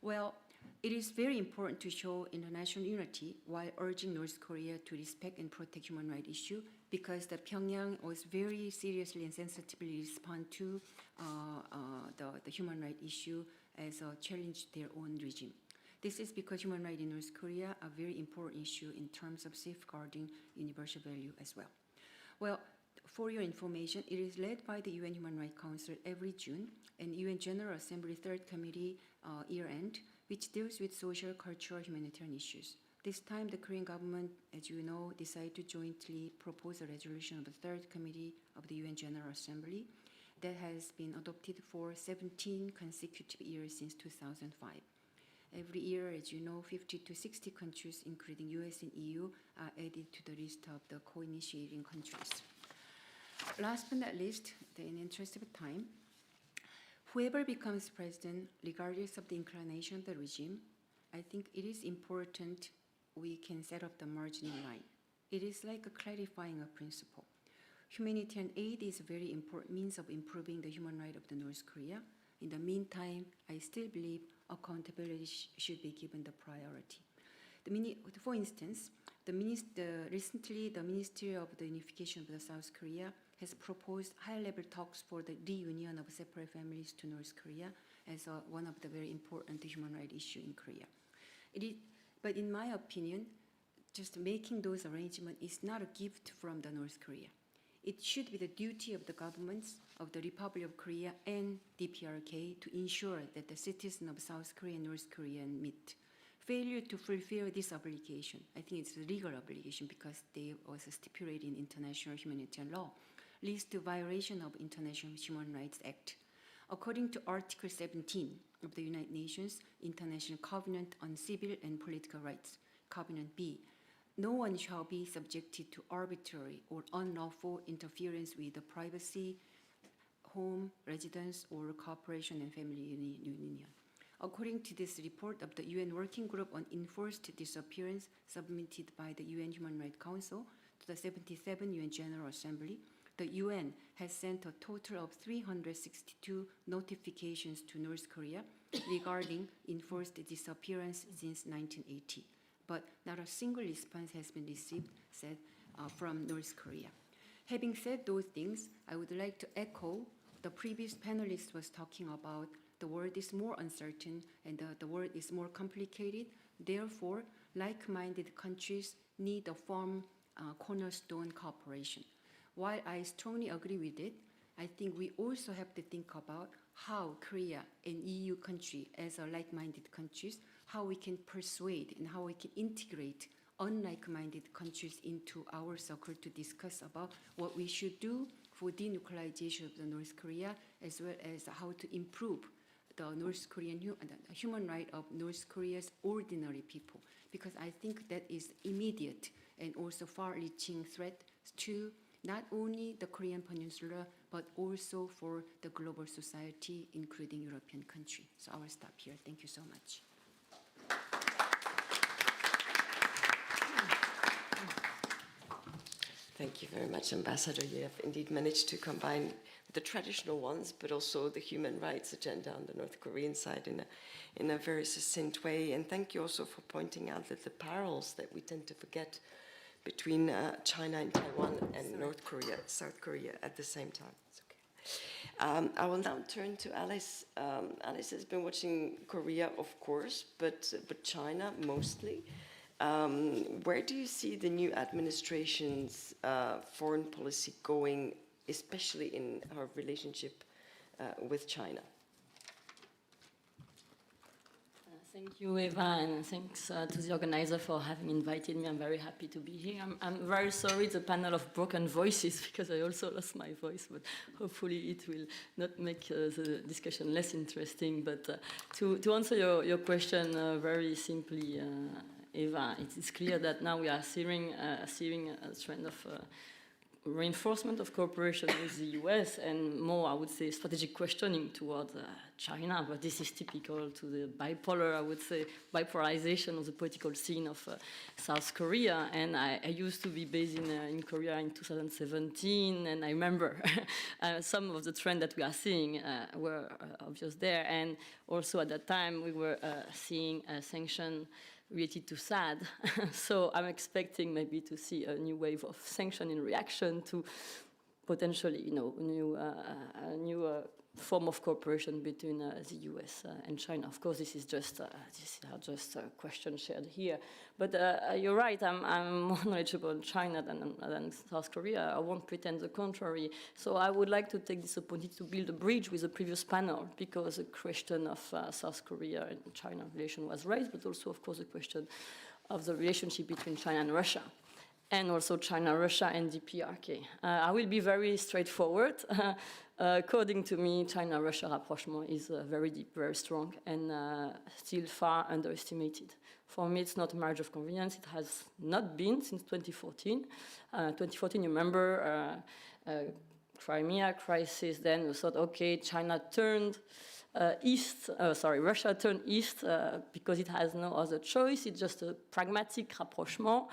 Well, it is very important to show international unity while urging North Korea to respect and protect human rights issue, because the Pyongyang was very seriously and sensitively respond to the human rights issue as a challenge to their own regime. This is because human rights in North Korea are a very important issue in terms of safeguarding universal value as well. Well, for your information, it is led by the UN Human Rights Council every June, and UN General Assembly Third Committee year-end, which deals with social, cultural, humanitarian issues. This time, the Korean government, as you know, decided to jointly propose a resolution of the Third Committee of the UN General Assembly that has been adopted for 17 consecutive years since 2005. Every year, as you know, 50 to 60 countries, including US and EU, are added to the list of the co-initiating countries. Last but not least, in the interest of time, whoever becomes president, regardless of the inclination of the regime, I think it is important we can set up the margining line. It is like a clarifying a principle. Humanitarian aid is a very important means of improving the human rights of the North Korea. In the meantime, I still believe accountability should be given the priority. For instance, recently the Ministry of the Unification of the South Korea has proposed high-level talks for the reunion of separate families to North Korea as one of the very important human rights issues in Korea. But in my opinion, just making those arrangements is not a gift from the North Korea. It should be the duty of the governments of the Republic of Korea and DPRK to ensure that the citizens of South Korea and North Korea meet. Failure to fulfill this obligation, I think it's a legal obligation because they also stipulated in international humanitarian law, leads to violation of International Human Rights Act. According to Article 17 of the United Nations International Covenant on Civil and Political Rights, Covenant B, no one shall be subjected to arbitrary or unlawful interference with the privacy, home, residence, or cooperation and family union. According to this report of the UN Working Group on Enforced Disappearance submitted by the UN Human Rights Council to the 77 UN General Assembly, the UN has sent a total of 362 notifications to North Korea regarding enforced disappearance since 1980. But not a single response has been received from North Korea. Having said those things, I would like to echo the previous panelist was talking about the world is more uncertain and the world is more complicated. Therefore, like-minded countries need a firm cornerstone cooperation. While I strongly agree with it, I think we also have to think about how Korea and EU countries, as like-minded countries, how we can persuade and how we can integrate unlike-minded countries into our circle to discuss about what we should do for denuclearization of the North Korea, as well as how to improve the North Korean human right of North Korea's ordinary people, because I think that is immediate and also far-reaching threat to not only the Korean Peninsula, but also for the global society, including European countries. So I will stop here. Thank you so much. Thank you very much, Ambassador. You have indeed managed to combine the traditional ones, but also the human rights agenda on the North Korean side in a very succinct way. And thank you also for pointing out that the parallels that we tend to forget between China and Taiwan and North Korea, South Korea at the same time. It's okay. I will now turn to Alice. Alice has been watching Korea, of course, but China mostly. Where do you see the new administration's foreign policy going, especially in her relationship with China? Thank you, Eva, and thanks to the organizer for having invited me. I'm very happy to be here. I'm very sorry it's a panel of broken voices because I also lost my voice, but hopefully it will not make the discussion less interesting. But to answer your question very simply, Eva, it is clear that now we are seeing a trend of reinforcement of cooperation with the US and more, I would say, strategic questioning towards China. But this is typical to the bipolar, I would say, bipolarization of the political scene of South Korea. And I used to be based in Korea in 2017, and I remember some of the trends that we are seeing were obvious there. And also at that time, we were seeing sanctions related to SAD. So I'm expecting maybe to see a new wave of sanction in reaction to potentially, a new form of cooperation between the US and China. Of course, this is just a question shared here. But you're right, I'm more knowledgeable in China than South Korea. I won't pretend the contrary. So I would like to take this opportunity to build a bridge with the previous panel, because the question of South Korea and China relation was raised, but also, of course, the question of the relationship between China and Russia, and also China, Russia, and DPRK. I will be very straightforward. According to me, China-Russia rapprochement is very deep, very strong, and still far underestimated. For me, it's not a marriage of convenience. It has not been since 2014. 2014, you remember, Crimea crisis, then we thought, okay, Russia turned east because it has no other choice. It's just a pragmatic rapprochement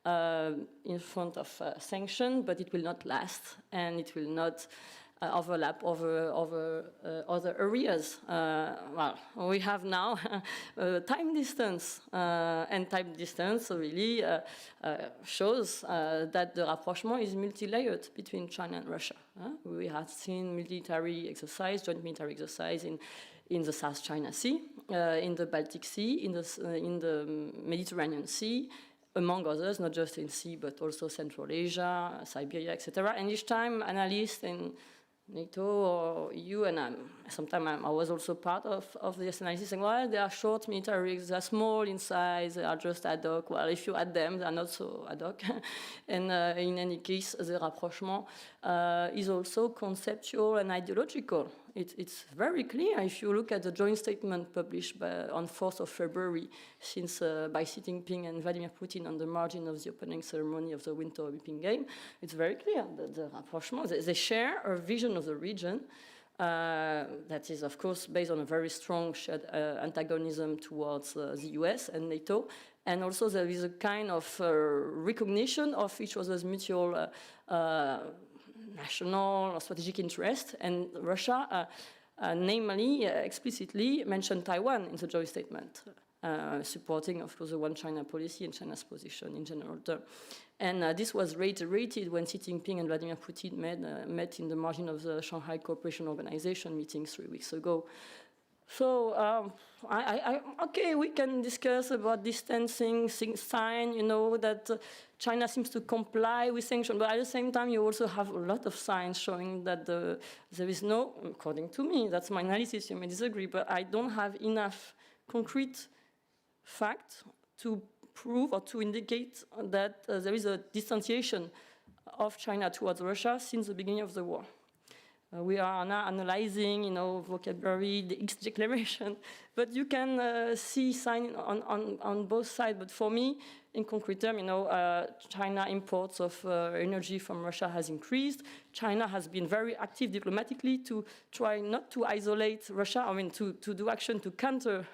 in front of sanction, but it will not last, and it will not overlap over other areas. Well, we have now time distance, and time distance really shows that the rapprochement is multi-layered between China and Russia. We have seen military exercise, joint military exercise in the South China Sea, in the Baltic Sea, in the Mediterranean Sea, among others, not just in sea, but also Central Asia, Siberia, etc. And each time, analysts in NATO or EU, and sometimes I was also part of this analysis, saying, well, they are short military rigs, they are small in size, they are just ad hoc. Well, if you add them, they are not so ad hoc. And in any case, the rapprochement is also conceptual and ideological. It's very clear if you look at the joint statement published on 4th of February by Xi Jinping and Vladimir Putin on the margin of the opening ceremony of the Winter Olympic Games. It's very clear that the rapprochement, they share a vision of the region that is, of course, based on a very strong shared antagonism towards the US and NATO. And also there is a kind of recognition of each other's mutual national or strategic interest, and Russia, namely, explicitly mentioned Taiwan in the joint statement, supporting, of course, the one China policy and China's position in general terms. And this was reiterated when Xi Jinping and Vladimir Putin met in the margin of the Shanghai Cooperation Organization meeting 3 weeks ago. So, okay, we can discuss about distancing, sign, that China seems to comply with sanctions, but at the same time, you also have a lot of signs showing that there is no, according to me, that's my analysis, you may disagree, but I don't have enough concrete fact to prove or to indicate that there is a distanciation of China towards Russia since the beginning of the war. We are now analyzing, vocabulary, the X declaration, but you can see signs on both sides. But for me, in concrete terms, China imports of energy from Russia has increased. China has been very active diplomatically to try not to isolate Russia. To do action to counter.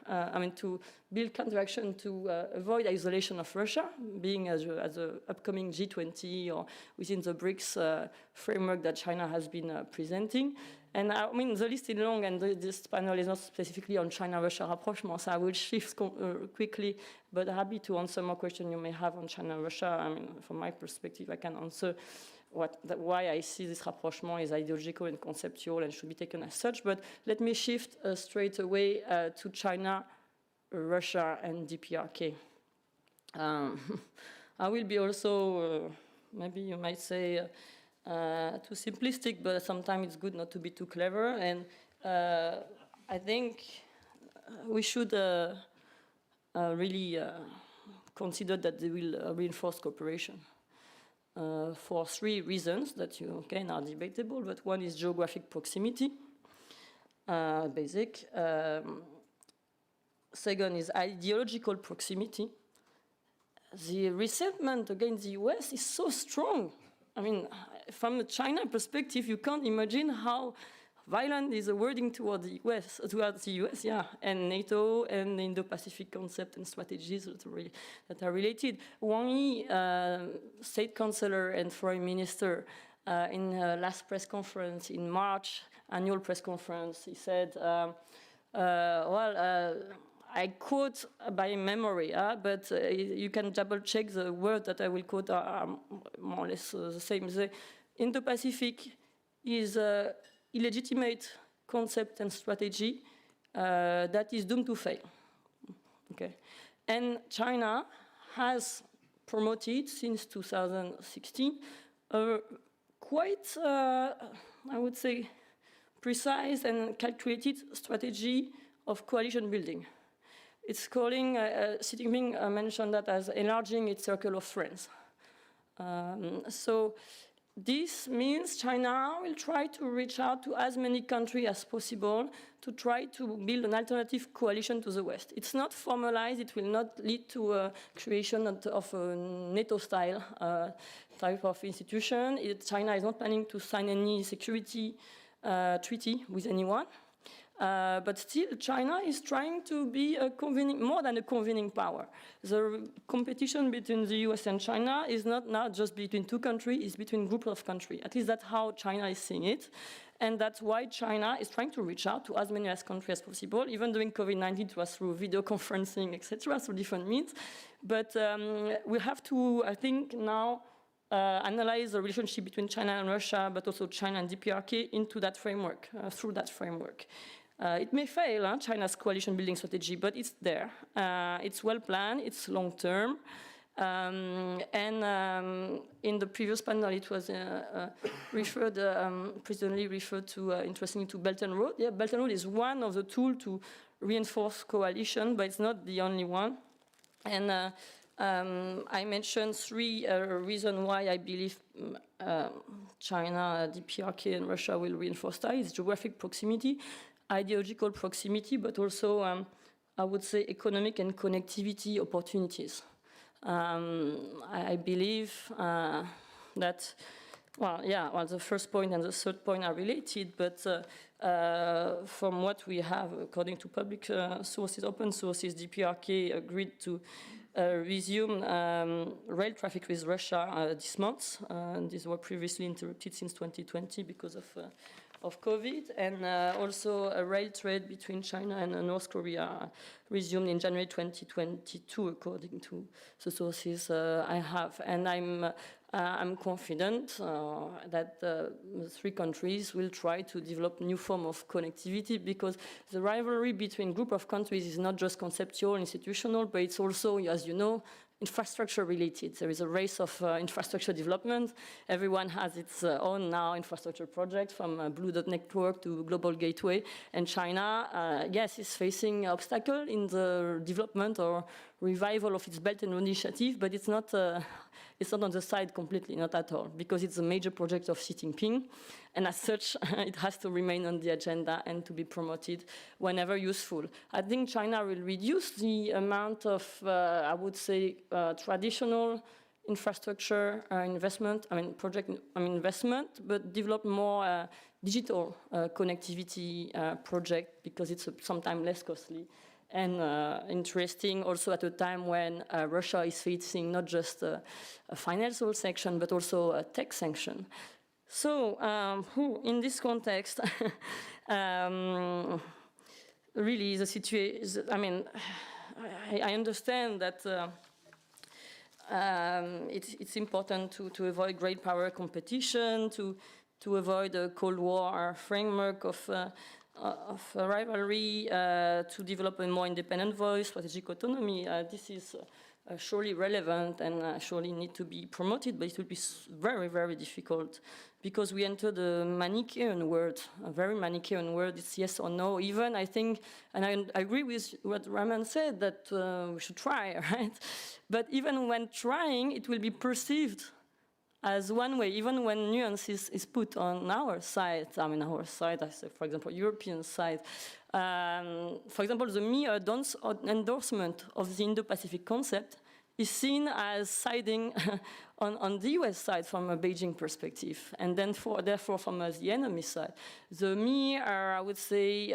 To build counteraction to avoid isolation of Russia, being as a upcoming G20 or within the BRICS framework that China has been presenting. And the list is long, and this panel is not specifically on China-Russia rapprochement, so I will shift quickly, but happy to answer more questions you may have on China-Russia. From my perspective, I can answer why I see this rapprochement is ideological and conceptual and should be taken as such. But let me shift straight away to China, Russia, and DPRK. I will be also, maybe you might say, too simplistic, but sometimes it's good not to be too clever. And I think we should really consider that they will reinforce cooperation for 3 reasons that are debatable. But one is geographic proximity, basic. Second is ideological proximity. the resentment against the US is so strong. I mean, from a China perspective, you can't imagine how violent is the wording towards the US, yeah, and NATO and the Indo-Pacific concept and strategies that are related. Wang Yi, state councillor and foreign minister, in her last press conference in March, annual press conference, he said, I quote by memory, but you can double check the word that I will quote are more or less the same. The Indo-Pacific is a illegitimate concept and strategy that is doomed to fail. Okay, and China has promoted since 2016 a quite, I would say, precise and calculated strategy of coalition building. It's calling, Xi Jinping mentioned that as enlarging its circle of friends. So this means China will try to reach out to as many countries as possible to try to build an alternative coalition to the West. It's not formalized, it will not lead to a creation of a NATO-style type of institution. China is not planning to sign any security treaty with anyone. But still, China is trying to be more than a convening power. The competition between the US and China is not now just between two countries, it's between groups of countries. At least that's how China is seeing it. And that's why China is trying to reach out to as many countries as possible. Even during COVID-19, it was through video conferencing, etc., through different means. But we have to, I think, now analyze the relationship between China and Russia, but also China and DPRK into that framework, through that framework. It may fail, China's coalition building strategy, but it's there. It's well planned, it's long term. In the previous panel, it was President Lee referred to, interestingly, to Belt and Road. Yeah, Belt and Road is one of the tools to reinforce coalition, but it's not the only one. And I mentioned three reasons why I believe China, DPRK, and Russia will reinforce ties: geographic proximity, ideological proximity, but also, I would say, economic and connectivity opportunities. I believe that, the first point and the third point are related, but from what we have, according to public sources, open sources, DPRK agreed to resume rail traffic with Russia this month. These were previously interrupted since 2020 because of COVID, and also a rail trade between China and North Korea resumed in January 2022, according to the sources I have. And I'm confident that the three countries will try to develop new form of connectivity, because the rivalry between group of countries is not just conceptual, institutional, but it's also, as you know, infrastructure related. There is a race of infrastructure development. Everyone has its own now infrastructure project, from Blue Dot Network to Global Gateway. And China, yes, is facing obstacle in the development or revival of its Belt and Road Initiative, but it's not on the side completely, not at all, because it's a major project of Xi Jinping. And as such, it has to remain on the agenda and to be promoted whenever useful. I think China will reduce the amount of, I would say, traditional infrastructure investment, investment, but develop more digital connectivity project, because it's sometimes less costly and interesting, also at a time when Russia is facing not just a financial sanction, but also a tech sanction. So, in this context, really the situation, I understand that it's important to avoid great power competition, to avoid a Cold War framework of rivalry, to develop a more independent voice, strategic autonomy. This is surely relevant and surely need to be promoted, but it will be very, very difficult, because we entered a Manichaean world, a very Manichaean world. It's yes or no. Even, I think, and I agree with what Raman said, that we should try, right? But even when trying, it will be perceived as one way, even when nuance is put on our side. Our side, I say, for example, European side. For example, the mere endorsement of the Indo-Pacific concept is seen as siding on the US side from a Beijing perspective, and then therefore from the enemy side. The mere, I would say,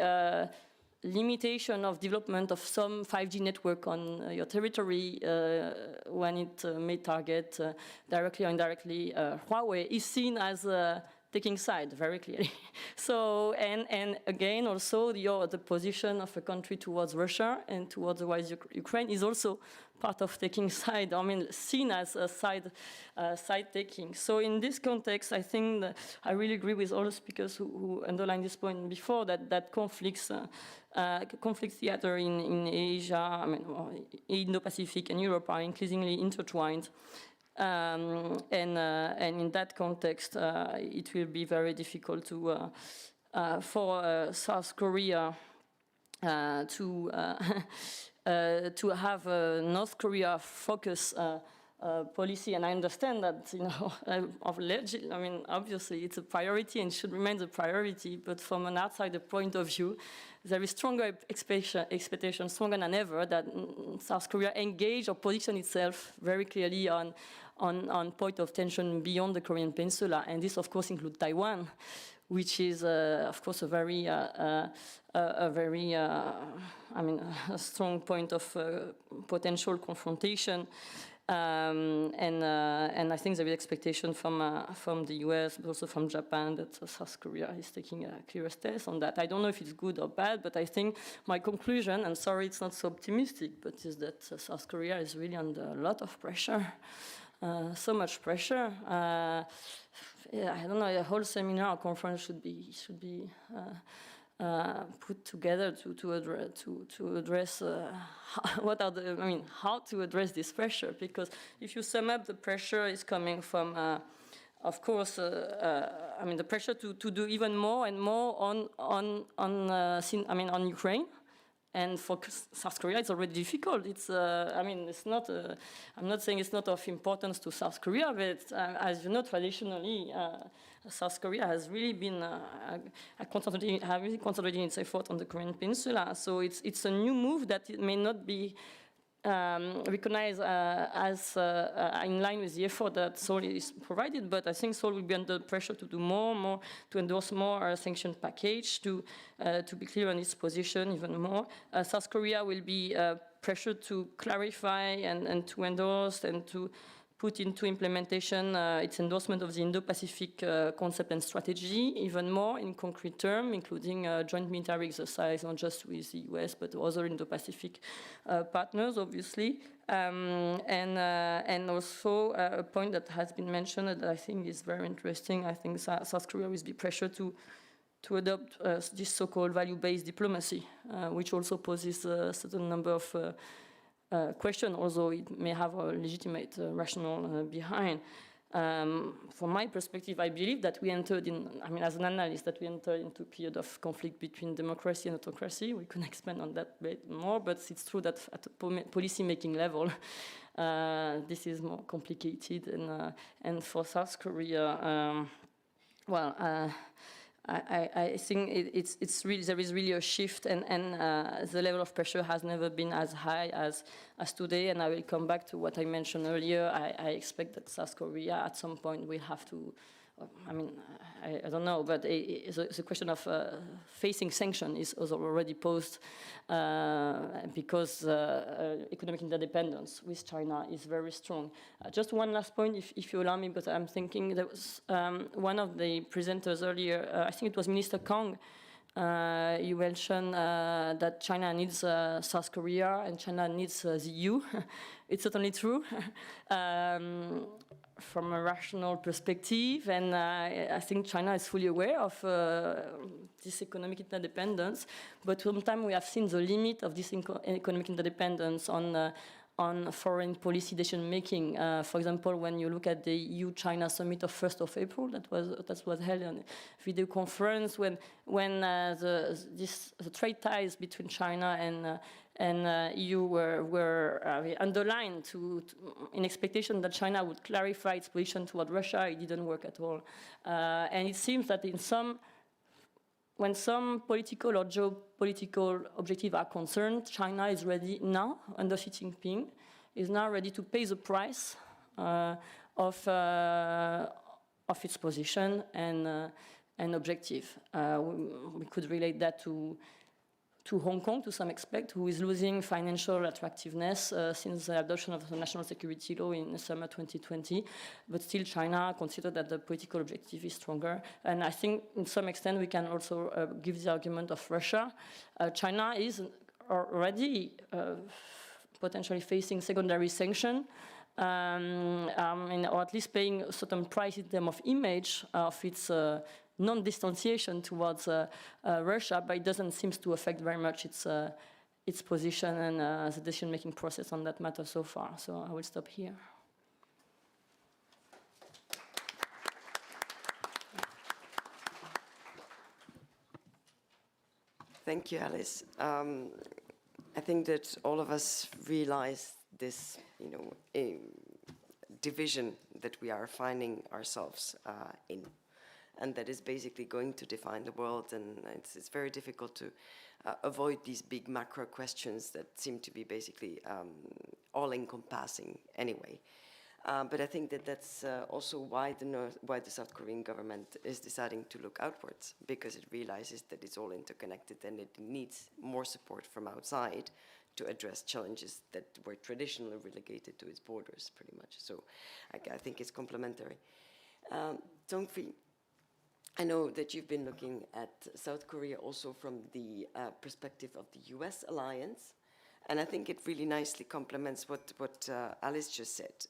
limitation of development of some 5G network on your territory when it may target directly or indirectly Huawei is seen as taking side very clearly. So, and again, also the position of a country towards Russia and towards Ukraine is also part of taking side, I mean, seen as a side taking. So in this context, I think that I really agree with all the speakers who underlined this point before, that conflicts theater in Asia, I mean, Indo-Pacific and Europe are increasingly intertwined. And in that context, it will be very difficult to for South Korea to have a North Korea focus policy. And I understand that, you know, I mean, obviously it's a priority and should remain a priority. But from an outsider point of view, there is stronger expectation, stronger than ever, that South Korea engage or position itself very clearly on point of tension beyond the Korean Peninsula, and this, of course, includes Taiwan, which is, of course, a very, I mean, a strong point of potential confrontation. And I think there is expectation from the US, but also from Japan, that South Korea is taking a clearer stance on that. I don't know if it's good or bad, but I think my conclusion, and sorry it's not so optimistic, but is that South Korea is really under a lot of pressure. So much pressure. Yeah, I don't know. A whole seminar or conference should be put together to address what are the, I mean, how to address this pressure. Because if you sum up, the pressure is coming from, of course, I mean, the pressure to do even more and more on Ukraine. And for South Korea, it's already difficult. It's, I mean, it's not. I'm not saying it's not of importance to South Korea, but as you know, traditionally, South Korea has really been concentrating its effort on the Korean Peninsula. So it's a new move that it may not be recognized as in line with the effort that Seoul is provided, but I think Seoul will be under pressure to do more, to endorse more sanction package, to be clear on its position even more. South Korea will be pressured to clarify and to endorse and to put into implementation its endorsement of the Indo-Pacific concept and strategy even more in concrete terms, including joint military exercise, not just with the US, but other Indo-Pacific partners, obviously. And also a point that has been mentioned that I think is very interesting. I think South Korea will be pressured to adopt this so-called value-based diplomacy, which also poses a certain number of question, although it may have a legitimate rationale behind. From my perspective, I believe that we entered in, I mean, as an analyst, that we entered into a period of conflict between democracy and autocracy. We can expand on that a bit more, but it's true that at the policy-making level, this is more complicated. And for South Korea, I think it's really, there is really a shift, and the level of pressure has never been as high as today. And I will come back to what I mentioned earlier. I expect that South Korea at some point will have to, I mean, I don't know, but the question of facing sanction is already posed because economic interdependence with China is very strong. Just one last point, if you allow me, but I'm thinking there was one of the presenters earlier, I think it was Minister Kang, you mentioned that China needs South Korea and China needs the EU. It's certainly true. From a rational perspective, and I think China is fully aware of this economic interdependence, but sometimes we have seen the limit of this economic interdependence on foreign policy decision-making. For example, when you look at the EU-China summit of 1st of April, that was held on a video conference, when the trade ties between China and EU were underlined in expectation that China would clarify its position toward Russia. It didn't work at all. And it seems that when some political or geopolitical objectives are concerned, China is ready now, under Xi Jinping, is now ready to pay the price of its position and objective. We could relate that to Hong Kong to some extent, who is losing financial attractiveness since the adoption of the national security law in summer 2020. But still, China considers that the political objective is stronger. And I think, in some extent, we can also give the argument of Russia. China is already potentially facing secondary sanction, or at least paying a certain price in terms of image of its non-distanciation towards Russia, but it doesn't seem to affect very much its position and the decision-making process on that matter so far. So I will stop here. Thank you, Alice. I think that all of us realize this, division that we are finding ourselves in. And that is basically going to define the world, and it's very difficult to avoid these big macro questions that seem to be basically all-encompassing anyway. But I think that that's also why the South Korean government is deciding to look outwards, because it realizes that it's all interconnected and it needs more support from outside to address challenges that were traditionally relegated to its borders, pretty much. So I think it's complementary. Dongfei, I know that you've been looking at South Korea also from the perspective of the US alliance, and I think it really nicely complements what Alice just said.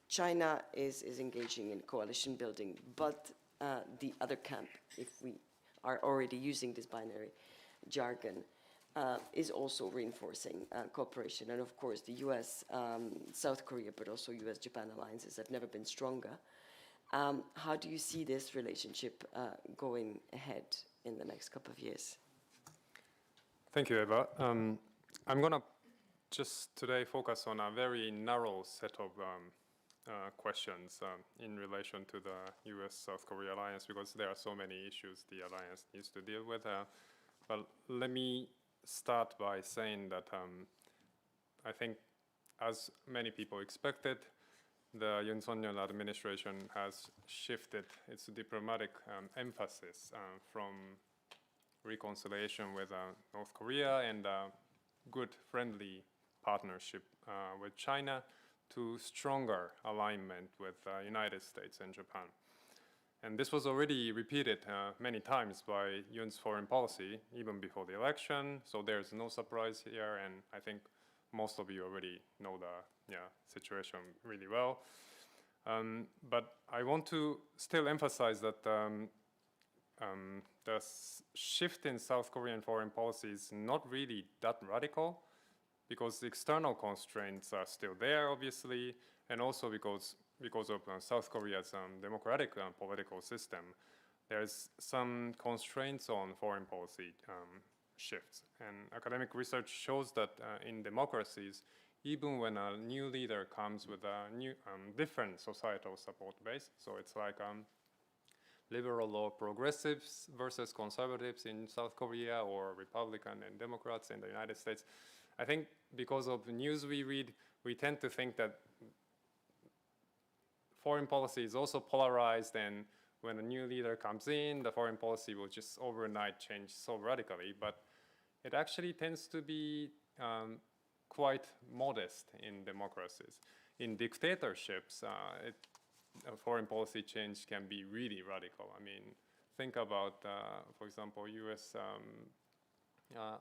China is engaging in coalition building, but the other camp, if we are already using this binary jargon, is also reinforcing cooperation. And of course, the US, South Korea, but also US-Japan alliances have never been stronger. How do you see this relationship going ahead in the next couple of years? Thank you, Eva. I'm going to just today focus on a very narrow set of questions in relation to the US-South Korea alliance, because there are so many issues the alliance needs to deal with. But let me start by saying that I think, as many people expected, the Yoon Suk-yeol administration has shifted its diplomatic emphasis from reconciliation with North Korea and good, friendly partnership with China to stronger alignment with the United States and Japan. And this was already repeated many times by Yoon's foreign policy, even before the election, so there's no surprise here, and I think most of you already know the situation really well. But I want to still emphasize that the shift in South Korean foreign policy is not really that radical, because the external constraints are still there, obviously, and also because of South Korea's democratic political system, there's some constraints on foreign policy shifts. And academic research shows that in democracies, even when a new leader comes with a new, different societal support base, so it's like liberal or progressives versus conservatives in South Korea, or Republican and Democrats in the United States, I think because of the news we read, we tend to think that foreign policy is also polarized, and when a new leader comes in, the foreign policy will just overnight change so radically. But it actually tends to be quite modest in democracies. In dictatorships, foreign policy change can be really radical. I mean, think about, for example, US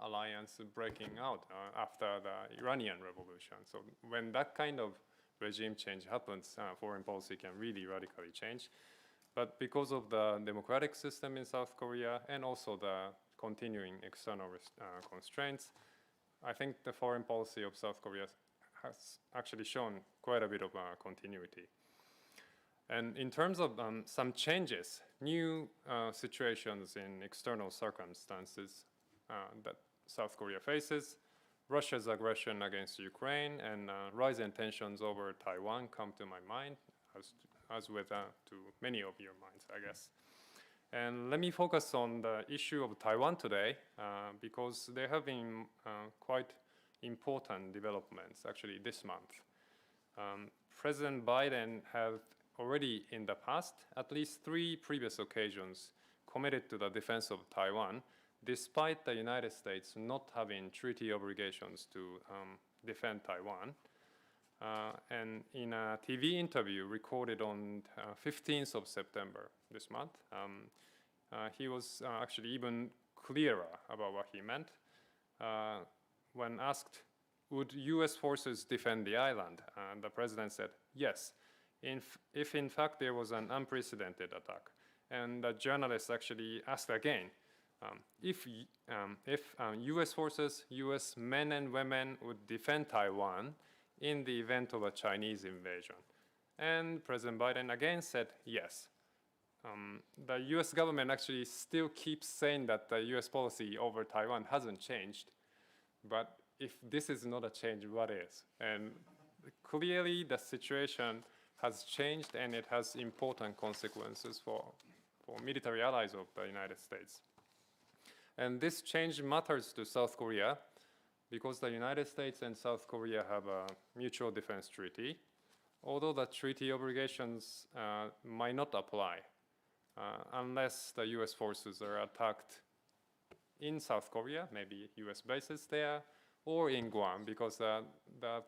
alliance breaking out after the Iranian Revolution. So when that kind of regime change happens, foreign policy can really radically change. But because of the democratic system in South Korea and also the continuing external constraints, I think the foreign policy of South Korea has actually shown quite a bit of continuity. And in terms of some changes, new situations in external circumstances that South Korea faces, Russia's aggression against Ukraine and rising tensions over Taiwan come to my mind, as with to many of your minds, I guess. And let me focus on the issue of Taiwan today, because there have been quite important developments actually this month. President Biden have already in the past, at least 3 previous occasions, committed to the defense of Taiwan, despite the United States not having treaty obligations to defend Taiwan. And in a TV interview recorded on 15th of September this month, he was actually even clearer about what he meant. When asked, would US forces defend the island? The president said, yes, if in fact there was an unprecedented attack. And the journalist actually asked again, if US forces, US men and women would defend Taiwan in the event of a Chinese invasion. And President Biden again said yes. The US government actually still keeps saying that the US policy over Taiwan hasn't changed, but if this is not a change, what is? And clearly the situation has changed and it has important consequences for military allies of the United States. And this change matters to South Korea because the United States and South Korea have a mutual defense treaty, although the treaty obligations might not apply unless the US forces are attacked in South Korea, maybe US bases there, or in Guam, because the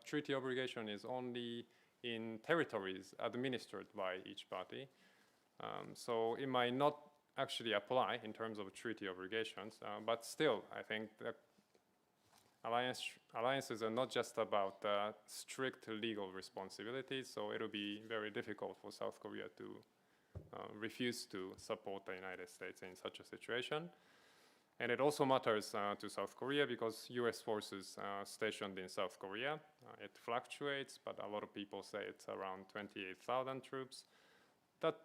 treaty obligation is only in territories administered by each party. So it might not actually apply in terms of treaty obligations, but still, I think that alliances are not just about strict legal responsibilities, so it'll be very difficult for South Korea to refuse to support the United States in such a situation. And it also matters to South Korea because US forces stationed in South Korea. It fluctuates, but a lot of people say it's around 28,000 troops. That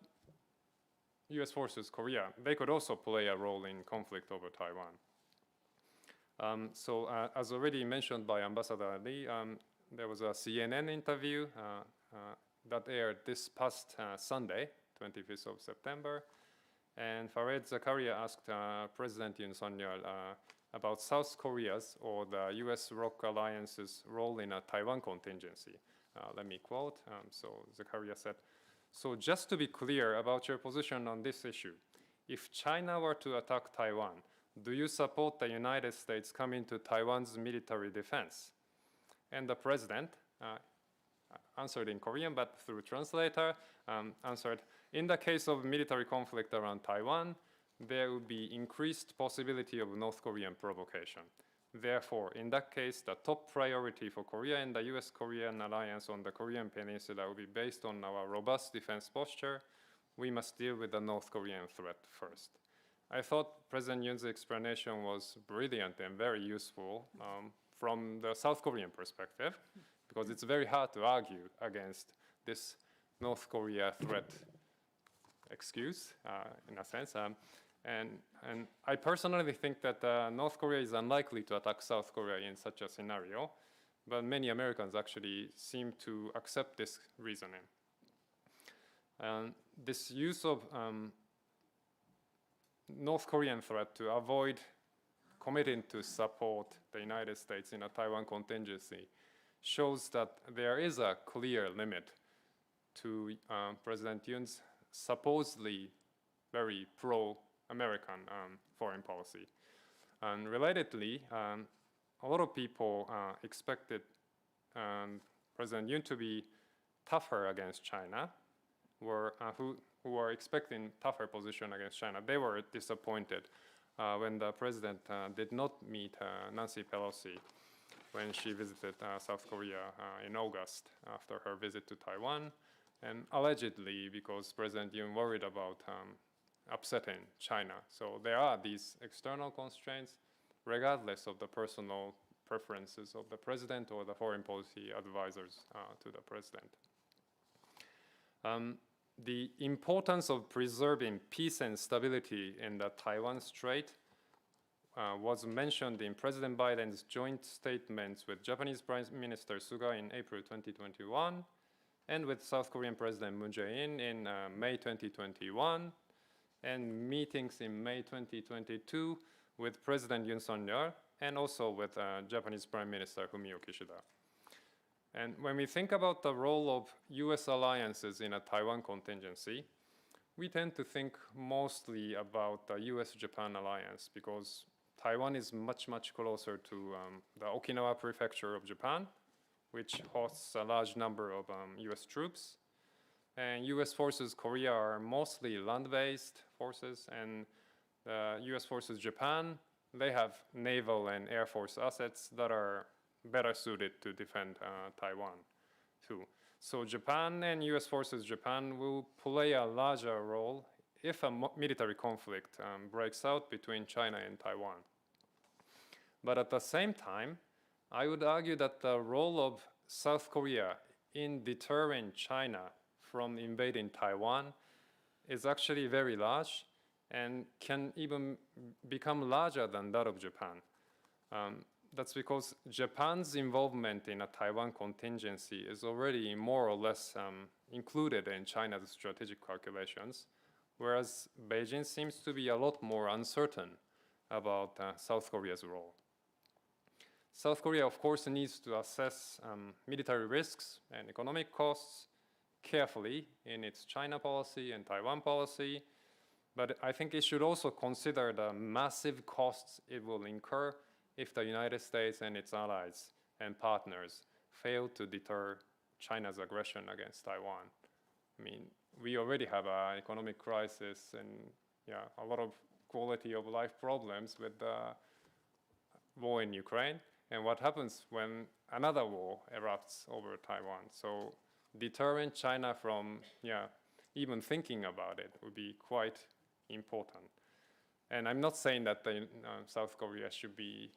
US forces, Korea, they could also play a role in conflict over Taiwan. As already mentioned by Ambassador Lee, there was a CNN interview that aired this past Sunday, 25th of September. And Fareed Zakaria asked President Yoon Suk-yeol about South Korea's or the US ROK alliance's role in a Taiwan contingency. Let me quote. So Zakaria said, so just to be clear about your position on this issue, if China were to attack Taiwan, do you support the United States coming to Taiwan's military defense? And the president answered in Korean, but through translator, answered, in the case of military conflict around Taiwan, there would be increased possibility of North Korean provocation. Therefore, in that case, the top priority for Korea and the US-Korean alliance on the Korean Peninsula will be based on our robust defense posture. We must deal with the North Korean threat first. I thought President Yoon's explanation was brilliant and very useful from the South Korean perspective, because it's very hard to argue against this North Korea threat excuse, in a sense. And I personally think that North Korea is unlikely to attack South Korea in such a scenario, but many Americans actually seem to accept this reasoning. This use of North Korean threat to avoid committing to support the United States in a Taiwan contingency shows that there is a clear limit to President Yoon's supposedly very pro-American foreign policy. And relatedly, a lot of people expected President Yoon to be tougher against China, who were expecting tougher position against China. They were disappointed when the president did not meet Nancy Pelosi when she visited South Korea in August after her visit to Taiwan, and allegedly because President Yoon worried about upsetting China. So there are these external constraints regardless of the personal preferences of the president or the foreign policy advisors to the president. The importance of preserving peace and stability in the Taiwan Strait was mentioned in President Biden's joint statements with Japanese Prime Minister Suga in April 2021 and with South Korean President Moon Jae-in in May 2021 and meetings in May 2022 with President Yoon Suk-yeol and also with Japanese Prime Minister Fumio Kishida. And when we think about the role of US alliances in a Taiwan contingency, we tend to think mostly about the US-Japan alliance because Taiwan is much, much closer to the Okinawa prefecture of Japan, which hosts a large number of US troops. And US forces Korea are mostly land-based forces, and the US forces Japan, they have naval and air force assets that are better suited to defend Taiwan too. So Japan and US forces Japan will play a larger role if a military conflict breaks out between China and Taiwan. But at the same time, I would argue that the role of South Korea in deterring China from invading Taiwan is actually very large and can even become larger than that of Japan. That's because Japan's involvement in a Taiwan contingency is already more or less included in China's strategic calculations, whereas Beijing seems to be a lot more uncertain about South Korea's role. South Korea, of course, needs to assess military risks and economic costs carefully in its China policy and Taiwan policy, but I think it should also consider the massive costs it will incur if the United States and its allies and partners fail to deter China's aggression against Taiwan. I mean, we already have an economic crisis and a lot of quality of life problems with the war in Ukraine. And what happens when another war erupts over Taiwan? So deterring China from even thinking about it would be quite important. And I'm not saying that South Korea should be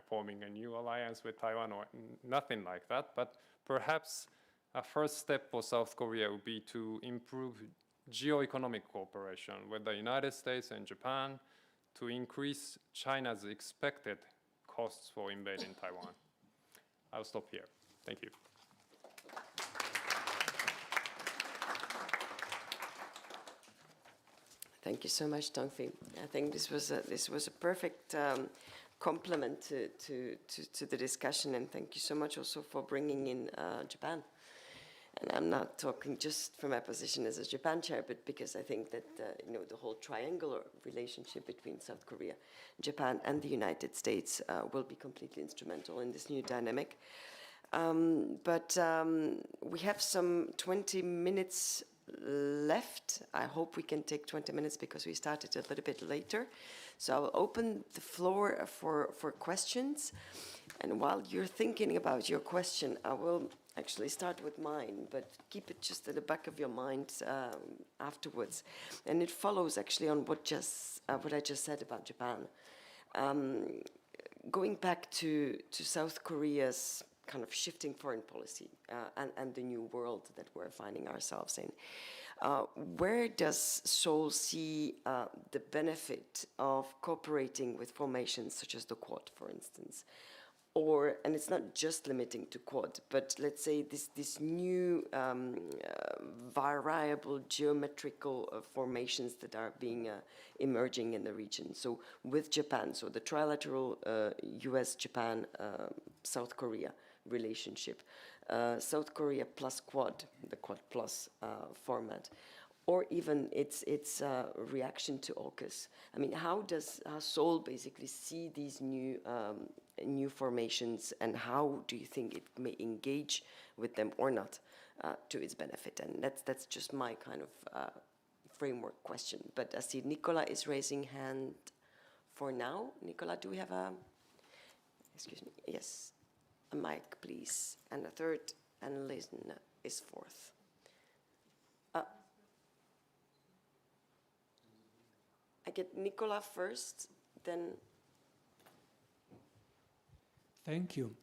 forming a new alliance with Taiwan or nothing like that, but perhaps a first step for South Korea would be to improve geo-economic cooperation with the United States and Japan to increase China's expected costs for invading Taiwan. I'll stop here. Thank you. Thank you so much, Dongfei. I think this was a perfect complement to the discussion, and thank you so much also for bringing in Japan. And I'm not talking just from my position as a Japan chair, but because I think that the whole triangular relationship between South Korea, Japan, and the United States will be completely instrumental in this new dynamic. But we have some 20 minutes left. I hope we can take 20 minutes because we started a little bit later. So I will open the floor for questions. And while you're thinking about your question, I will actually start with mine, but keep it just at the back of your mind afterwards. And it follows actually on what I just said about Japan. Going back to South Korea's kind of shifting foreign policy and the new world that we're finding ourselves in. Where does Seoul see the benefit of cooperating with formations such as the Quad, for instance? And it's not just limiting to Quad, but let's say this new variable geometrical formations that are being emerging in the region. So with Japan, so the trilateral US, Japan, South Korea relationship, South Korea plus Quad, the Quad plus format, or even its reaction to AUKUS. I mean, how does Seoul basically see these new formations, and how do you think it may engage with them or not to its benefit? And that's just my kind of framework question. But I see Nicola is raising hand for now. Nicola, do we have excuse me, yes, a mic, please. And a third, and Listen is fourth. I get Nicola first, then. Thank you.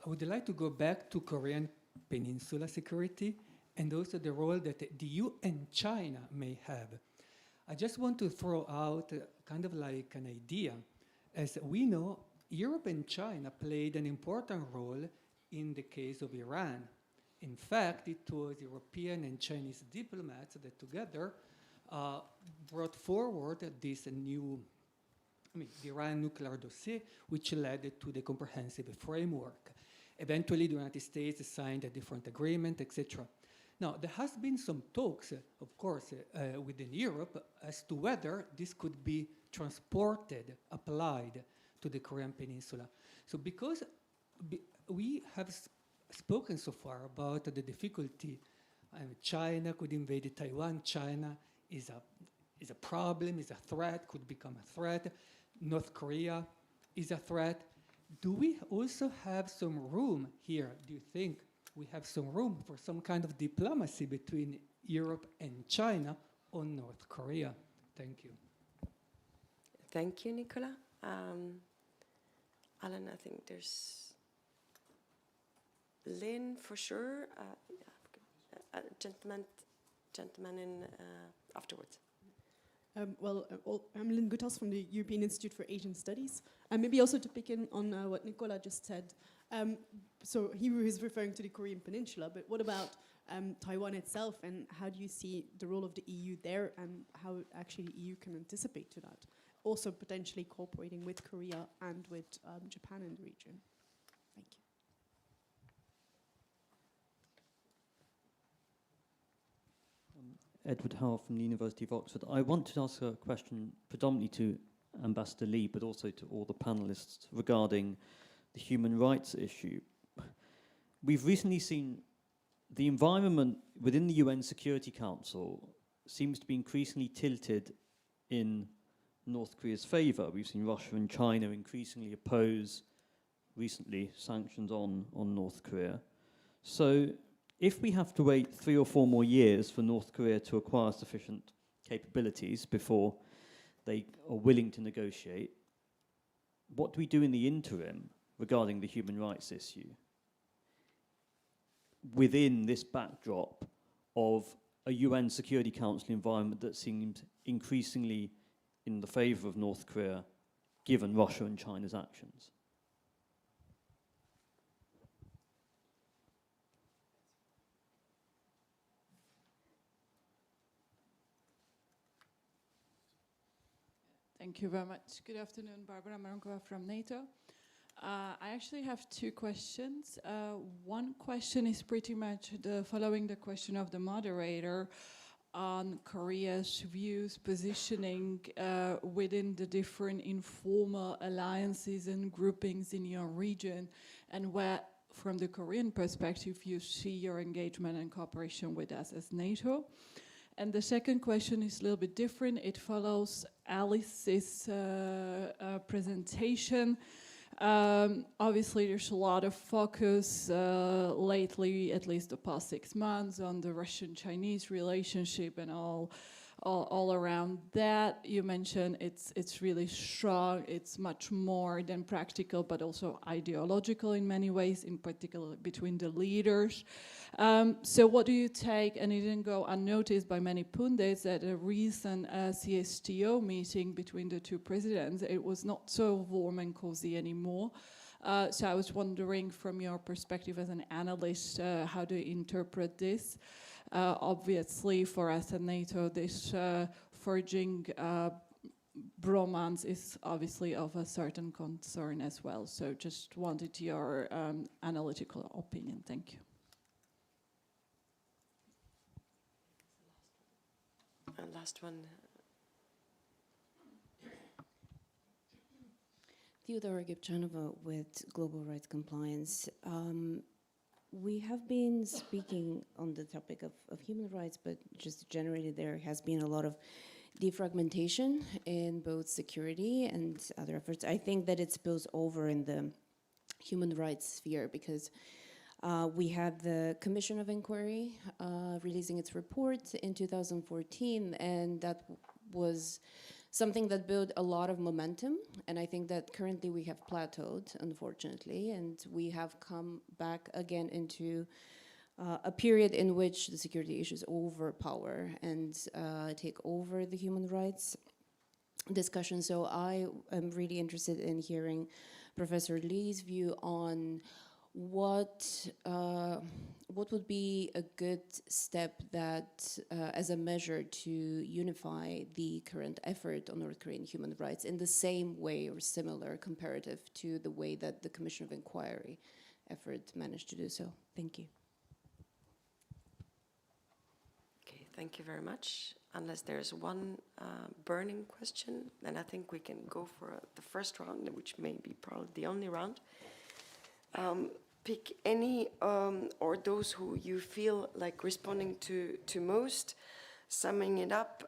I would like to go back to Korean Peninsula security and also the role that the EU and China may have. I just want to throw out kind of like an idea. As we know, Europe and China played an important role in the case of Iran. In fact, it was European and Chinese diplomats that together brought forward this new the Iran nuclear dossier, which led to the comprehensive framework. Eventually, the United States signed a different agreement, etc. Now, there has been some talks, of course, within Europe as to whether this could be transported, applied to the Korean Peninsula. So because we have spoken so far about the difficulty, China could invade Taiwan, China is a problem, is a threat, could become a threat, North Korea is a threat. Do we also have some room here, do you think, we have some room for some kind of diplomacy between Europe and China on North Korea? Thank you. Thank you, Nicola. Alan, I think there's Lynn for sure. Gentleman in afterwards. I'm Lynn Gutas from the European Institute for Asian Studies. And maybe also to pick in on what Nicola just said. So he was referring to the Korean Peninsula, but what about Taiwan itself, and how do you see the role of the EU there, and how actually the EU can anticipate to that? Also potentially cooperating with Korea and with Japan in the region. Thank you. Edward Howell from the University of Oxford. I wanted to ask a question predominantly to Ambassador Lee, but also to all the panelists regarding the human rights issue. We've recently seen the environment within the UN Security Council seems to be increasingly tilted in North Korea's favor. We've seen Russia and China increasingly oppose recently sanctions on North Korea. So if we have to wait 3 or 4 more years for North Korea to acquire sufficient capabilities before they are willing to negotiate, what do we do in the interim regarding the human rights issue within this backdrop of a UN Security Council environment that seems increasingly in the favor of North Korea, given Russia and China's actions? Thank you very much. Good afternoon, Barbara Maronkova from NATO. I actually have 2 questions. One question is pretty much following the question of the moderator on Korea's views, positioning within the different informal alliances and groupings in your region, and where, from the Korean perspective, you see your engagement and cooperation with us as NATO. And the second question is a little bit different. It follows Alice's presentation. Obviously, there's a lot of focus lately, at least the past 6 months, on the Russian-Chinese relationship and all around that. You mentioned it's really strong. It's much more than practical, but also ideological in many ways, in particular between the leaders. So what do you take, and it didn't go unnoticed by many pundits, at a recent CSTO meeting between the 2 presidents, it was not so warm and cozy anymore. So I was wondering, from your perspective as an analyst, how do you interpret this? Obviously, for us at NATO, this forging bromance is obviously of a certain concern as well. So just wanted your analytical opinion. Thank you. And last one. Theodora Gibchanova with Global Rights Compliance. We have been speaking on the topic of human rights, but just generally there has been a lot of defragmentation in both security and other efforts. I think that it spills over in the human rights sphere because we had the Commission of Inquiry releasing its report in 2014, and that was something that built a lot of momentum, and I think that currently we have plateaued, unfortunately, and we have come back again into a period in which the security issues overpower and take over the human rights discussion. So I am really interested in hearing Professor Lee's view on what would be a good step that, as a measure to unify the current effort on North Korean human rights in the same way or similar comparative to the way that the Commission of Inquiry effort managed to do so? Thank you. Okay, thank you very much. Unless there's one burning question, then I think we can go for the first round, which may be probably the only round. Pick any or those who you feel like responding to most. Summing it up,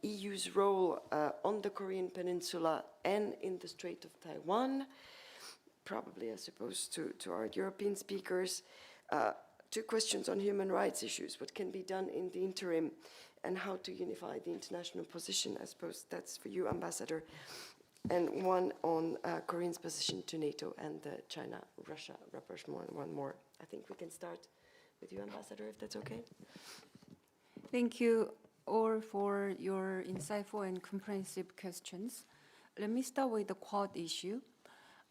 EU's role on the Korean Peninsula and in the Strait of Taiwan, probably I suppose to our European speakers. 2 questions on human rights issues, what can be done in the interim and how to unify the international position. I suppose that's for you, Ambassador. And one on Korean's position to NATO and the China-Russia rapprochement. One more. I think we can start with you, Ambassador, if that's okay. Thank you all for your insightful and comprehensive questions. Let me start with the Quad issue.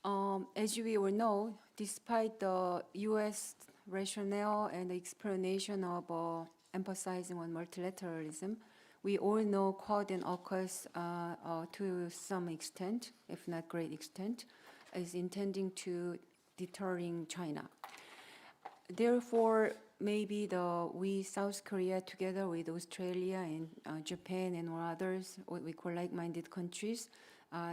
As we all know, despite the U.S. rationale and the explanation of emphasizing on multilateralism, we all know Quad and AUKUS to some extent, if not great extent, is intending to deterring China. Therefore, maybe we South Korea together with Australia and Japan and others, what we call like-minded countries,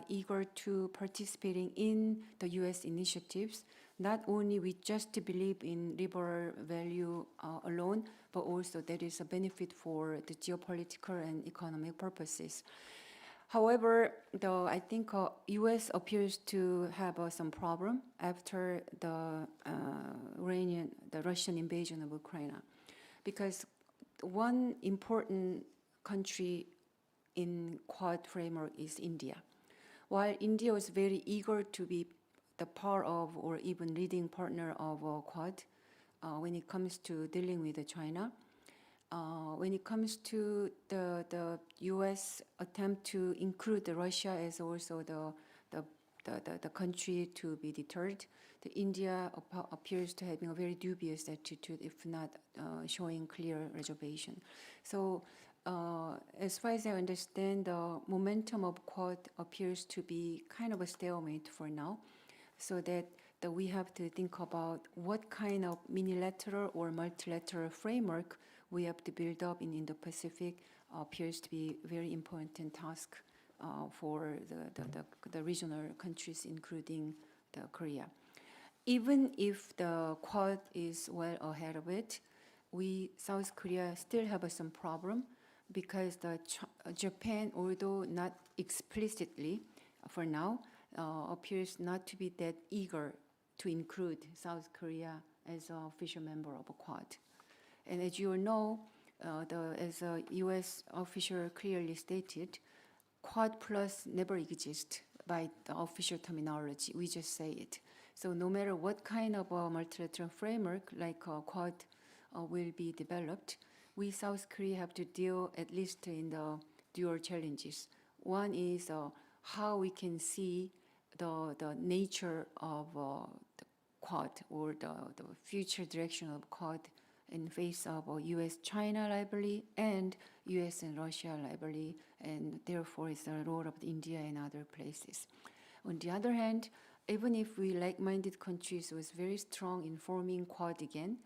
eager to participating in the U.S. initiatives. Not only we just believe in liberal value alone, but also there is a benefit for the geopolitical and economic purposes. However, I think U.S. appears to have some problem after the Russian invasion of Ukraine, because one important country in Quad framework is India. While India was very eager to be the part of or even leading partner of Quad when it comes to dealing with China, when it comes to the U.S. attempt to include Russia as also the country to be deterred, the India appears to having a very dubious attitude, if not showing clear reservation. So as far as I understand, the momentum of Quad appears to be kind of a stalemate for now, so that we have to think about what kind of unilateral or multilateral framework we have to build up in Indo-Pacific appears to be a very important task for the regional countries, including Korea. Even if the Quad is well ahead of it, we, South Korea, still have some problem because Japan, although not explicitly for now, appears not to be that eager to include South Korea as an official member of a Quad. And as you all know, as a US official clearly stated, Quad plus never exists by the official terminology. We just say it. So no matter what kind of a multilateral framework like Quad will be developed, we South Korea have to deal at least in the dual challenges. One is how we can see the nature of the Quad or the future direction of Quad in face of US-China rivalry and US and Russia rivalry, and therefore it's the role of India and other places. On the other hand, even if we like-minded countries was very strong in forming Quad again,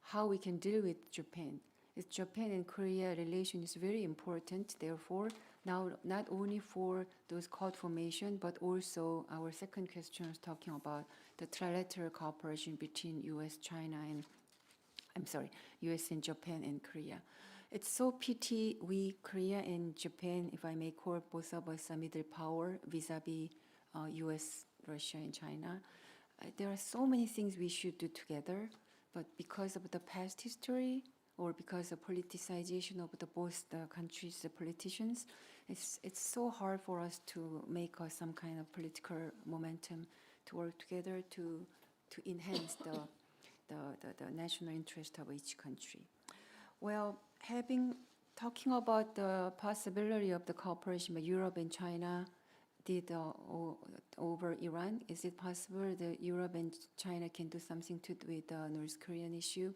how we can deal with Japan? It's Japan and Korea relation is very important, therefore, now not only for those Quad formation, but also our second question is talking about the trilateral cooperation between US, China, and US and Japan and Korea. It's so pity we, Korea and Japan, if I may call both of us a middle power vis-a-vis US, Russia, and China. There are so many things we should do together, but because of the past history or because of politicization of both the countries' politicians, it's so hard for us to make some kind of political momentum to work together to enhance the national interest of each country. Well, talking about the possibility of the cooperation by Europe and China, did over Iran? Is it possible that Europe and China can do something to do with the North Korean issue?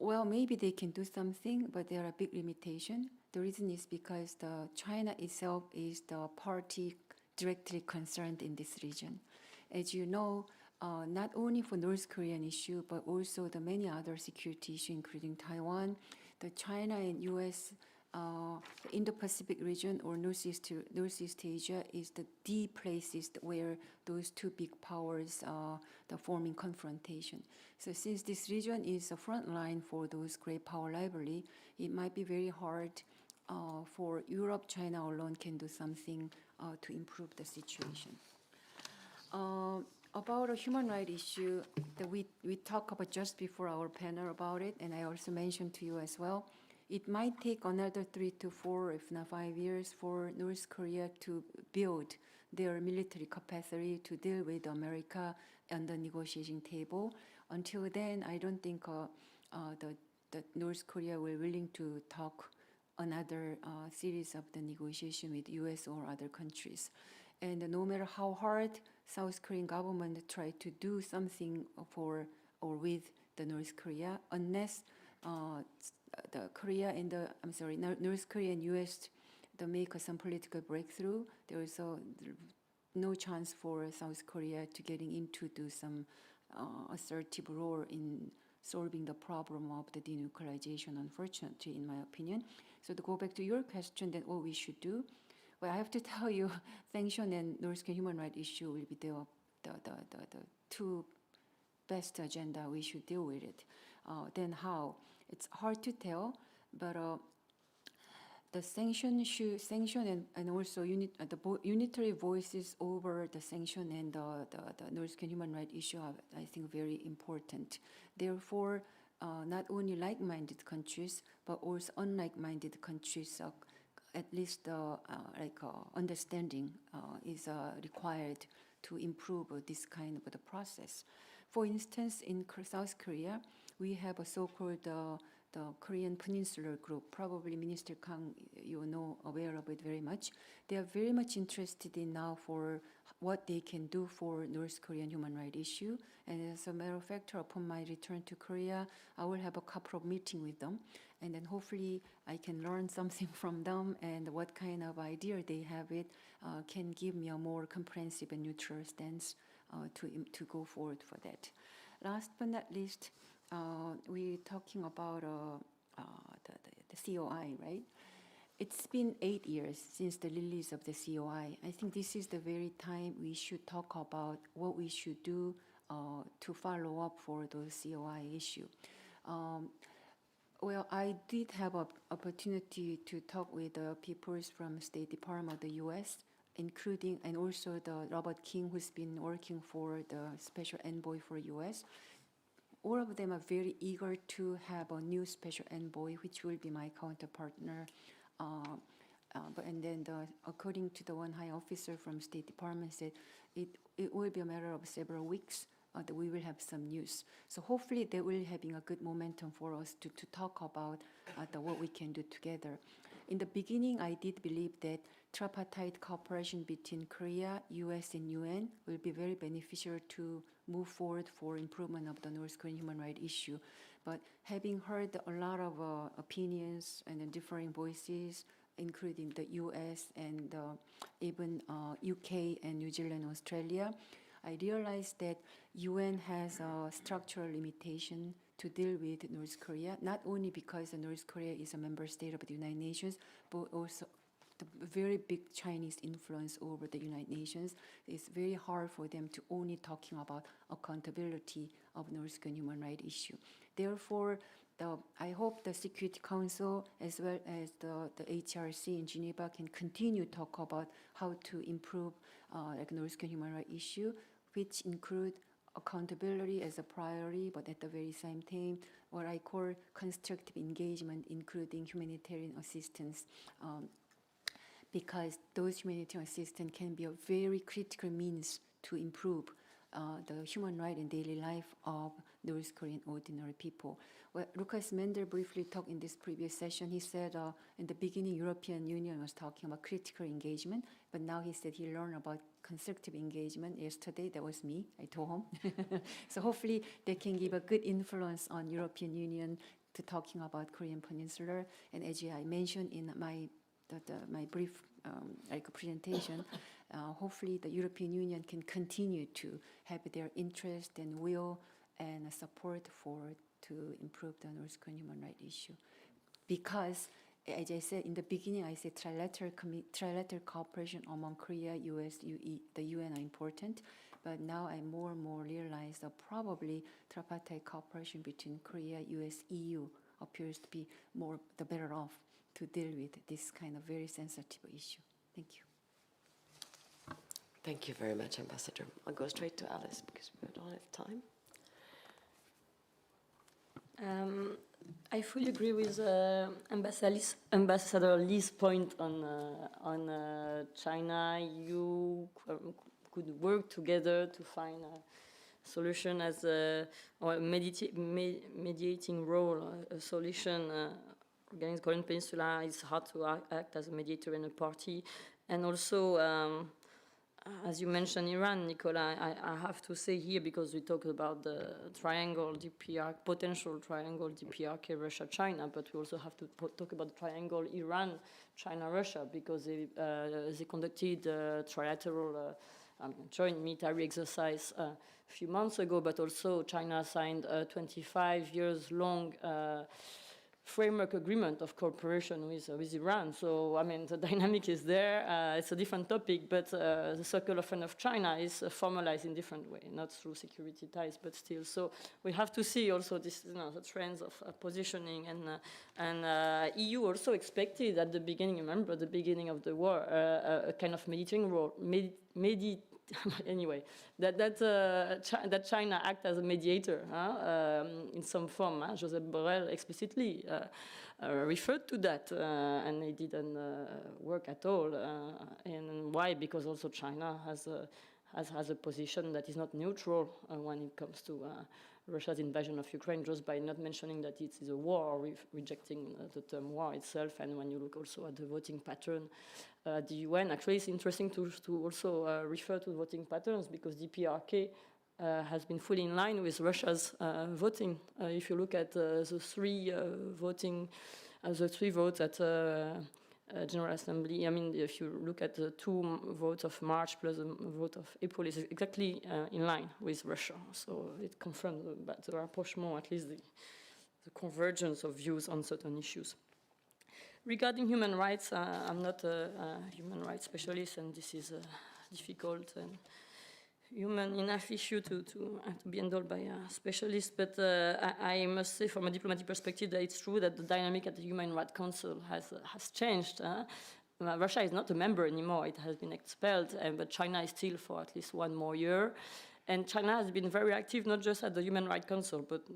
Well, maybe they can do something, but there are big limitations. The reason is because China itself is the party directly concerned in this region. As you know, not only for North Korean issue, but also the many other security issues, including Taiwan, the China and U.S. The Indo-Pacific region or Northeast Asia is the places where those two big powers are forming confrontation. So since this region is a front line for those great power rivalry, it might be very hard for Europe, China alone can do something to improve the situation. About a human rights issue that we talked about just before our panel about it, and I also mentioned to you as well, it might take another 3 to 4, if not 5 years, for North Korea to build their military capacity to deal with America on the negotiating table. Until then, I don't think that North Korea will willing to talk another series of the negotiation with U.S. or other countries. And no matter how hard South Korean government try to do something for or with the North Korea, unless the Korea and North Korea and U.S. to make some political breakthrough, there is no chance for South Korea to getting into do some assertive role in solving the problem of the denuclearization, unfortunately, in my opinion. So to go back to your question, then what we should do, well, I have to tell you, sanction and North Korean human rights issue will be the two best agenda we should deal with it. Then how? It's hard to tell, but the sanction and also unitary voices over the sanction and the North Korean human rights issue are, I think, very important. Therefore, not only like-minded countries, but also unlike-minded countries, at least understanding is required to improve this kind of the process. For instance, in South Korea, we have a so-called the Korean Peninsular Group. Probably Minister Kang, you know, aware of it very much. They are very much interested in now for what they can do for North Korean human rights issue. And as a matter of fact, upon my return to Korea, I will have a couple of meetings with them. And then hopefully I can learn something from them, and what kind of idea they have it can give me a more comprehensive and neutral stance to go forward for that. Last but not least, we're talking about the COI, right? It's been 8 years since the release of the COI. I think this is the very time we should talk about what we should do to follow up for the COI issue. Well, I did have an opportunity to talk with the people from State Department of the U.S., including and also the Robert King, who's been working for the Special Envoy for U.S. All of them are very eager to have a new Special Envoy, which will be my counterpartner. And then according to the one high officer from State Department said, it will be a matter of several weeks that we will have some news. So hopefully they will having a good momentum for us to talk about what we can do together. In the beginning, I did believe that tripartite cooperation between Korea, US, and UN will be very beneficial to move forward for improvement of the North Korean human rights issue. But having heard a lot of opinions and differing voices, including the US and even UK and New Zealand, Australia, I realized that UN has a structural limitation to deal with North Korea, not only because North Korea is a member state of the United Nations, but also the very big Chinese influence over the United Nations. It's very hard for them to only talking about accountability of North Korean human rights issue. Therefore, I hope the Security Council as well as the HRC in Geneva can continue to talk about how to improve North Korean human rights issue, which include accountability as a priority, but at the very same time, what I call constructive engagement, including humanitarian assistance, because those humanitarian assistance can be a very critical means to improve the human right and daily life of North Korean ordinary people. Well, Lucas Mender briefly talked in this previous session. He said in the beginning, European Union was talking about critical engagement, but now he said he learned about constructive engagement. Yesterday, that was me, I told him. So hopefully they can give a good influence on European Union to talking about Korean Peninsula. And as I mentioned in my brief presentation, hopefully the European Union can continue to have their interest and will and support to improve the North Korean human rights issue. Because, as I said in the beginning, I said trilateral cooperation among Korea, US, the UN are important. But now I more and more realize that probably tripartite cooperation between Korea, US, EU appears to be the better off to deal with this kind of very sensitive issue. Thank you. Thank you very much, Ambassador. I'll go straight to Alice because we don't have time. I fully agree with Ambassador Lee's point on China. You could work together to find a solution as a mediating role, a solution. Against Korean Peninsula, it's hard to act as a mediator in a party. And also, as you mentioned Iran, Nicola, I have to say here, because we talked about the triangle DPR, potential triangle DPRK, Russia, China, but we also have to talk about the triangle Iran, China, Russia, because they conducted a trilateral joint military exercise a few months ago, but also China signed a 25 years long framework agreement of cooperation with Iran. So, I mean, the dynamic is there. It's a different topic, but the Circle of Friends of China is formalized in different way, not through security ties, but still. So we have to see also this, the trends of positioning, and EU also expected at the beginning, remember, the beginning of the war, a kind of mediating role, anyway, that China act as a mediator in some form. Joseph Borrell explicitly referred to that, and it didn't work at all. And why? Because also China has a position that is not neutral when it comes to Russia's invasion of Ukraine, just by not mentioning that it is a war, or rejecting the term war itself. And when you look also at the voting pattern at the UN, actually it's interesting to also refer to voting patterns, because DPRK has been fully in line with Russia's voting. If you look at the three votes at General Assembly, I mean, if you look at the 2 votes of March plus the vote of April, is exactly in line with Russia. So it confirms the rapprochement, at least the convergence of views on certain issues. Regarding human rights, I'm not a human rights specialist, and this is a difficult and human enough issue to be handled by a specialist, but I must say from a diplomatic perspective that it's true that the dynamic at the Human Rights Council has changed. Russia is not a member anymore, it has been expelled, but China is still for at least 1 more year. And China has been very active, not just at the Human Rights Council, but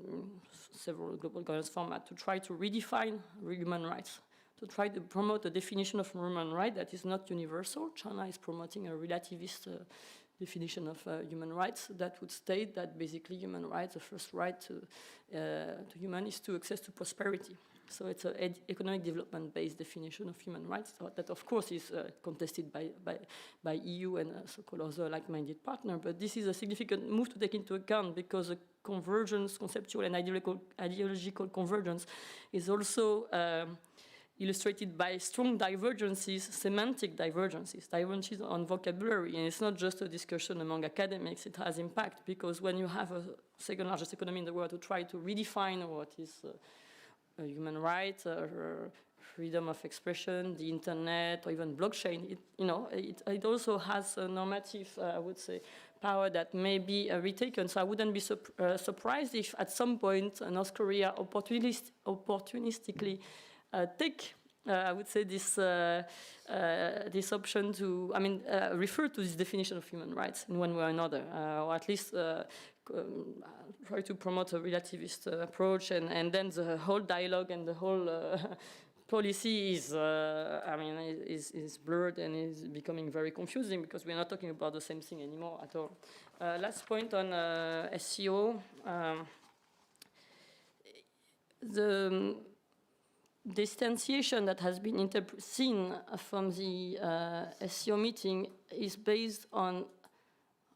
several global governance formats, to try to redefine human rights, to try to promote a definition of human rights that is not universal. China is promoting a relativist definition of human rights that would state that basically human rights, the first right to human is to access to prosperity. So it's an economic development-based definition of human rights that, of course, is contested by EU and so-called other like-minded partner. But this is a significant move to take into account, because the convergence, conceptual and ideological convergence, is also illustrated by strong divergences, semantic divergences on vocabulary. And it's not just a discussion among academics, it has impact, because when you have a second largest economy in the world to try to redefine what is a human right, freedom of expression, the internet, or even blockchain, it also has a normative, I would say, power that may be retaken. So I wouldn't be surprised if at some point North Korea opportunistically take, I would say, this option to, refer to this definition of human rights in one way or another, or at least try to promote a relativist approach, and then the whole dialogue and the whole policy is, I mean, is blurred and is becoming very confusing because we're not talking about the same thing anymore at all. Last point on SCO. The distanciation that has been seen from the SCO meeting is based on,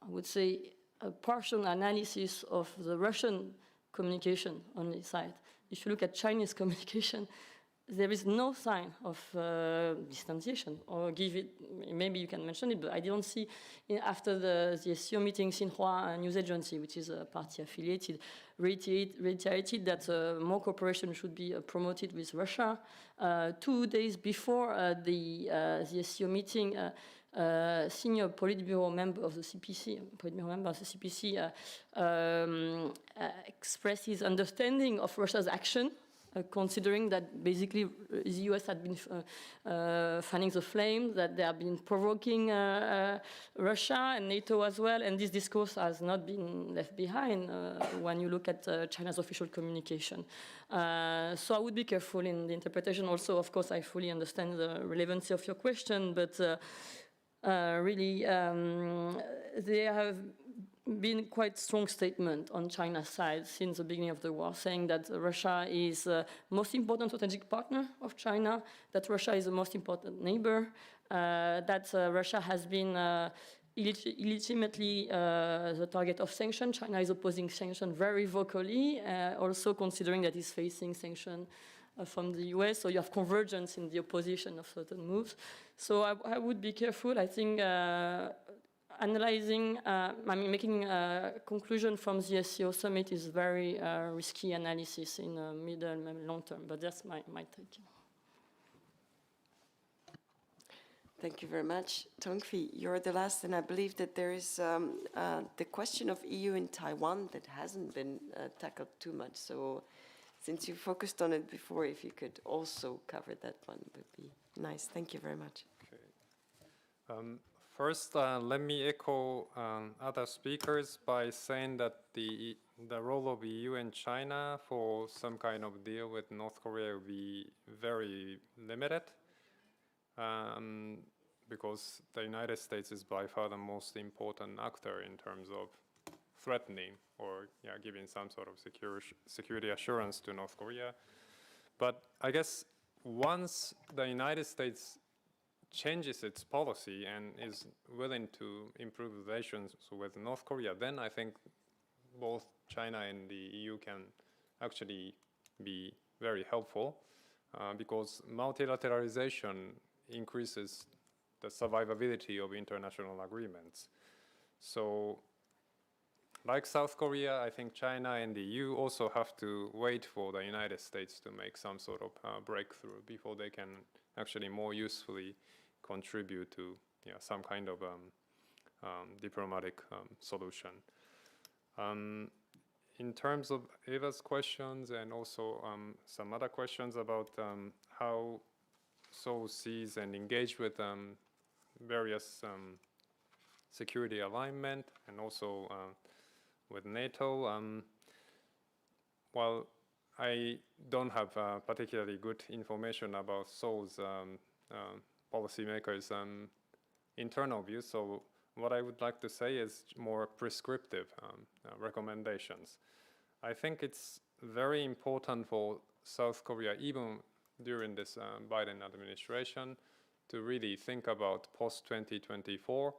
I would say, a partial analysis of the Russian communication on the side. If you look at Chinese communication, there is no sign of distanciation, or give it, maybe you can mention it, but I didn't see, after the SCO meeting, Xinhua News Agency, which is a party affiliated, reiterated that more cooperation should be promoted with Russia. 2 days before the SCO meeting, senior Politburo member of the CPC, expressed his understanding of Russia's action, considering that basically the US had been fanning the flame, that they have been provoking Russia and NATO as well, and this discourse has not been left behind when you look at China's official communication. So I would be careful in the interpretation. Also, of course, I fully understand the relevancy of your question, but really, there have been quite strong statement on China's side since the beginning of the war, saying that Russia is the most important strategic partner of China, that Russia is the most important neighbor, that Russia has been illegitimately the target of sanctions. China is opposing sanctions very vocally, also considering that it's facing sanctions from the US, so you have convergence in the opposition of certain moves. So I would be careful. I think analyzing, making a conclusion from the SCO summit is very risky analysis in the middle and long term, but that's my take. Thank you very much. Tongfi, you're the last, and I believe that there is the question of EU in Taiwan that hasn't been tackled too much. So since you focused on it before, if you could also cover that one, would be nice. Thank you very much. Okay. First, let me echo other speakers by saying that the role of EU and China for some kind of deal with North Korea will be very limited, because the United States is by far the most important actor in terms of threatening or giving some sort of security assurance to North Korea. But I guess once the United States changes its policy and is willing to improve relations with North Korea, then I think both China and the EU can actually be very helpful, because multilateralization increases the survivability of international agreements. So like South Korea, I think China and the EU also have to wait for the United States to make some sort of breakthrough before they can actually more usefully contribute to some kind of diplomatic solution. In terms of Eva's questions and also some other questions about how Seoul sees and engage with various security alignment and also with NATO, while I don't have particularly good information about Seoul's policymakers' internal views, so what I would like to say is more prescriptive recommendations. I think it's very important for South Korea, even during this Biden administration, to really think about post-2024,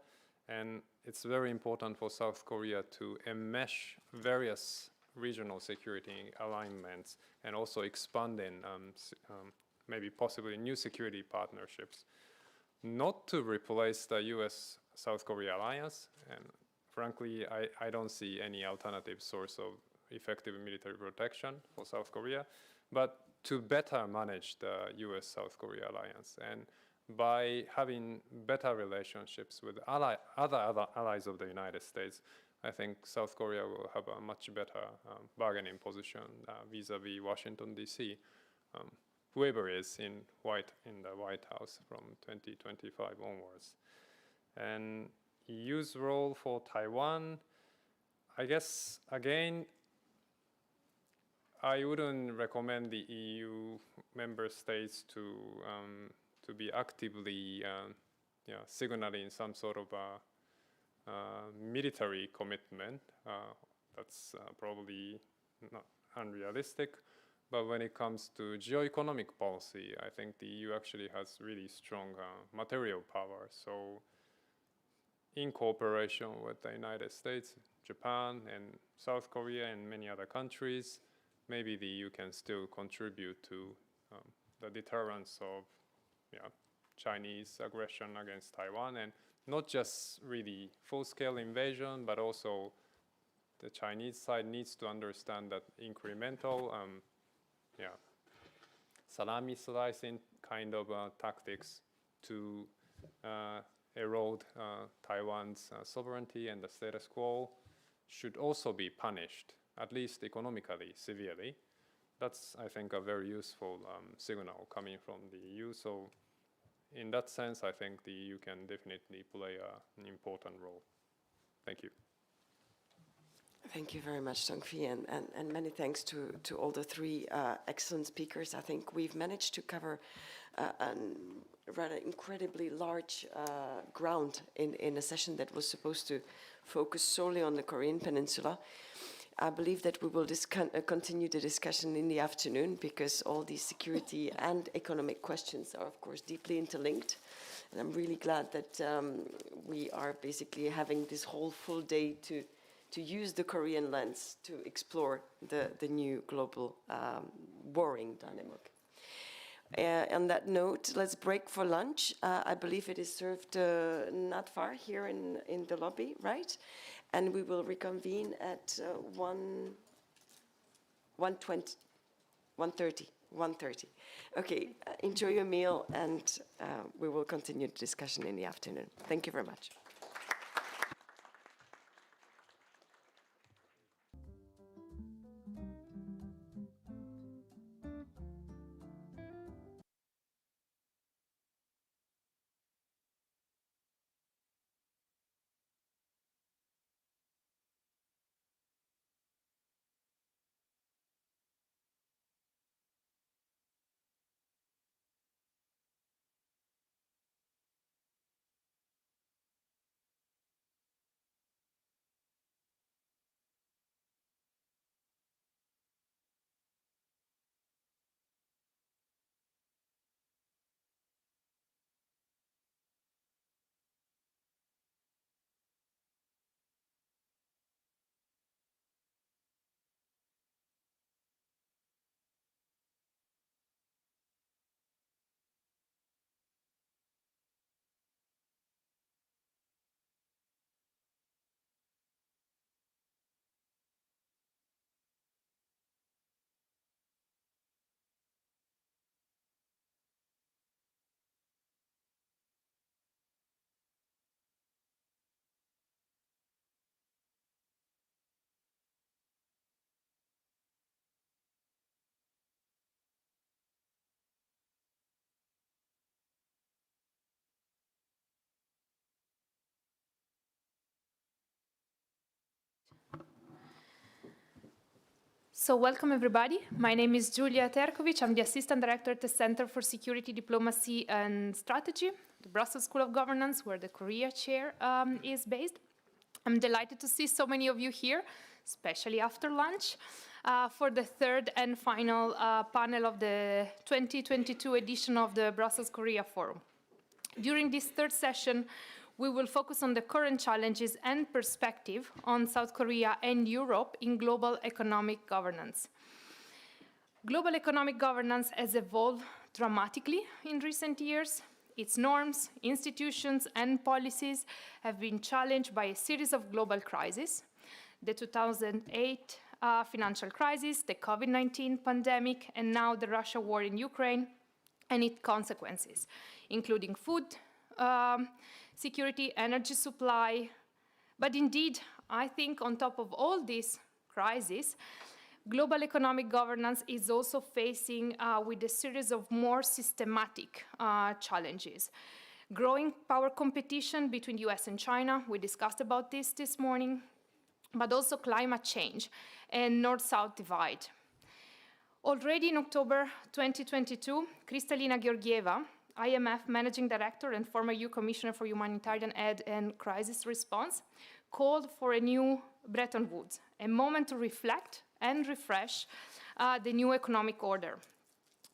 and it's very important for South Korea to enmesh various regional security alignments and also expanding maybe possibly new security partnerships, not to replace the US-South Korea alliance, and frankly, I don't see any alternative source of effective military protection for South Korea, but to better manage the US-South Korea alliance. And by having better relationships with other allies of the United States, I think South Korea will have a much better bargaining position vis-a-vis Washington, D.C., whoever is in the White House from 2025 onwards. And EU's role for Taiwan, I guess, again, I wouldn't recommend the EU member states to be actively signaling some sort of military commitment. That's probably not unrealistic. But when it comes to geoeconomic policy, I think the EU actually has really strong material power. So in cooperation with the United States, Japan, and South Korea, and many other countries, maybe the EU can still contribute to the deterrence of Chinese aggression against Taiwan, and not just really full-scale invasion, but also the Chinese side needs to understand that incremental, salami slicing kind of tactics to erode Taiwan's sovereignty and the status quo should also be punished, at least economically, severely. That's, I think, a very useful signal coming from the EU. So in that sense, I think the EU can definitely play an important role. Thank you. Thank you very much, Dong-Fei, and many thanks to all the three excellent speakers. I think we've managed to cover a rather incredibly large ground in a session that was supposed to focus solely on the Korean Peninsula. I believe that we will continue the discussion in the afternoon, because all these security and economic questions are, of course, deeply interlinked. And I'm really glad that we are basically having this whole full day to use the Korean lens to explore the new global warring dynamic. On that note, let's break for lunch. I believe it is served not far here in the lobby, right? And we will reconvene at 1:30. Okay, enjoy your meal, and we will continue the discussion in the afternoon. Thank you very much. So welcome everybody. My name is Julia Terkovic. I'm the Assistant Director at the Center for Security, Diplomacy and Strategy, the Brussels School of Governance, where the Korea chair is based. I'm delighted to see so many of you here, especially after lunch, for the third and final panel of the 2022 edition of the Brussels Korea Forum. During this third session, we will focus on the current challenges and perspective on South Korea and Europe in global economic governance. Global economic governance has evolved dramatically in recent years. Its norms, institutions, and policies have been challenged by a series of global crises: the 2008 financial crisis, the COVID-19 pandemic, and now the Russia war in Ukraine and its consequences, including food security, energy supply. But indeed, I think on top of all these crises, global economic governance is also facing with a series of more systematic challenges. Growing power competition between US and China, we discussed about this morning, but also climate change and North-South divide. Already in October 2022, Kristalina Georgieva, IMF Managing Director and former EU Commissioner for Humanitarian Aid and Crisis Response, called for a new Bretton Woods, a moment to reflect and refresh the new economic order.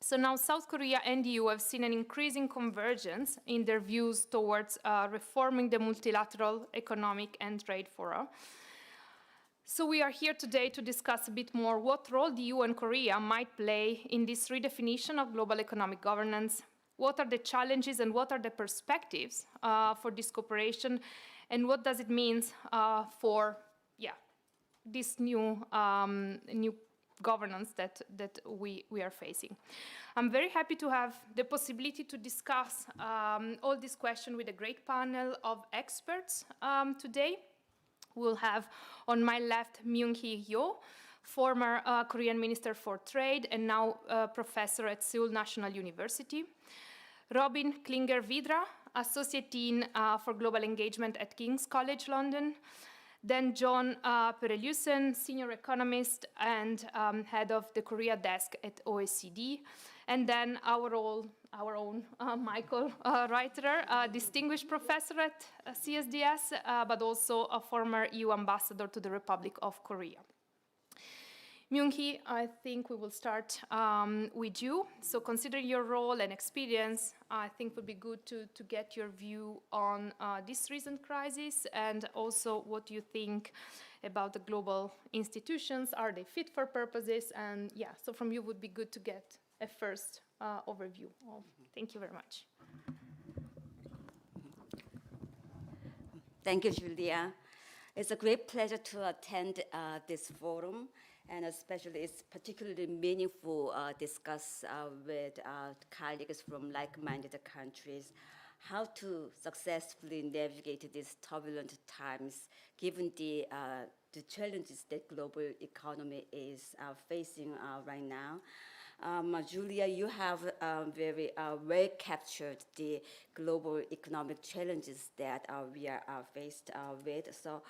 So now South Korea and the EU have seen an increasing convergence in their views towards reforming the multilateral economic and trade fora. So we are here today to discuss a bit more what role the EU and Korea might play in this redefinition of global economic governance. What are the challenges and what are the perspectives for this cooperation, and what does it mean for this new governance that we are facing. I'm very happy to have the possibility to discuss all these questions with a great panel of experts today. We'll have on my left Myung-hee Yo, former Korean Minister for Trade and now professor at Seoul National University. Robin Klinger-Vidra, Associate Dean for Global Engagement at King's College London. Then John Pereliusen, Senior Economist and Head of the Korea Desk at OECD. And then our own Michael Reiterer, Distinguished Professor at CSDS, but also a former EU Ambassador to the Republic of Korea. Myung-hee, I think we will start with you. So considering your role and experience, I think it would be good to get your view on this recent crisis and also what you think about the global institutions. Are they fit for purposes? And so from you would be good to get a first overview of. Thank you very much. Thank you, Julia. It's a great pleasure to attend this forum, and especially it's particularly meaningful discuss with colleagues from like-minded countries how to successfully navigate these turbulent times, given the challenges that global economy is facing right now. Julia, you have very well captured the global economic challenges that we are faced with. So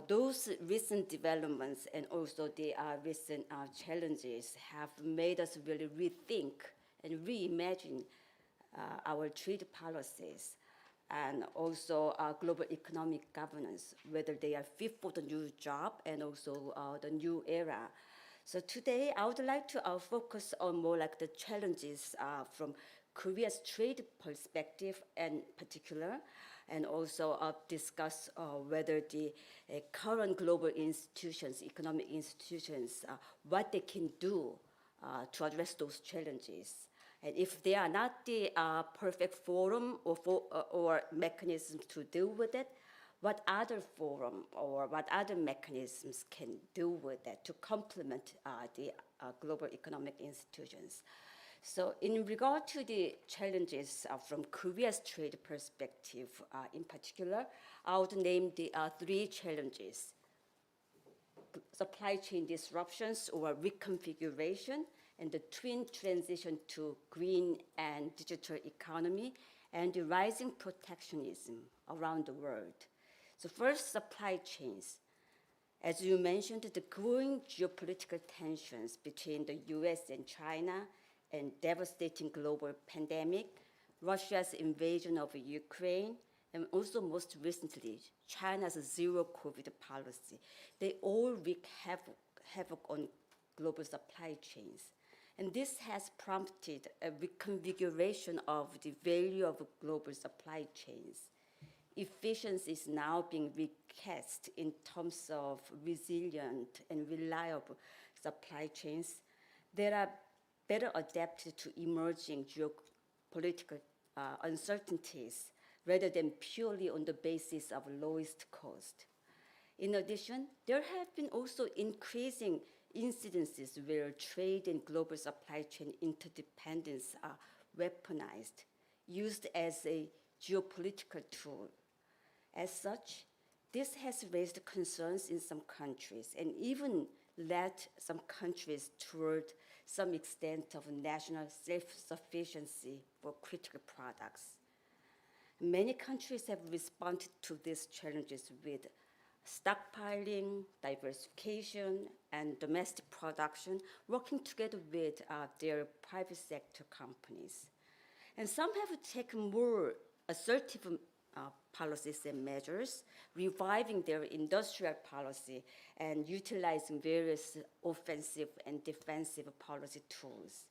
those recent developments and also the recent challenges have made us really rethink and reimagine our trade policies and also global economic governance, whether they are fit for the new job and also the new era. So today, I would like to focus on more like the challenges from Korea's trade perspective in particular, and also discuss whether the current global institutions, economic institutions, what they can do to address those challenges. And if they are not the perfect forum or mechanisms to deal with it, what other forum or what other mechanisms can do with that to complement the global economic institutions. So in regard to the challenges from Korea's trade perspective in particular, I would name the three challenges: supply chain disruptions or reconfiguration, and the twin transition to green and digital economy, and the rising protectionism around the world. So first, supply chains. As you mentioned, the growing geopolitical tensions between the US and China and devastating global pandemic, Russia's invasion of Ukraine, and also most recently, China's zero COVID policy. They all wreak havoc on global supply chains. And this has prompted a reconfiguration of the value of global supply chains. Efficiency is now being recast in terms of resilient and reliable supply chains that are better adapted to emerging geopolitical uncertainties rather than purely on the basis of lowest cost. In addition, there have been also increasing incidences where trade and global supply chain interdependence are weaponized, used as a geopolitical tool. As such, this has raised concerns in some countries and even led some countries toward some extent of national self-sufficiency for critical products. Many countries have responded to these challenges with stockpiling, diversification, and domestic production, working together with their private sector companies. And some have taken more assertive policies and measures, reviving their industrial policy and utilizing various offensive and defensive policy tools.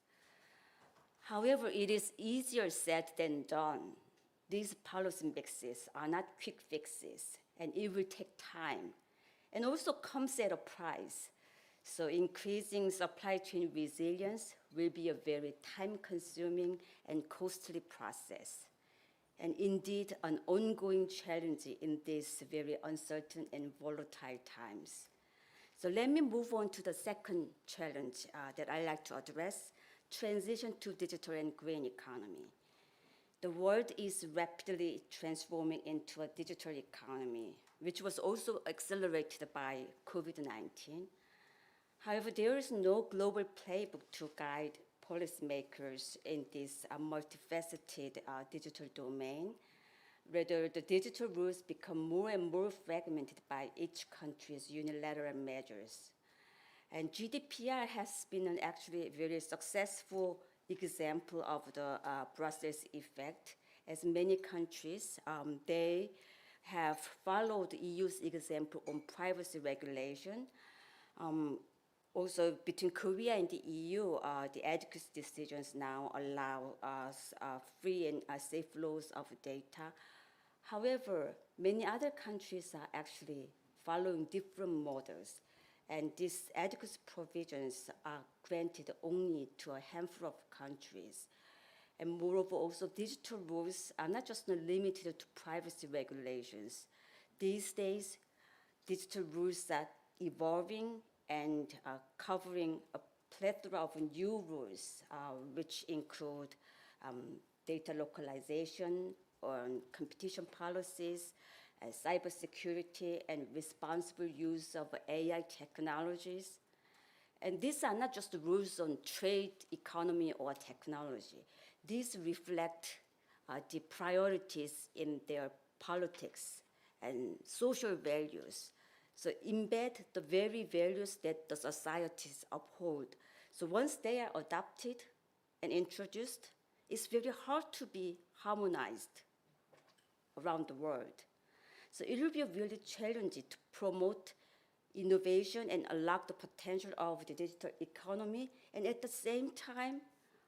However, it is easier said than done. These policy mixes are not quick fixes, and it will take time, and also comes at a price. So increasing supply chain resilience will be a very time-consuming and costly process, and indeed an ongoing challenge in these very uncertain and volatile times. So let me move on to the second challenge that I like to address, transition to digital and green economy. The world is rapidly transforming into a digital economy, which was also accelerated by COVID-19. However, there is no global playbook to guide policymakers in this multifaceted digital domain. Rather, the digital rules become more and more fragmented by each country's unilateral measures. And GDPR has been an actually very successful example of the Brussels effect, as many countries, they have followed the EU's example on privacy regulation. Also, between Korea and the EU, the adequacy decisions now allow us free and safe flows of data. However, many other countries are actually following different models, and these adequacy provisions are granted only to a handful of countries. And moreover, also digital rules are not just limited to privacy regulations. These days, digital rules are evolving and covering a plethora of new rules, which include data localization, competition policies, cybersecurity, and responsible use of AI technologies. And these are not just rules on trade, economy, or technology. These reflect the priorities in their politics and social values. So embed the very values that the societies uphold. So once they are adopted and introduced, it's very hard to be harmonized around the world. So it will be really challenging to promote innovation and unlock the potential of the digital economy, and at the same time,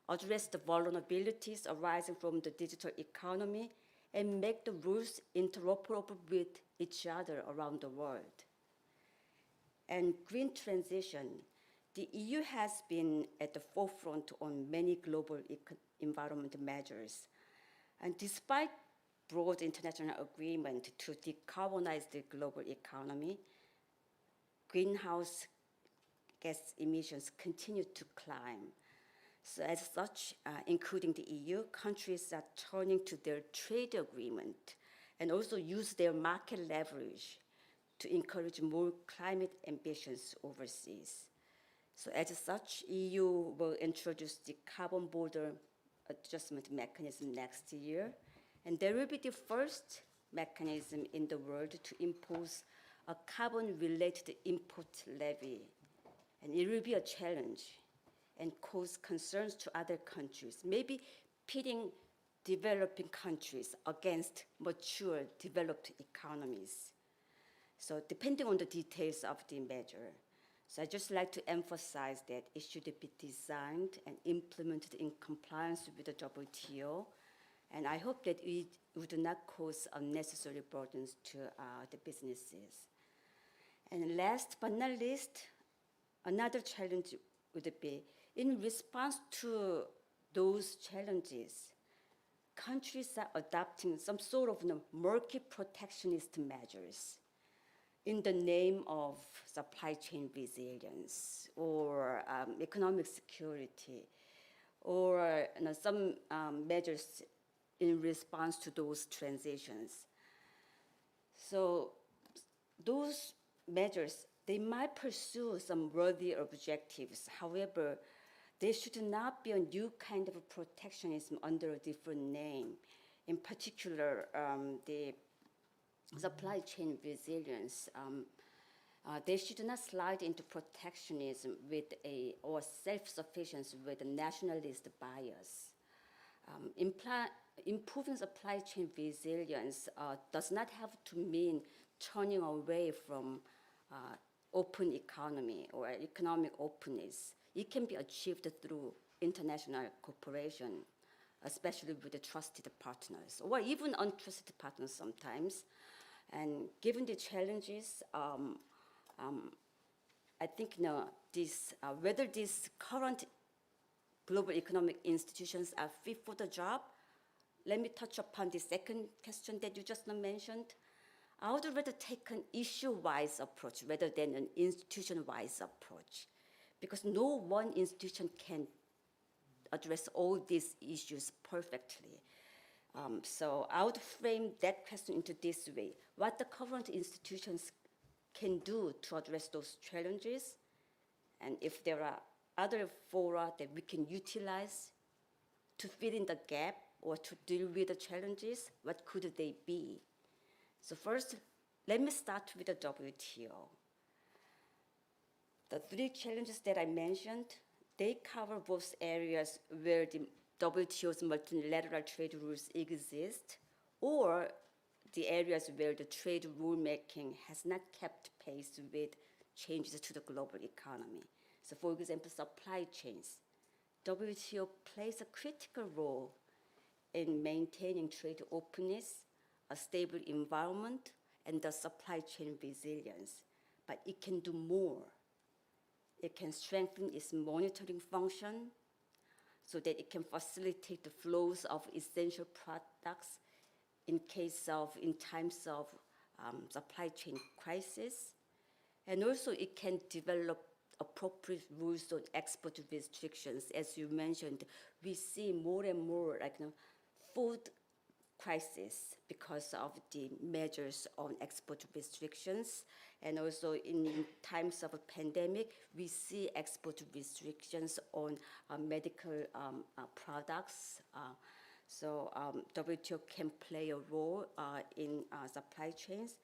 address the vulnerabilities arising from the digital economy and make the rules interoperable with each other around the world. And green transition, the EU has been at the forefront on many global environmental measures. And despite broad international agreement to decarbonize the global economy, greenhouse gas emissions continue to climb. So as such, including the EU, countries are turning to their trade agreement and also use their market leverage to encourage more climate ambitions overseas. So as such, EU will introduce the carbon border adjustment mechanism next year, and there will be the first mechanism in the world to impose a carbon-related import levy. And it will be a challenge and cause concerns to other countries, maybe pitting developing countries against mature developed economies. So depending on the details of the measure. So I'd just like to emphasize that it should be designed and implemented in compliance with the WTO. And I hope that it would not cause unnecessary burdens to the businesses. And last but not least, another challenge would be, in response to those challenges, countries are adopting some sort of murky protectionist measures in the name of supply chain resilience or economic security, or some measures in response to those transitions. So those measures, they might pursue some worthy objectives. However, they should not be a new kind of protectionism under a different name. In particular, the supply chain resilience, they should not slide into protectionism or self-sufficiency with a nationalist bias. Improving supply chain resilience does not have to mean turning away from open economy or economic openness. It can be achieved through international cooperation, especially with the trusted partners, or even untrusted partners sometimes. And given the challenges, I think whether these current global economic institutions are fit for the job, let me touch upon the second question that you just mentioned. I would rather take an issue-wise approach rather than an institution-wise approach, because no one institution can address all these issues perfectly. So I would frame that question into this way: what the current institutions can do to address those challenges, and if there are other fora that we can utilize to fill in the gap or to deal with the challenges, what could they be? So first, let me start with the WTO. The three challenges that I mentioned, they cover both areas where the WTO's multilateral trade rules exist, or the areas where the trade rulemaking has not kept pace with changes to the global economy. So for example, supply chains. WTO plays a critical role in maintaining trade openness, a stable environment, and the supply chain resilience. But it can do more. It can strengthen its monitoring function so that it can facilitate the flows of essential products in times of supply chain crisis. And also it can develop appropriate rules on export restrictions. As you mentioned, we see more and more food crisis because of the measures on export restrictions. And also in times of a pandemic, we see export restrictions on medical products. So WTO can play a role in supply chains,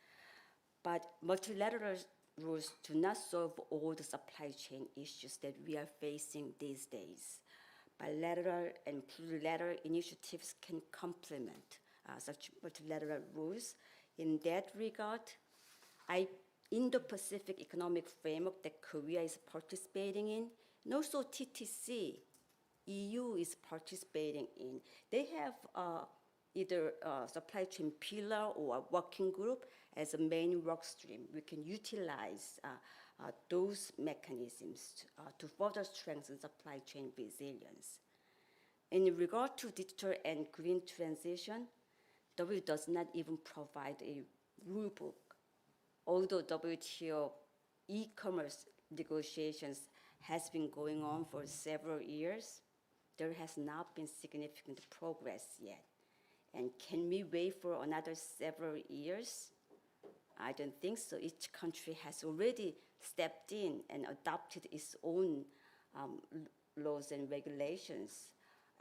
but multilateral rules do not solve all the supply chain issues that we are facing these days. Bilateral and plurilateral initiatives can complement such multilateral rules. In that regard, Indo-Pacific Economic Framework that Korea is participating in, and also TTC, EU is participating in. They have either a supply chain pillar or a working group as a main work stream. We can utilize those mechanisms to further strengthen supply chain resilience. In regard to digital and green transition, WTO does not even provide a rule book. Although WTO e-commerce negotiations has been going on for several years, there has not been significant progress yet. And can we wait for another several years? I don't think so. Each country has already stepped in and adopted its own laws and regulations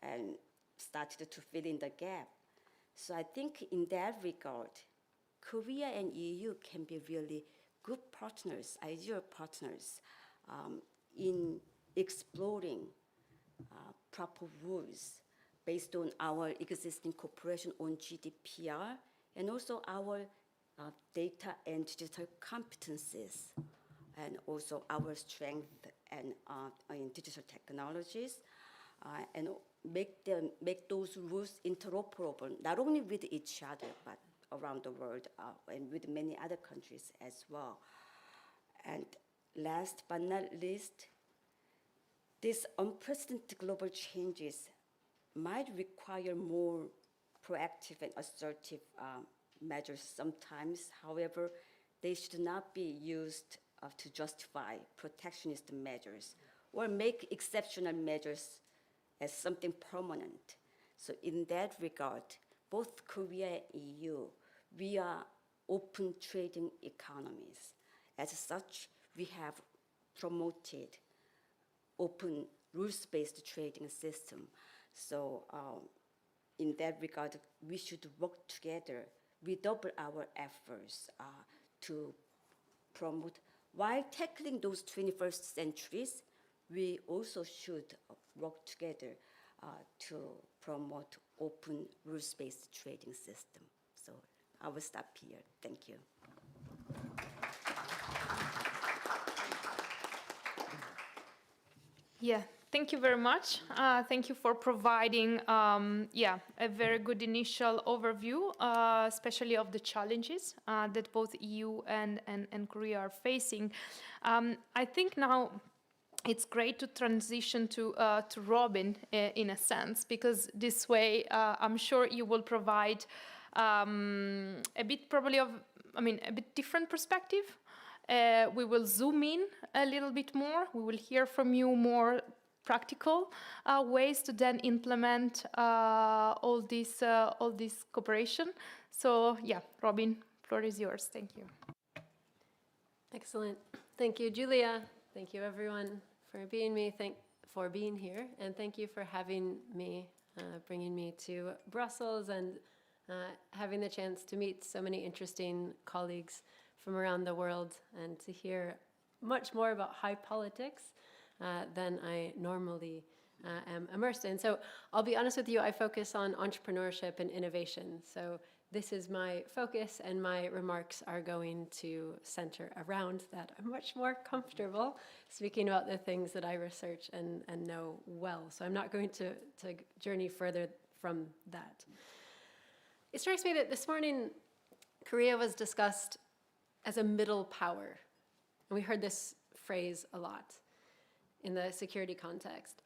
and started to fill in the gap. So I think in that regard, Korea and EU can be really good partners, ideal partners in exploring proper rules based on our existing cooperation on GDPR and also our data and digital competencies and also our strength and in digital technologies and make those rules interoperable, not only with each other, but around the world and with many other countries as well. And last but not least, these unprecedented global changes might require more proactive and assertive measures sometimes. However, they should not be used to justify protectionist measures or make exceptional measures as something permanent. So in that regard, both Korea and EU, we are open trading economies. As such, we have promoted open rules-based trading system. So in that regard, we should work together redouble our efforts to promote. While tackling those 21st centuries, we also should work together to promote open rules-based trading system. So I will stop here. Thank you. Yeah, thank you very much. Thank you for providing, a very good initial overview, especially of the challenges that both EU and Korea are facing. I think now it's great to transition to Robin in a sense, because this way I'm sure you will provide a bit a bit different perspective. We will zoom in a little bit more. We will hear from you more practical ways to then implement all this cooperation. So yeah, Robin, floor is yours. Thank you. Excellent. Thank you, Julia. Thank you, everyone, for being here, and thank you for having me, bringing me to Brussels, and having the chance to meet so many interesting colleagues from around the world, and to hear much more about high politics than I normally am immersed in. So I'll be honest with you, I focus on entrepreneurship and innovation. So this is my focus, and my remarks are going to center around that. I'm much more comfortable speaking about the things that I research and know well. So I'm not going to journey further from that. It strikes me that this morning, Korea was discussed as a middle power. And we heard this phrase a lot in the security context.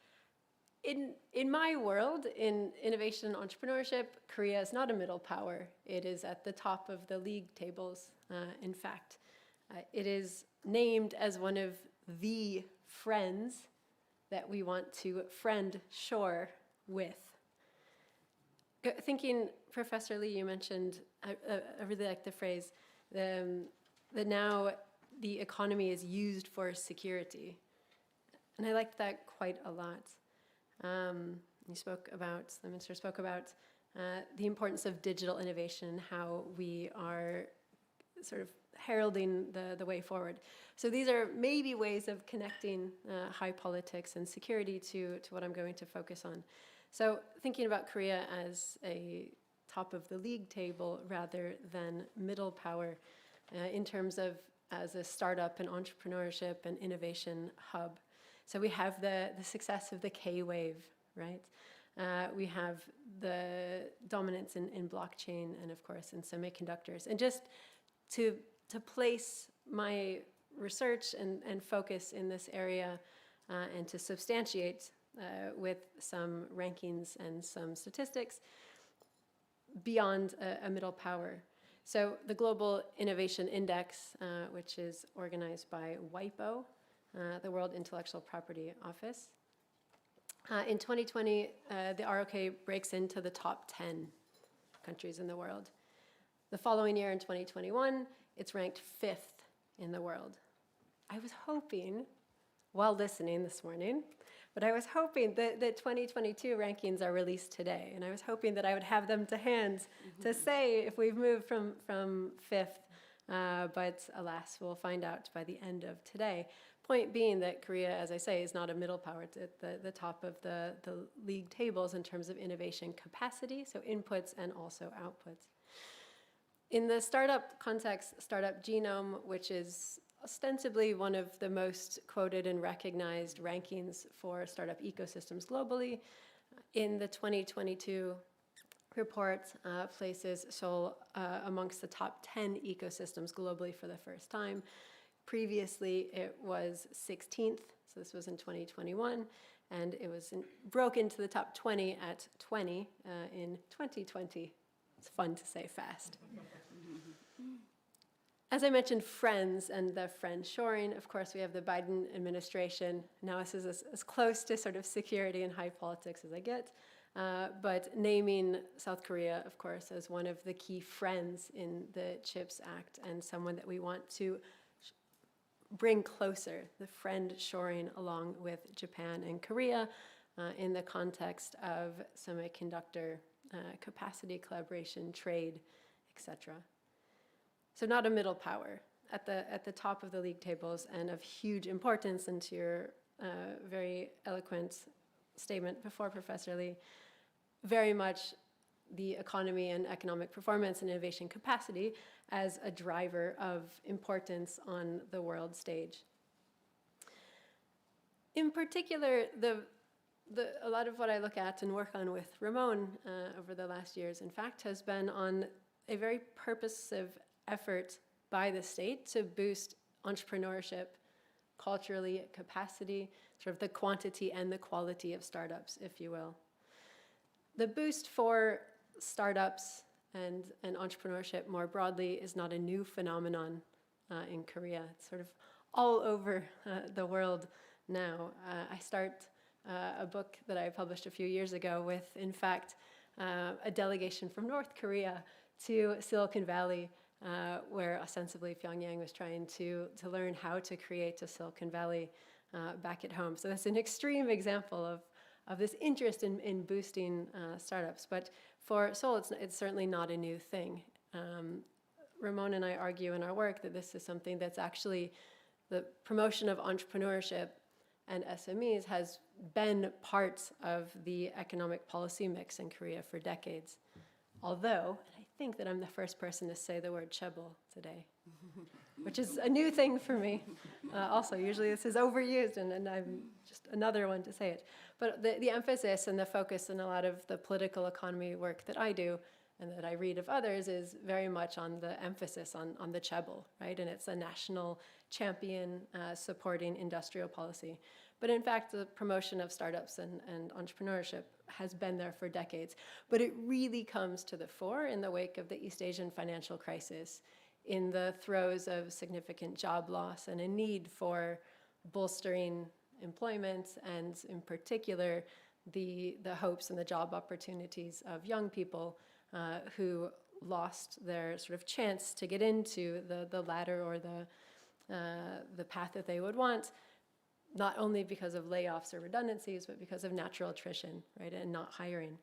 In my world, in innovation and entrepreneurship, Korea is not a middle power. It is at the top of the league tables, in fact. It is named as one of the friends that we want to friend shore with. Thinking, Professor Lee, you mentioned, I really like the phrase, that now the economy is used for security. And I liked that quite a lot. The minister spoke about the importance of digital innovation, how we are sort of heralding the way forward. So these are maybe ways of connecting high politics and security to what I'm going to focus on. So thinking about Korea as a top of the league table rather than middle power, in terms of as a startup and entrepreneurship and innovation hub. So we have the success of the K-wave, right? We have the dominance in blockchain and, of course, in semiconductors. And just to place my research and focus in this area and to substantiate with some rankings and some statistics beyond a middle power. So the Global Innovation Index, which is organized by WIPO, the World Intellectual Property Office. In 2020, the ROK breaks into the top 10 countries in the world. The following year, in 2021, it's ranked 5th in the world. I was hoping, while listening this morning, but I was hoping that the 2022 rankings are released today, and I was hoping that I would have them to hand to say if we've moved from 5th, but alas, we'll find out by the end of today. Point being that Korea, as I say, is not a middle power. It's at the top of the league tables in terms of innovation capacity, so inputs and also outputs. In the startup context, Startup Genome, which is ostensibly one of the most quoted and recognized rankings for startup ecosystems globally, in the 2022 report places Seoul amongst the top 10 ecosystems globally for the first time. Previously, it was 16th, so this was in 2021, and it was broke into the top 20 at 20 in 2020. It's fun to say fast. As I mentioned, friends and the friend shoring, of course, we have the Biden administration. Now this is as close to sort of security and high politics as I get, but naming South Korea, of course, as one of the key friends in the CHIPS Act and someone that we want to bring closer, the friend shoring along with Japan and Korea in the context of semiconductor capacity collaboration, trade, etc. So not a middle power at the top of the league tables and of huge importance, and to your very eloquent statement before, Professor Lee, very much the economy and economic performance and innovation capacity as a driver of importance on the world stage. In particular, a lot of what I look at and work on with Ramon over the last years, in fact, has been on a very purposive effort by the state to boost entrepreneurship, culturally, capacity, sort of the quantity and the quality of startups, if you will. The boost for startups and entrepreneurship more broadly is not a new phenomenon in Korea. It's sort of all over the world now. I start a book that I published a few years ago with, in fact, a delegation from North Korea to Silicon Valley, where ostensibly Pyongyang was trying to learn how to create a Silicon Valley back at home. So that's an extreme example of this interest in boosting startups. But for Seoul, it's certainly not a new thing. Ramon and I argue in our work that this is something that's actually the promotion of entrepreneurship and SMEs has been part of the economic policy mix in Korea for decades. Although, I think that I'm the first person to say the word chaebol today, which is a new thing for me. Also, usually this is overused, and I'm just another one to say it. But the emphasis and the focus in a lot of the political economy work that I do and that I read of others is very much on the emphasis on the chaebol, right? And it's a national champion supporting industrial policy. But in fact, the promotion of startups and entrepreneurship has been there for decades. But it really comes to the fore in the wake of the East Asian financial crisis, in the throes of significant job loss and a need for bolstering employment, and in particular, the hopes and the job opportunities of young people who lost their sort of chance to get into the ladder or the path that they would want, not only because of layoffs or redundancies, but because of natural attrition, right, and not hiring.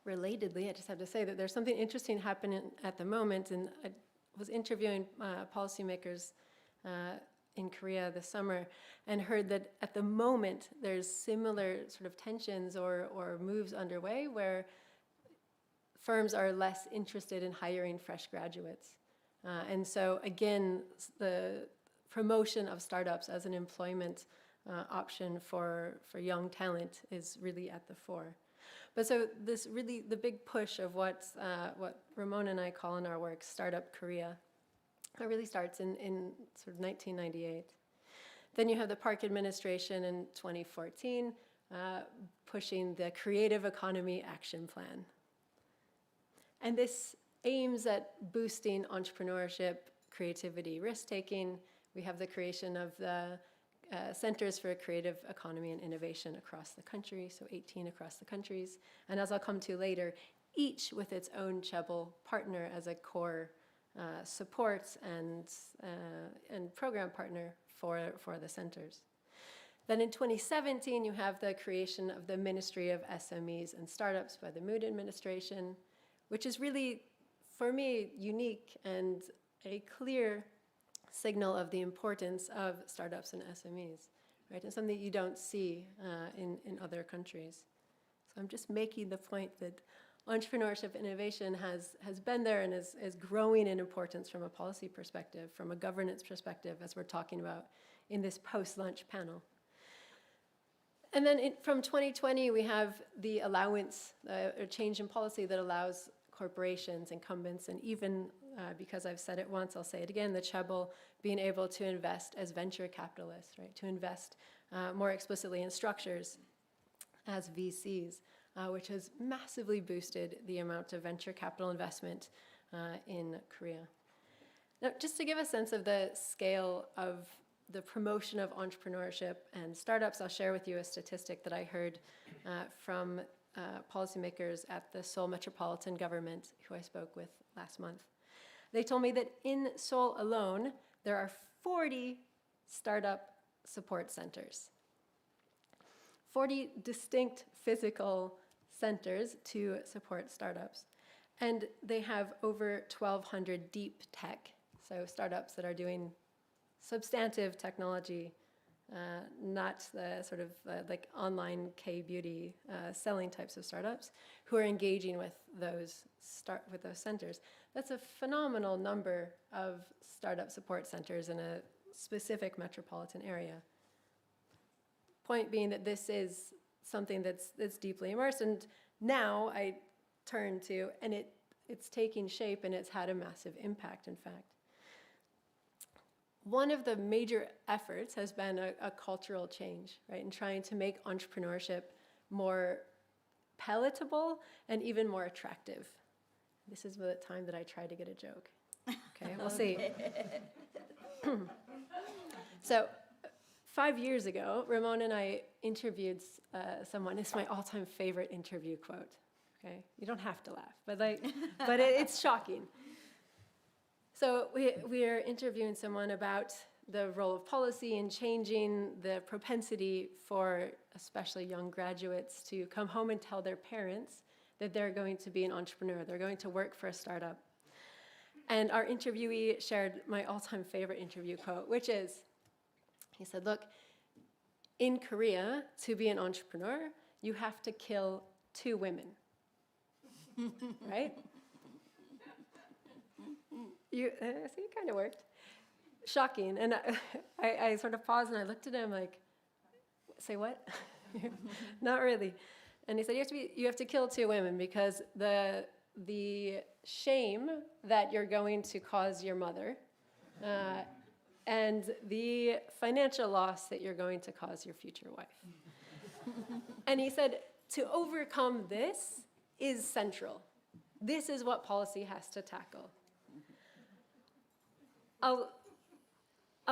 Relatedly, I just have to say that there's something interesting happening at the moment, and I was interviewing policymakers in Korea this summer and heard that at the moment there's similar sort of tensions or moves underway where firms are less interested in hiring fresh graduates. And so again, the promotion of startups as an employment option for young talent is really at the fore. But so this really, the big push of what Ramon and I call in our work Startup Korea, it really starts in sort of 1998. Then you have the Park administration in 2014 pushing the Creative Economy Action Plan. And this aims at boosting entrepreneurship, creativity, risk-taking. We have the creation of the Centers for Creative Economy and Innovation across the country, so 18 across the countries. And as I'll come to later, each with its own chaebol partner as a core support and program partner for the centers. Then in 2017, you have the creation of the Ministry of SMEs and Startups by the Moon administration, which is really, for me, unique and a clear signal of the importance of startups and SMEs, right? And something you don't see in other countries. So I'm just making the point that entrepreneurship innovation has been there and is growing in importance from a policy perspective, from a governance perspective, as we're talking about in this post-lunch panel. And then from 2020, we have the allowance, a change in policy that allows corporations, incumbents, and even, because I've said it once, I'll say it again, the chaebol being able to invest as venture capitalists, right? To invest more explicitly in structures as VCs, which has massively boosted the amount of venture capital investment in Korea. Now, just to give a sense of the scale of the promotion of entrepreneurship and startups, I'll share with you a statistic that I heard from policymakers at the Seoul Metropolitan Government, who I spoke with last month. They told me that in Seoul alone, there are 40 startup support centers. 40 distinct physical centers to support startups. And they have over 1,200 deep tech, so startups that are doing substantive technology, not the sort of like online K-beauty selling types of startups, who are engaging with those centers. That's a phenomenal number of startup support centers in a specific metropolitan area. Point being that this is something that's deeply immersed, and now I turn to, and it's taking shape, and it's had a massive impact, in fact. One of the major efforts has been a cultural change, right, in trying to make entrepreneurship more palatable and even more attractive. This is the time that I try to get a joke. Okay, we'll see. So 5 years ago, Ramon and I interviewed someone. It's my all-time favorite interview quote. Okay, you don't have to laugh, but it's shocking. So we are interviewing someone about the role of policy in changing the propensity for especially young graduates to come home and tell their parents that they're going to be an entrepreneur, they're going to work for a startup. And our interviewee shared my all-time favorite interview quote, which is, he said, look, in Korea, to be an entrepreneur, you have to kill 2 women, right? See, it kind of worked. Shocking. And I sort of paused and I looked at him like, say what? Not really. And he said, you have to kill 2 women because the shame that you're going to cause your mother and the financial loss that you're going to cause your future wife. And he said, to overcome this is central. This is what policy has to tackle. I'll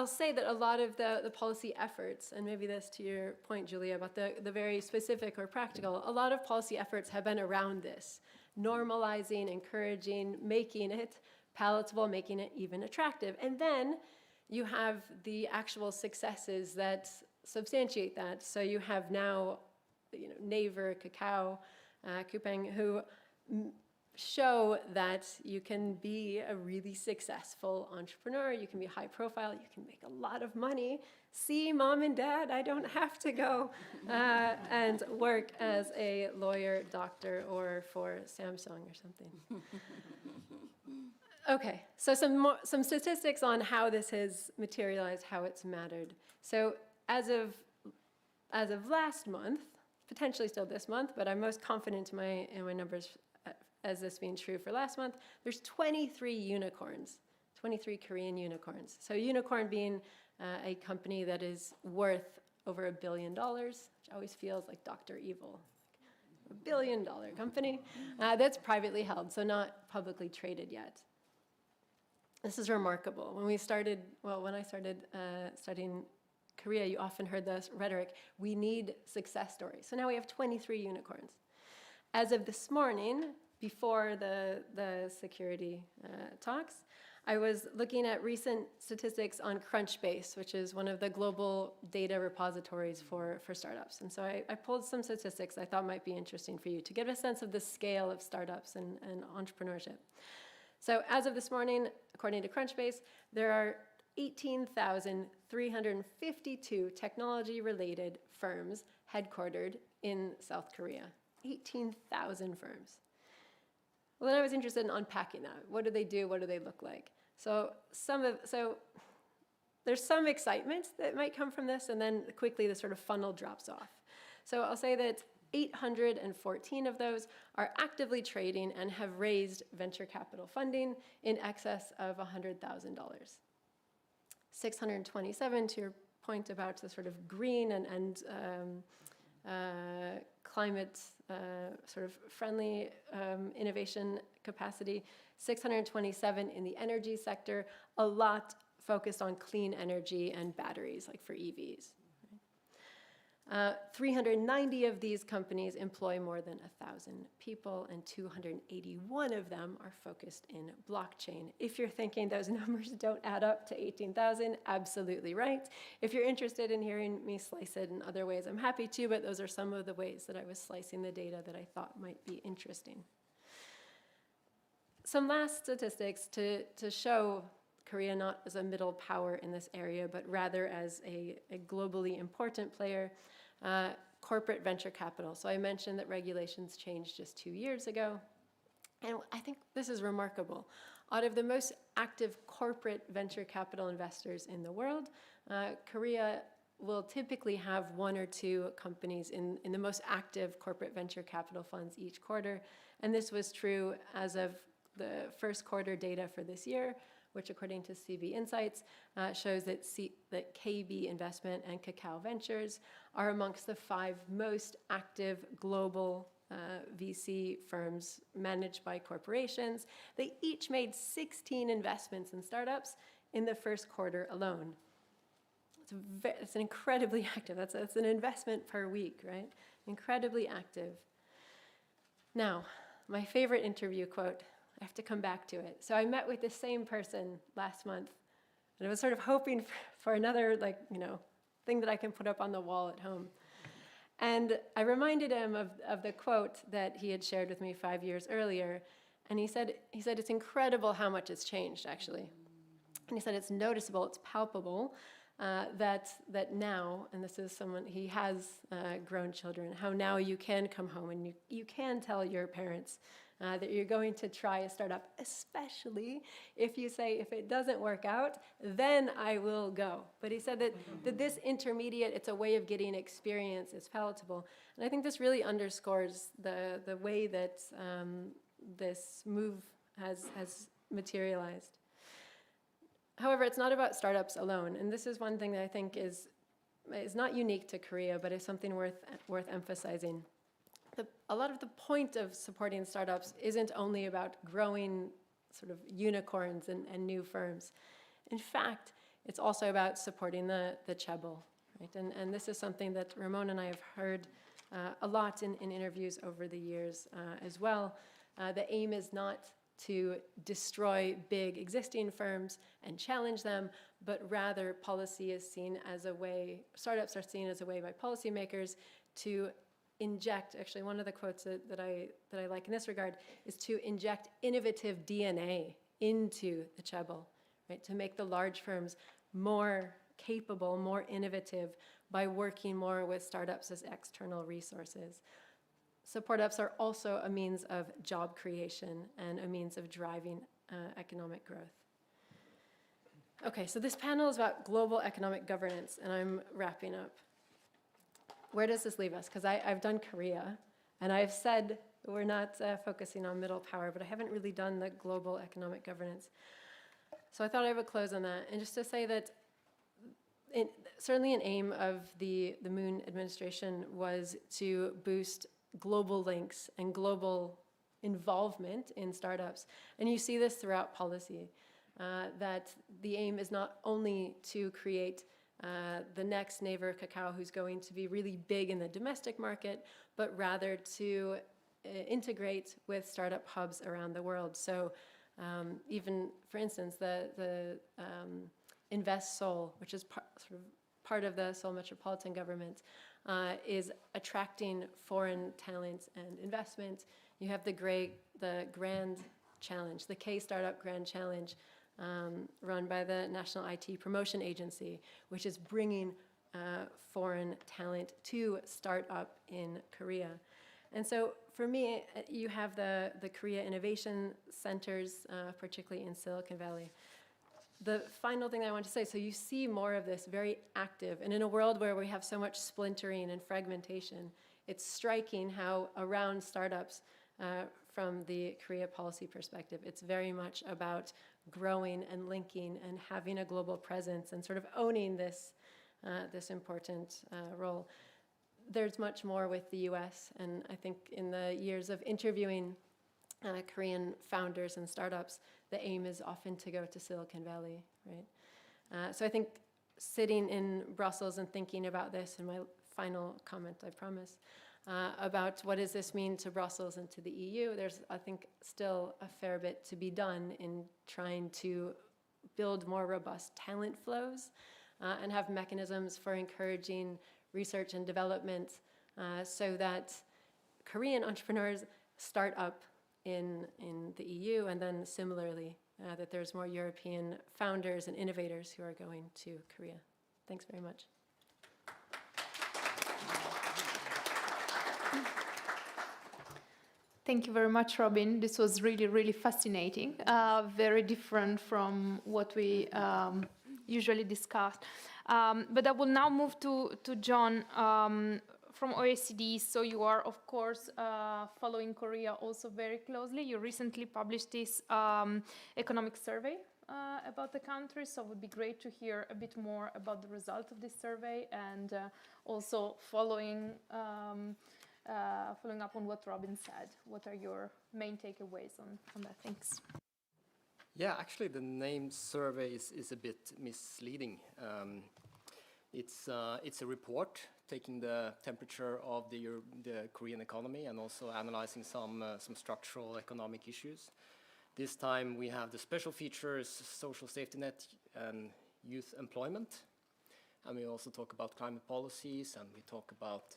say that a lot of the policy efforts, and maybe this to your point, Julia, about the very specific or practical, a lot of policy efforts have been around this, normalizing, encouraging, making it palatable, making it even attractive. And then you have the actual successes that substantiate that. So you have now, Naver, Kakao, Coupang, who show that you can be a really successful entrepreneur, you can be high profile, you can make a lot of money. See, mom and dad, I don't have to go and work as a lawyer, doctor, or for Samsung or something. Okay, so some statistics on how this has materialized, how it's mattered. So as of last month, potentially still this month, but I'm most confident in my numbers as this being true for last month, there's 23 unicorns, 23 Korean unicorns. So unicorn being a company that is worth over $1 billion, which always feels like Dr. Evil. $1 billion company that's privately held, so not publicly traded yet. This is remarkable. When I started studying Korea, you often heard this rhetoric, we need success stories. So now we have 23 unicorns. As of this morning, before the security talks, I was looking at recent statistics on Crunchbase, which is one of the global data repositories for startups. And so I pulled some statistics I thought might be interesting for you to get a sense of the scale of startups and entrepreneurship. So as of this morning, according to Crunchbase, there are 18,352 technology-related firms headquartered in South Korea. 18,000 firms. Well, then I was interested in unpacking that. What do they do? What do they look like? So there's some excitement that might come from this, and then quickly the sort of funnel drops off. So I'll say that 814 of those are actively trading and have raised venture capital funding in excess of $100,000. 627, to your point about the sort of green and climate sort of friendly innovation capacity, 627 in the energy sector, a lot focused on clean energy and batteries, like for EVs. 390 of these companies employ more than 1,000 people, and 281 of them are focused in blockchain. If you're thinking those numbers don't add up to 18,000, absolutely right. If you're interested in hearing me slice it in other ways, I'm happy to, but those are some of the ways that I was slicing the data that I thought might be interesting. some last statistics to show Korea not as a middle power in this area, but rather as a globally important player. Corporate venture capital. So I mentioned that regulations changed just 2 years ago. And I think this is remarkable. Out of the most active corporate venture capital investors in the world, Korea will typically have 1 or 2 companies in the most active corporate venture capital funds each quarter. And this was true as of the first quarter data for this year, which according to CB Insights shows that KB Investment and Kakao Ventures are amongst the 5 most active global VC firms managed by corporations. They each made 16 investments in startups in the first quarter alone. It's incredibly active. That's an investment per week, right? Incredibly active. Now, my favorite interview quote, I have to come back to it. So I met with the same person last month, and I was sort of hoping for another, thing that I can put up on the wall at home. And I reminded him of the quote that he had shared with me 5 years earlier, and he said it's incredible how much it's changed, actually. And he said it's noticeable, it's palpable, that now, and this is someone, he has grown children, how now you can come home and you can tell your parents that you're going to try a startup, especially if you say, if it doesn't work out, then I will go. But he said that this intermediate, it's a way of getting experience, it's palatable. And I think this really underscores the way that this move has materialized. However, it's not about startups alone, and this is one thing that I think is not unique to Korea, but is something worth emphasizing. A lot of the point of supporting startups isn't only about growing sort of unicorns and new firms. In fact, it's also about supporting the chaebol, right? And this is something that Ramon and I have heard a lot in interviews over the years as well. The aim is not to destroy big existing firms and challenge them, but rather policy is seen as a way, startups are seen as a way by policymakers to inject, actually one of the quotes that I like in this regard is to inject innovative DNA into the chaebol, right? To make the large firms more capable, more innovative by working more with startups as external resources. Support-ups are also a means of job creation and a means of driving economic growth. Okay, so this panel is about global economic governance, and I'm wrapping up. Where does this leave us? Because I've done Korea, and I've said we're not focusing on middle power, but I haven't really done the global economic governance. So I thought I would close on that, and just to say that certainly an aim of the Moon administration was to boost global links and global involvement in startups. And you see this throughout policy, that the aim is not only to create the next Naver Kakao who's going to be really big in the domestic market, but rather to integrate with startup hubs around the world. So even, for instance, the Invest Seoul, which is part of the Seoul Metropolitan Government, is attracting foreign talent and investment. You have the Grand Challenge, the K Startup Grand Challenge, run by the National IT Promotion Agency, which is bringing foreign talent to start up in Korea. And so for me, you have the Korea Innovation Centers, particularly in Silicon Valley. The final thing that I want to say, so you see more of this very active, and in a world where we have so much splintering and fragmentation, it's striking how around startups, from the Korea policy perspective, it's very much about growing and linking and having a global presence and sort of owning this important role. There's much more with the US, and I think in the years of interviewing Korean founders and startups, the aim is often to go to Silicon Valley, right? So I think sitting in Brussels and thinking about this, and my final comment, I promise, about what does this mean to Brussels and to the EU, there's, I think, still a fair bit to be done in trying to build more robust talent flows and have mechanisms for encouraging research and development so that Korean entrepreneurs start up in the EU, and then similarly, that there's more European founders and innovators who are going to Korea. Thanks very much. Thank you very much, Robin. This was really, really fascinating. Very different from what we usually discuss. But I will now move to John from OECD. So you are, of course, following Korea also very closely. You recently published this economic survey about the country. So it would be great to hear a bit more about the result of this survey and also following up on what Robin said. What are your main takeaways on that? Thanks. Yeah, actually the name survey is a bit misleading. It's a report taking the temperature of the Korean economy and also analyzing some structural economic issues. This time we have the special features, social safety net and youth employment. And we also talk about climate policies, and we talk about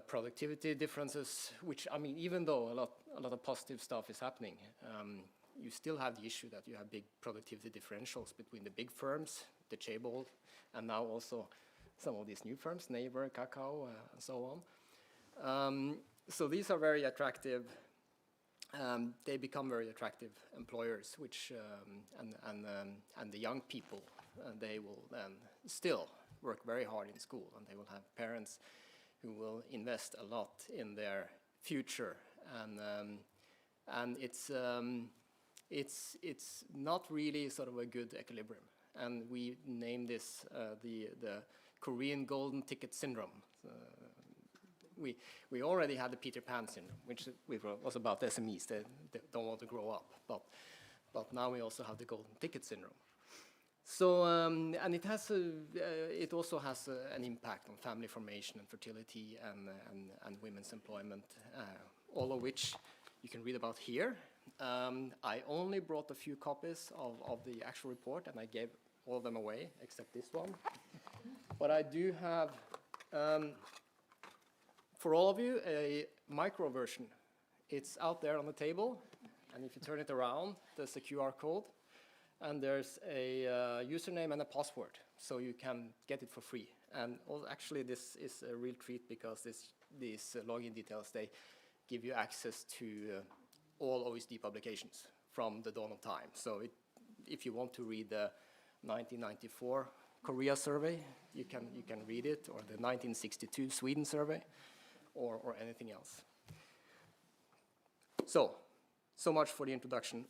productivity differences, which, I mean, even though a lot of positive stuff is happening, you still have the issue that you have big productivity differentials between the big firms, the Chaebol, and now also some of these new firms, Naver, Kakao, and so on. So these are very attractive. They become very attractive employers, which and the young people, they will then still work very hard in school, and they will have parents who will invest a lot in their future, and it's not really sort of a good equilibrium, and we name this the Korean golden ticket syndrome. We already had the Peter Pan syndrome, which was about SMEs that don't want to grow up, but now we also have the golden ticket syndrome. So and it also has an impact on family formation and fertility and women's employment, all of which you can read about here. I only brought a few copies of the actual report, and I gave all of them away except this one. But I do have, for all of you, a micro version. It's out there on the table, and if you turn it around, there's a QR code. And there's a username and a password, so you can get it for free. And actually, this is a real treat because these login details, they give you access to all OECD publications from the dawn of time. So if you want to read the 1994 Korea survey, you can read it, or the 1962 Sweden survey, or anything else. So much for the introduction.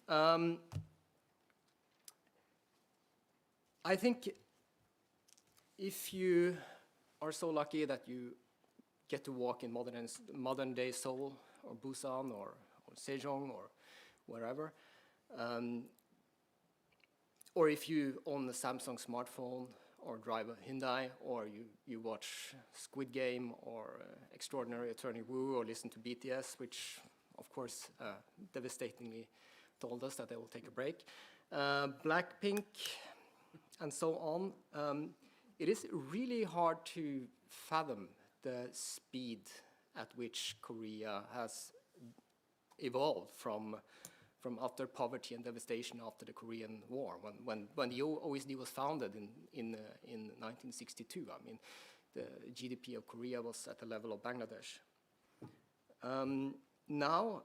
I think if you are so lucky that you get to walk in modern day Seoul or Busan or Sejong or wherever, or if you own a Samsung smartphone or drive a Hyundai, or you watch Squid Game or Extraordinary Attorney Woo or listen to BTS, which of course devastatingly told us that they will take a break, Blackpink, and so on, it is really hard to fathom the speed at which Korea has evolved from utter poverty and devastation after the Korean War. When the OECD was founded in 1962, I mean, the GDP of Korea was at the level of Bangladesh. Now,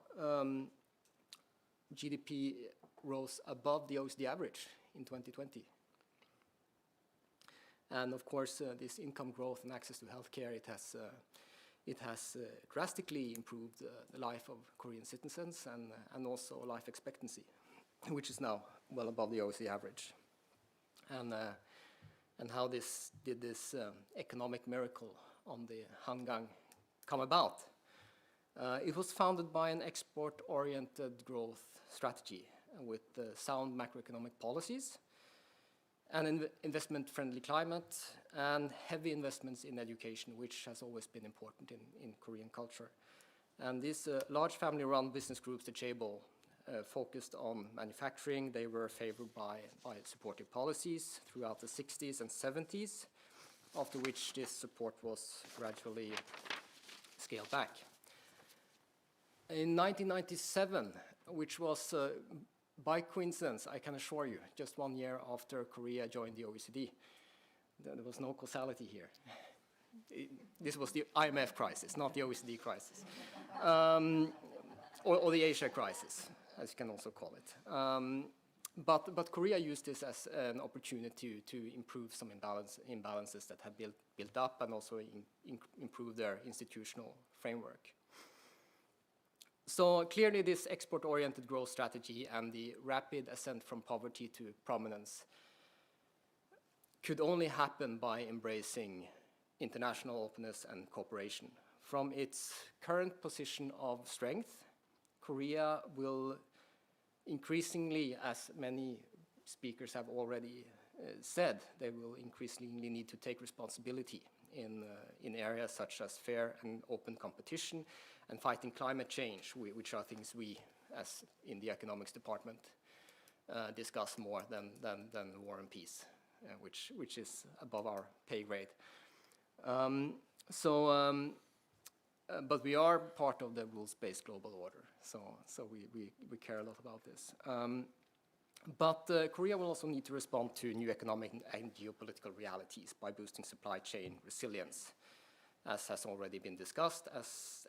GDP rose above the OECD average in 2020. And of course, this income growth and access to healthcare, it has drastically improved the life of Korean citizens and also life expectancy, which is now well above the OECD average. And how did this economic miracle on the Hangang come about? It was founded by an export-oriented growth strategy with sound macroeconomic policies, and investment-friendly climate, and heavy investments in education, which has always been important in Korean culture. And these large family-run business groups, the Chaebol, focused on manufacturing. They were favored by supportive policies throughout the 60s and 70s, after which this support was gradually scaled back. In 1997, which was by coincidence, I can assure you, just 1 year after Korea joined the OECD. There was no causality here. This was the IMF crisis, not the OECD crisis, or the Asia crisis, as you can also call it. But Korea used this as an opportunity to improve some imbalances that had built up, and also improve their institutional framework. So clearly this export-oriented growth strategy and the rapid ascent from poverty to prominence could only happen by embracing international openness and cooperation. From its current position of strength, Korea will increasingly, as many speakers have already said, they will increasingly need to take responsibility in areas such as fair and open competition and fighting climate change, which are things we, as in the economics department, discuss more than war and peace, which is above our pay grade. But we are part of the rules-based global order, so we care a lot about this. But Korea will also need to respond to new economic and geopolitical realities by boosting supply chain resilience, as has already been discussed,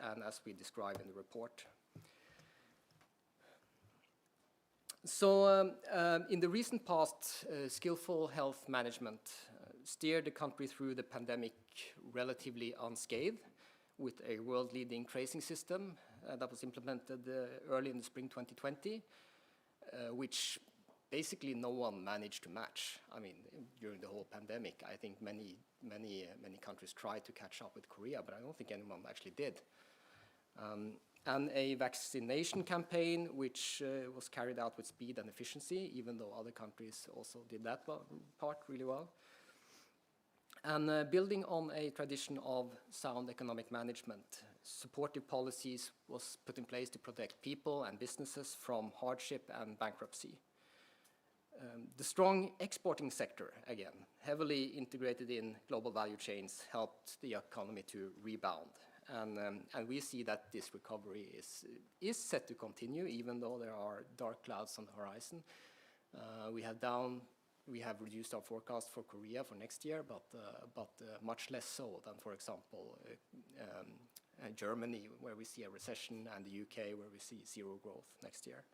and as we describe in the report. So in the recent past, skillful health management steered the country through the pandemic relatively unscathed, with a world-leading tracing system that was implemented early in the spring 2020, which basically no one managed to match. I mean, during the whole pandemic, I think many countries tried to catch up with Korea, but I don't think anyone actually did. And a vaccination campaign which was carried out with speed and efficiency, even though other countries also did that part really well. And building on a tradition of sound economic management, supportive policies was put in place to protect people and businesses from hardship and bankruptcy. The strong exporting sector, again, heavily integrated in global value chains, helped the economy to rebound. And we see that this recovery is set to continue, even though there are dark clouds on the horizon. We have reduced our forecast for Korea for next year, but much less so than, for example, Germany, where we see a recession, and the UK, where we see zero growth next year.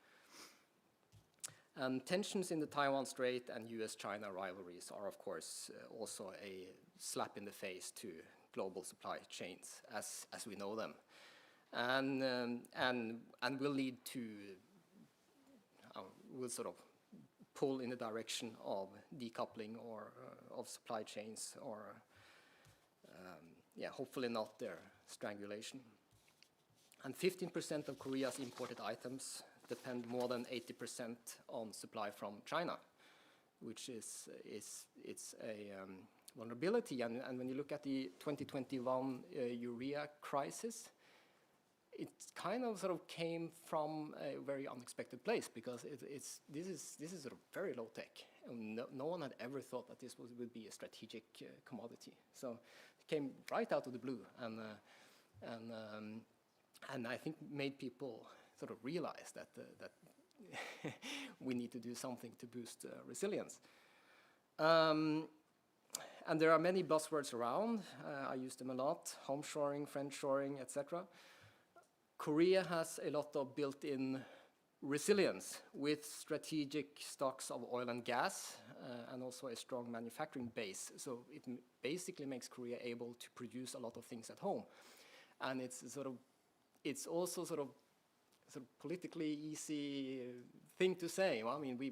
And tensions in the Taiwan Strait and US-China rivalries are, of course, also a slap in the face to global supply chains as we know them, and will lead to will sort of pull in the direction of decoupling or of supply chains, or hopefully not their strangulation. And 15% of Korea's imported items depend more than 80% on supply from China, which is a vulnerability. And when you look at the 2021 urea crisis, it kind of sort of came from a very unexpected place, because this is sort of very low tech. And no one had ever thought that this would be a strategic commodity. So it came right out of the blue, and I think made people sort of realize that we need to do something to boost resilience. And there are many buzzwords around. I use them a lot: homeshoring, friendshoring, etc. Korea has a lot of built-in resilience with strategic stocks of oil and gas, and also a strong manufacturing base. So it basically makes Korea able to produce a lot of things at home. And it's also sort of politically easy thing to say. Well, I mean, we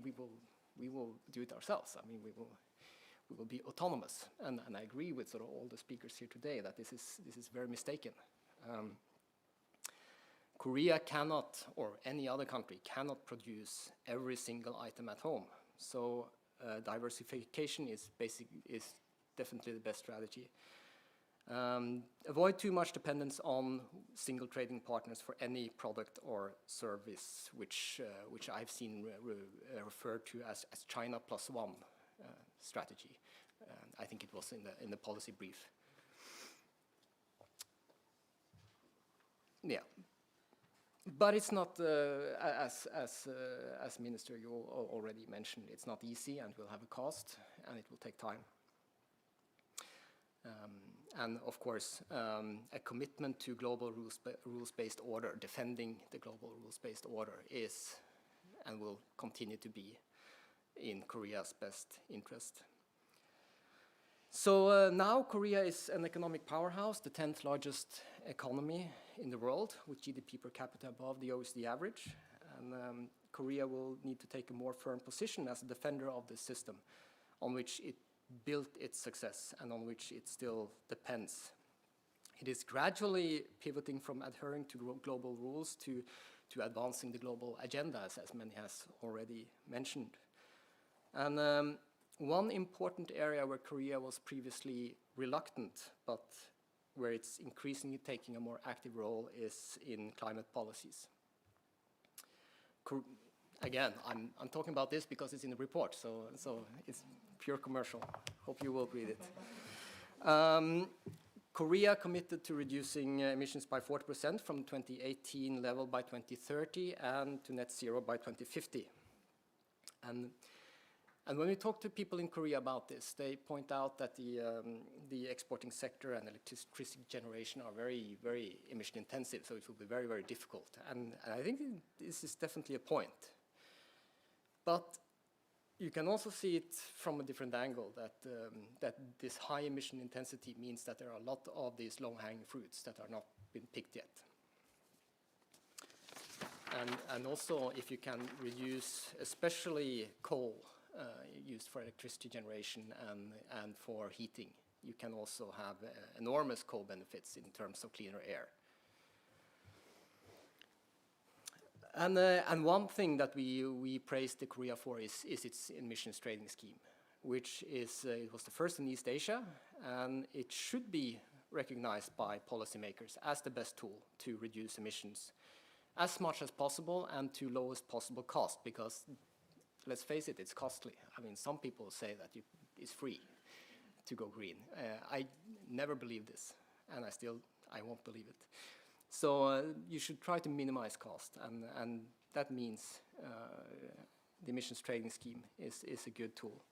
will do it ourselves. I mean, we will be autonomous. And I agree with sort of all the speakers here today that this is very mistaken. Korea cannot, or any other country cannot, produce every single item at home. So diversification is definitely the best strategy. Avoid too much dependence on single trading partners for any product or service, which I've seen referred to as China plus one strategy. I think it was in the policy brief. Yeah. But it's not, as Minister, you already mentioned, it's not easy and will have a cost and it will take time. And of course, a commitment to global rules-based order, defending the global rules-based order is and will continue to be in Korea's best interest. So now Korea is an economic powerhouse, the 10th largest economy in the world, with GDP per capita above the OECD average. And Korea will need to take a more firm position as a defender of this system on which it built its success and on which it still depends. It is gradually pivoting from adhering to global rules to advancing the global agenda, as many has already mentioned. And one important area where Korea was previously reluctant, but where it's increasingly taking a more active role, is in climate policies. Again, I'm talking about this because it's in the report, so it's pure commercial. Hope you will read it. Korea committed to reducing emissions by 40% from 2018 level by 2030 and to net zero by 2050. And when we talk to people in Korea about this, they point out that the exporting sector and electricity generation are very, very emission intensive, so it will be very, very difficult. And I think this is definitely a point. But you can also see it from a different angle, that this high emission intensity means that there are a lot of these low-hanging fruits that are not been picked yet. And also, if you can reduce, especially coal, used for electricity generation and for heating, you can also have enormous co-benefits in terms of cleaner air. And one thing that we praise the Korea for is its emissions trading scheme, which is it was the first in East Asia, and it should be recognized by policymakers as the best tool to reduce emissions as much as possible and to lowest possible cost, because let's face it, it's costly. I mean, some people say that it's free to go green. I never believed this, and I won't believe it. So you should try to minimize cost, and that means the emissions trading scheme is a good tool.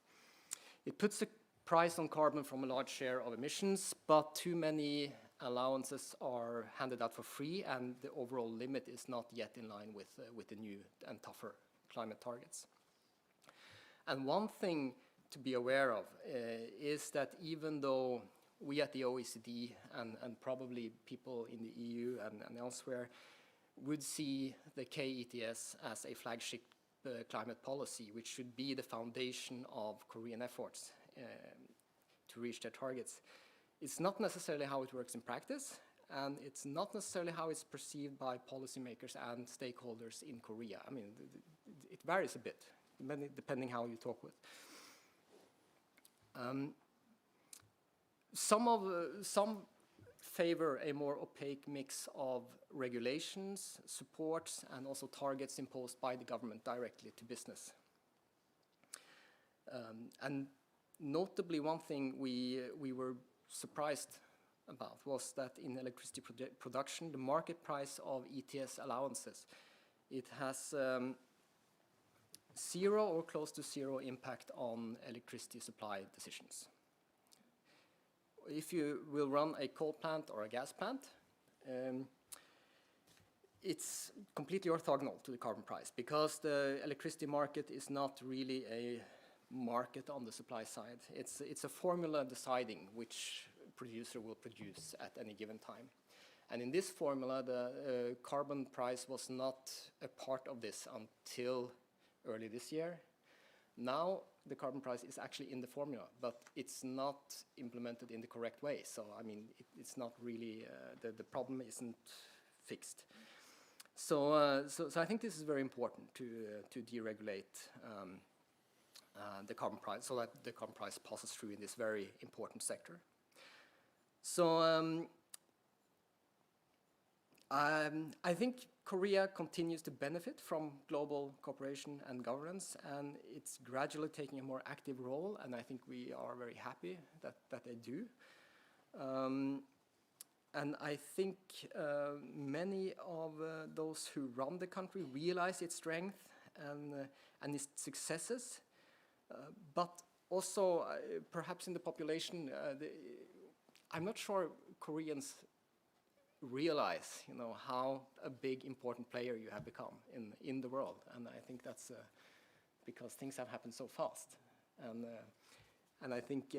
It puts a price on carbon from a large share of emissions, but too many allowances are handed out for free, and the overall limit is not yet in line with the new and tougher climate targets. And one thing to be aware of is that even though we at the OECD and probably people in the EU and elsewhere would see the KETS as a flagship climate policy, which should be the foundation of Korean efforts to reach their targets, it's not necessarily how it works in practice, and it's not necessarily how it's perceived by policymakers and stakeholders in Korea. I mean, it varies a bit, depending how you talk with. Some favor a more opaque mix of regulations, supports, and also targets imposed by the government directly to business. And notably, one thing we were surprised about was that in electricity production, the market price of ETS allowances, it has zero or close to zero impact on electricity supply decisions. If you will run a coal plant or a gas plant, it's completely orthogonal to the carbon price, because the electricity market is not really a market on the supply side. It's a formula deciding which producer will produce at any given time. And in this formula, the carbon price was not a part of this until early this year. Now the carbon price is actually in the formula, but it's not implemented in the correct way. So I mean, it's not really the problem isn't fixed. So I think this is very important to deregulate the carbon price, so that the carbon price passes through in this very important sector. So I think Korea continues to benefit from global cooperation and governance, and it's gradually taking a more active role, and I think we are very happy that they do. And I think many of those who run the country realize its strength and its successes, but also perhaps in the population, I'm not sure Koreans realize, how a big, important player you have become in the world. And I think that's because things have happened so fast. And I think,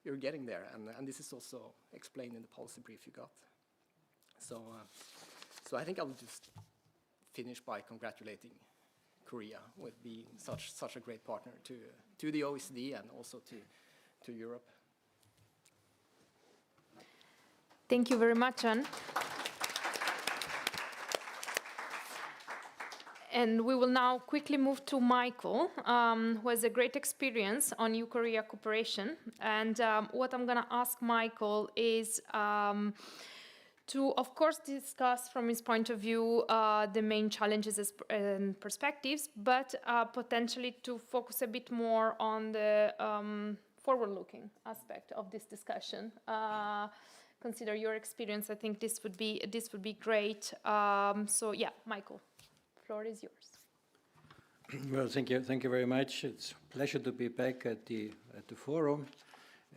you're getting there. And this is also explained in the policy brief you got. So I think I'll just finish by congratulating Korea with being such a great partner to the OECD and also to Europe. Thank you very much, Anne. And we will now quickly move to Michael, who has a great experience on EU-Korea cooperation. And what I'm going to ask Michael is to, of course, discuss from his point of view the main challenges and perspectives, but potentially to focus a bit more on the forward-looking aspect of this discussion. Consider your experience. I think this would be great. So yeah, Michael, the floor is yours. Well, thank you very much. It's a pleasure to be back at the forum,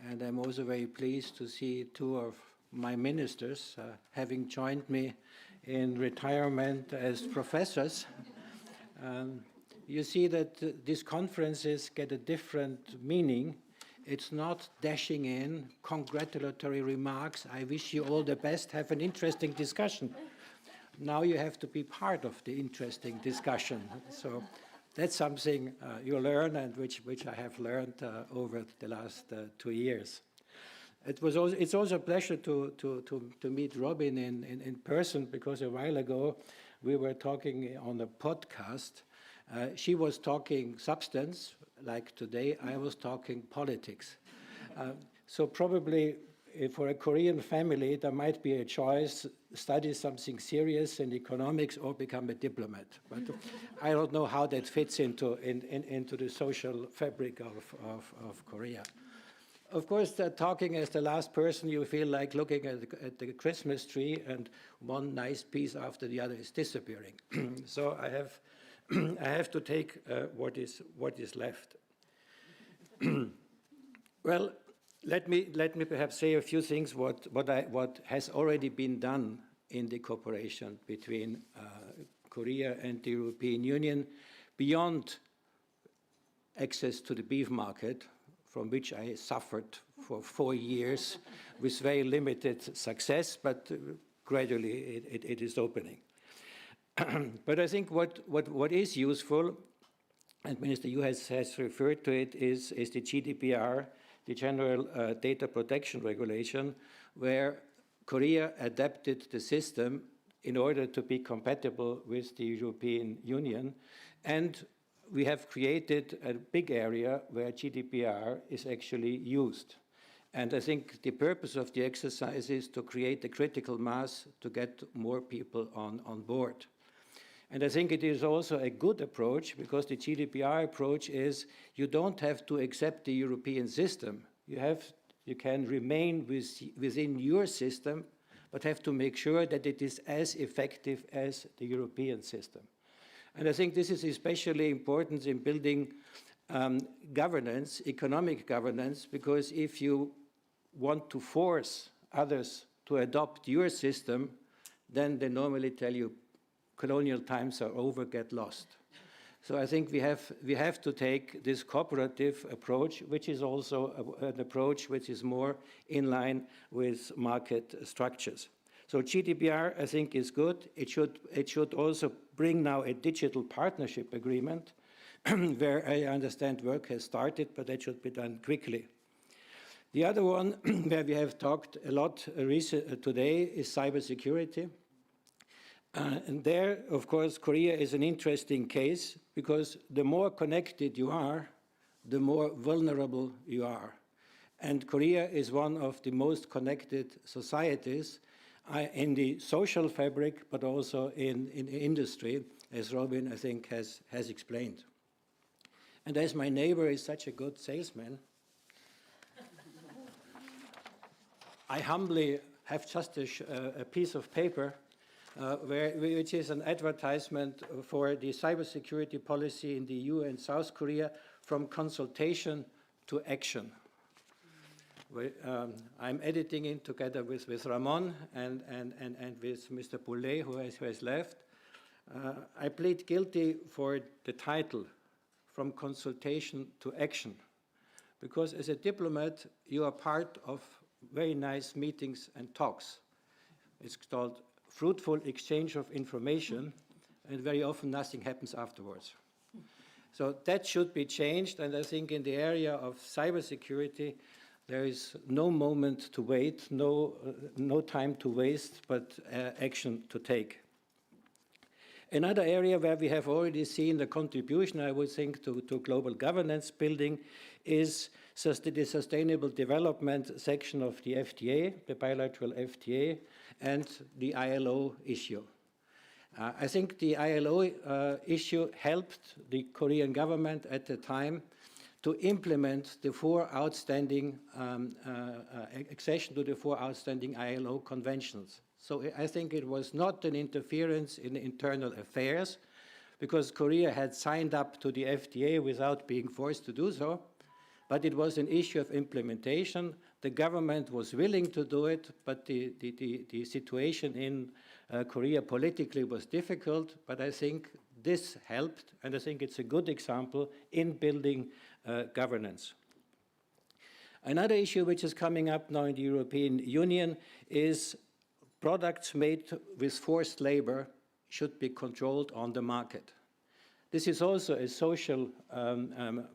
and I'm also very pleased to see two of my ministers having joined me in retirement as professors. You see that these conferences get a different meaning. It's not dashing in congratulatory remarks. I wish you all the best. Have an interesting discussion. Now you have to be part of the interesting discussion. So that's something you learn, and which I have learned over the last 2 years. It's also a pleasure to meet Robin in person, because a while ago we were talking on a podcast. She was talking substance, like today I was talking politics. So probably for a Korean family there might be a choice: study something serious in economics or become a diplomat. But I don't know how that fits into the social fabric of Korea. Of course, talking as the last person, you feel like looking at the Christmas tree, and one nice piece after the other is disappearing. So I have to take what is left. Well, let me perhaps say a few things what has already been done in the cooperation between Korea and the European Union beyond access to the beef market, from which I suffered for 4 years with very limited success, but gradually it is opening. But I think what is useful, and Minister Yu has referred to it, is the GDPR, the General Data Protection Regulation, where Korea adapted the system in order to be compatible with the European Union. And we have created a big area where GDPR is actually used. And I think the purpose of the exercise is to create a critical mass to get more people on board. And I think it is also a good approach, because the GDPR approach is you don't have to accept the European system. You can remain within your system, but have to make sure that it is as effective as the European system. And I think this is especially important in building governance, economic governance, because if you want to force others to adopt your system, then they normally tell you colonial times are over, get lost. So I think we have to take this cooperative approach, which is also an approach which is more in line with market structures. So GDPR, I think, is good. It should also bring now a digital partnership agreement, where I understand work has started, but that should be done quickly. The other one, where we have talked a lot today, is cybersecurity. And there, of course, Korea is an interesting case, because the more connected you are, the more vulnerable you are. And Korea is one of the most connected societies in the social fabric, but also in industry, as Robin, I think, has explained. And as my neighbor is such a good salesman, I humbly have just a piece of paper which is an advertisement for the cybersecurity policy in the EU and South Korea, from consultation to action. I'm editing it together with Ramon and with Mr. Poulet, who has left. I plead guilty for the title, From Consultation to Action, because as a diplomat, you are part of very nice meetings and talks. It's called fruitful exchange of information, and very often nothing happens afterwards. So that should be changed, and I think in the area of cybersecurity, there is no moment to wait, no time to waste, but action to take. Another area where we have already seen the contribution, I would think, to global governance building is the sustainable development section of the FTA, the bilateral FTA, and the ILO issue. I think the ILO issue helped the Korean government at the time to implement the accession to the 4 outstanding ILO conventions. So I think it was not an interference in internal affairs, because Korea had signed up to the FTA without being forced to do so, but it was an issue of implementation. The government was willing to do it, but the situation in Korea politically was difficult, but I think this helped, and I think it's a good example in building governance. Another issue which is coming up now in the European Union is products made with forced labor should be controlled on the market. This is also a social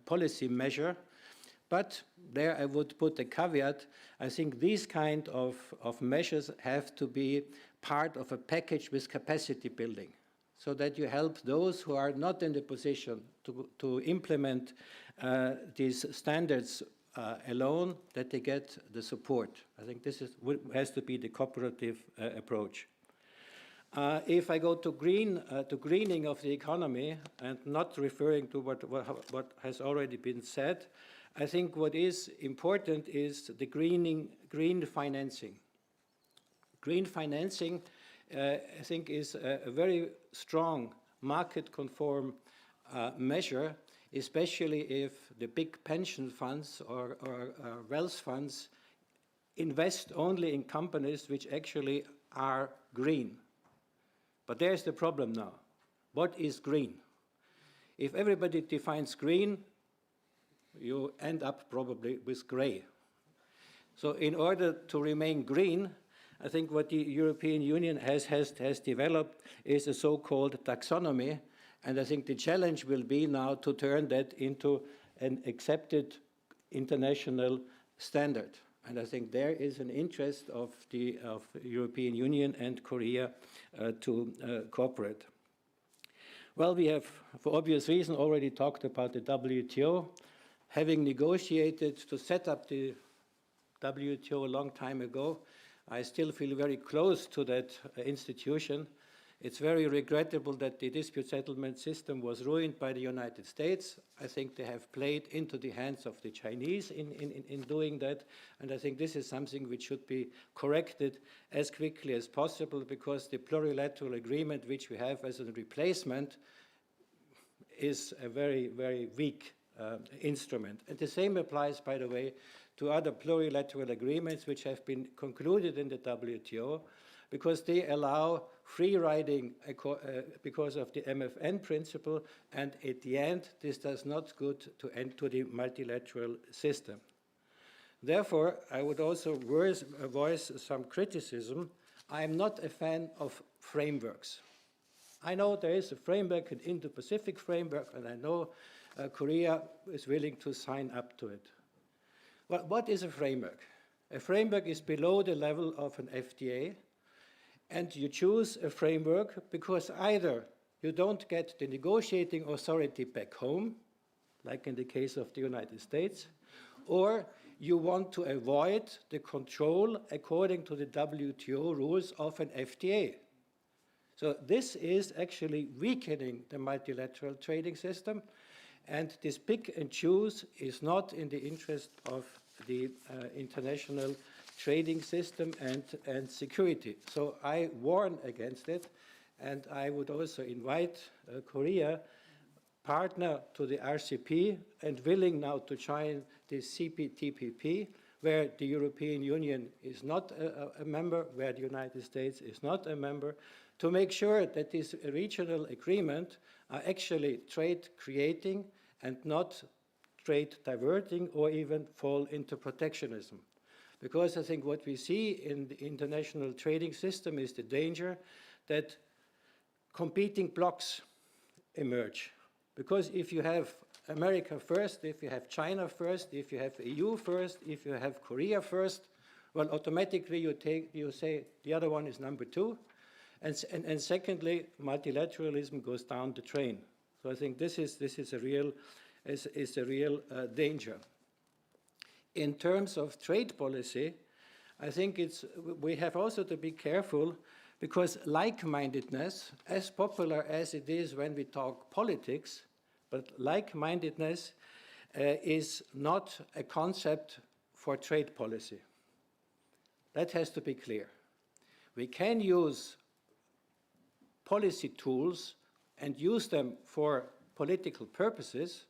policy measure, but there I would put a caveat. I think these kind of measures have to be part of a package with capacity building, so that you help those who are not in the position to implement these standards alone, that they get the support. I think this has to be the cooperative approach. If I go to greening of the economy, and not referring to what has already been said, I think what is important is the green financing. Green financing, I think, is a very strong market-conform measure, especially if the big pension funds or wealth funds invest only in companies which actually are green. But there's the problem now. What is green? If everybody defines green, you end up probably with gray. So in order to remain green, I think what the European Union has developed is a so-called taxonomy, and I think the challenge will be now to turn that into an accepted international standard. And I think there is an interest of the European Union and Korea to cooperate. Well, we have, for obvious reason, already talked about the WTO. Having negotiated to set up the WTO a long time ago, I still feel very close to that institution. It's very regrettable that the dispute settlement system was ruined by the United States. I think they have played into the hands of the Chinese in doing that, and I think this is something which should be corrected as quickly as possible, because the plurilateral agreement which we have as a replacement is a very, very weak instrument. And the same applies, by the way, to other plurilateral agreements which have been concluded in the WTO, because they allow free riding because of the MFN principle, and at the end, this does not good to enter the multilateral system. Therefore, I would also voice some criticism. I am not a fan of frameworks. I know there is a framework, an Indo-Pacific framework, and I know Korea is willing to sign up to it. Well, what is a framework? A framework is below the level of an FTA, and you choose a framework because either you don't get the negotiating authority back home, like in the case of the United States, or you want to avoid the control according to the WTO rules of an FTA. So this is actually weakening the multilateral trading system, and this pick and choose is not in the interest of the international trading system and security. So I warn against it, and I would also invite Korea partner to the RCP and willing now to join the CPTPP, where the European Union is not a member, where the United States is not a member, to make sure that this regional agreement are actually trade creating and not trade diverting or even fall into protectionism. Because I think what we see in the international trading system is the danger that competing blocks emerge. Because if you have America first, if you have China first, if you have EU first, if you have Korea first, well, automatically you say the other one is number two. And secondly, multilateralism goes down the drain. So I think this is a real danger. In terms of trade policy, I think we have also to be careful, because like-mindedness, as popular as it is when we talk politics, but like-mindedness is not a concept for trade policy. That has to be clear. We can use policy tools and use them for political purposes.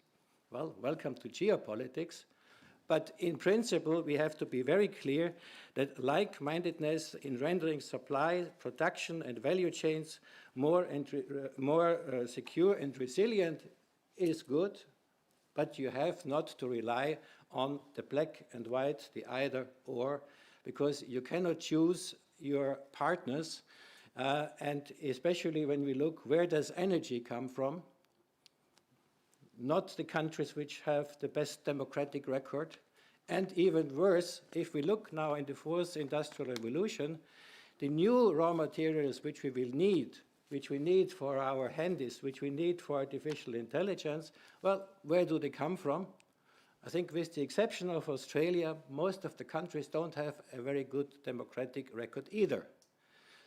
Well, welcome to geopolitics. But in principle, we have to be very clear that like-mindedness in rendering supply, production, and value chains more secure and resilient is good, but you have not to rely on the black and white, the either or, because you cannot choose your partners, and especially when we look where does energy come from, not the countries which have the best democratic record. And even worse, if we look now in the fourth industrial revolution, the new raw materials which we will need, which we need for our handies, which we need for artificial intelligence, well, where do they come from? I think with the exception of Australia, most of the countries don't have a very good democratic record either.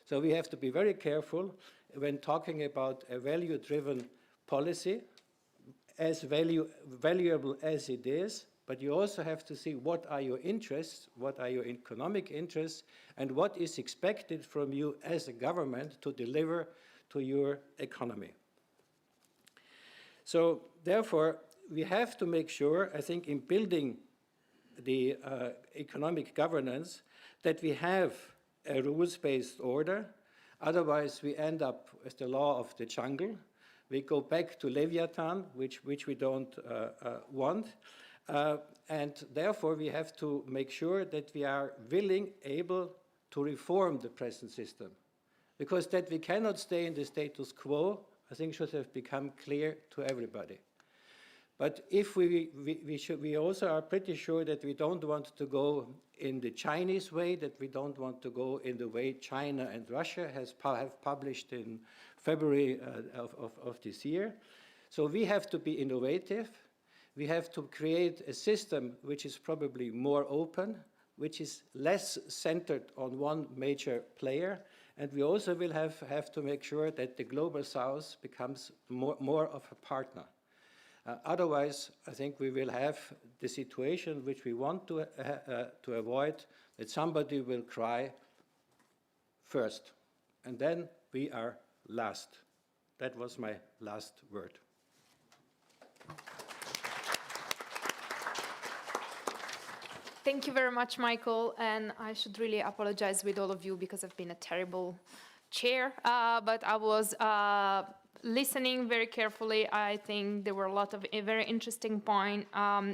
So we have to be very careful when talking about a value-driven policy, as valuable as it is, but you also have to see what are your interests, what are your economic interests, and what is expected from you as a government to deliver to your economy. So therefore, we have to make sure, I think, in building the economic governance, that we have a rules-based order. Otherwise, we end up with the law of the jungle. We go back to Leviathan, which we don't want. And therefore, we have to make sure that we are willing, able to reform the present system. Because that we cannot stay in the status quo, I think should have become clear to everybody. But if we also are pretty sure that we don't want to go in the Chinese way, that we don't want to go in the way China and Russia have published in February of this year. So we have to be innovative. We have to create a system which is probably more open, which is less centered on one major player. And we also will have to make sure that the global south becomes more of a partner. Otherwise, I think we will have the situation which we want to avoid, that somebody will cry first, and then we are last. That was my last word. Thank you very much, Michael. And I should really apologize with all of you because I've been a terrible chair, but I was listening very carefully. I think there were a lot of very interesting points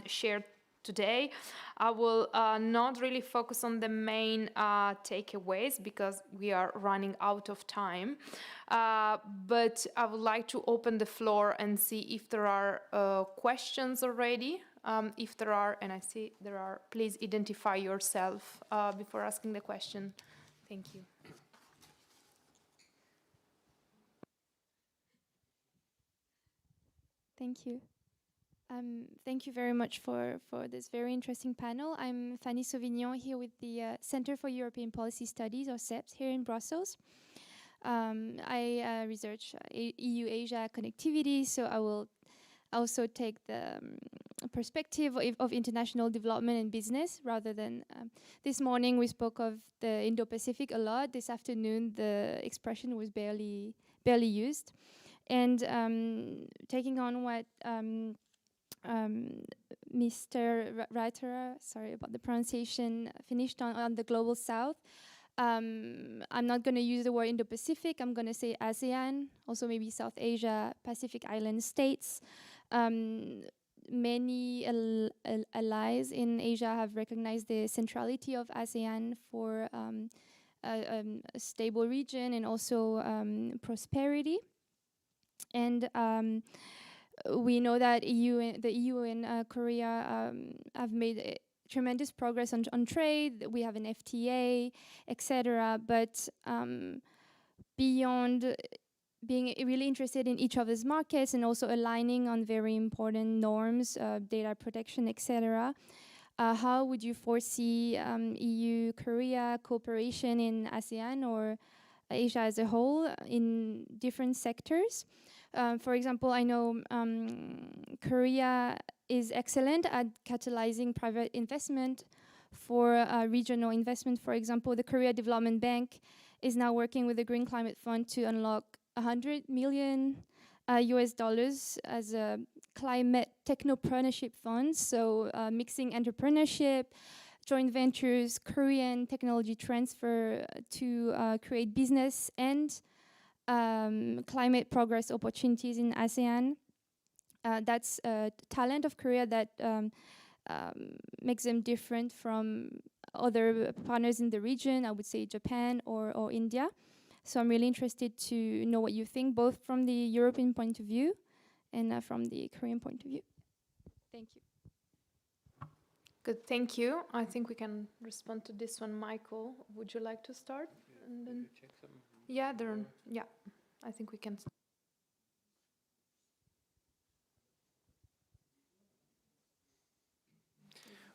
shared today. I will not really focus on the main takeaways because we are running out of time. But I would like to open the floor and see if there are questions already. If there are, and I see there are, please identify yourself before asking the question. Thank you. Thank you. Thank you very much for this very interesting panel. I'm Fanny Sauvignon here with the Center for European Policy Studies, or CEPS, here in Brussels. I research EU-Asia connectivity, so I will also take the perspective of international development and business rather than this morning we spoke of the Indo-Pacific a lot. This afternoon the expression was barely used. And taking on what Mr. Reiter, sorry about the pronunciation, finished on the Global South, I'm not going to use the word Indo-Pacific. I'm going to say ASEAN, also maybe South Asia, Pacific Island states. Many allies in Asia have recognized the centrality of ASEAN for a stable region and also prosperity. And we know that the EU and Korea have made tremendous progress on trade. We have an FTA, etc. But beyond being really interested in each other's markets and also aligning on very important norms, data protection, etc., how would you foresee EU-Korea cooperation in ASEAN or Asia as a whole in different sectors? For example, I know Korea is excellent at catalyzing private investment for regional investment. For example, the Korea Development Bank is now working with the Green Climate Fund to unlock $100 million US dollars as a climate technopreneurship fund. So mixing entrepreneurship, joint ventures, Korean technology transfer to create business and climate progress opportunities in ASEAN. That's talent of Korea that makes them different from other partners in the region, I would say Japan or India. So I'm really interested to know what you think, both from the European point of view and from the Korean point of view. Thank you. Good, thank you. I think we can respond to this one. Michael, would you like to start? And then yeah, I think we can.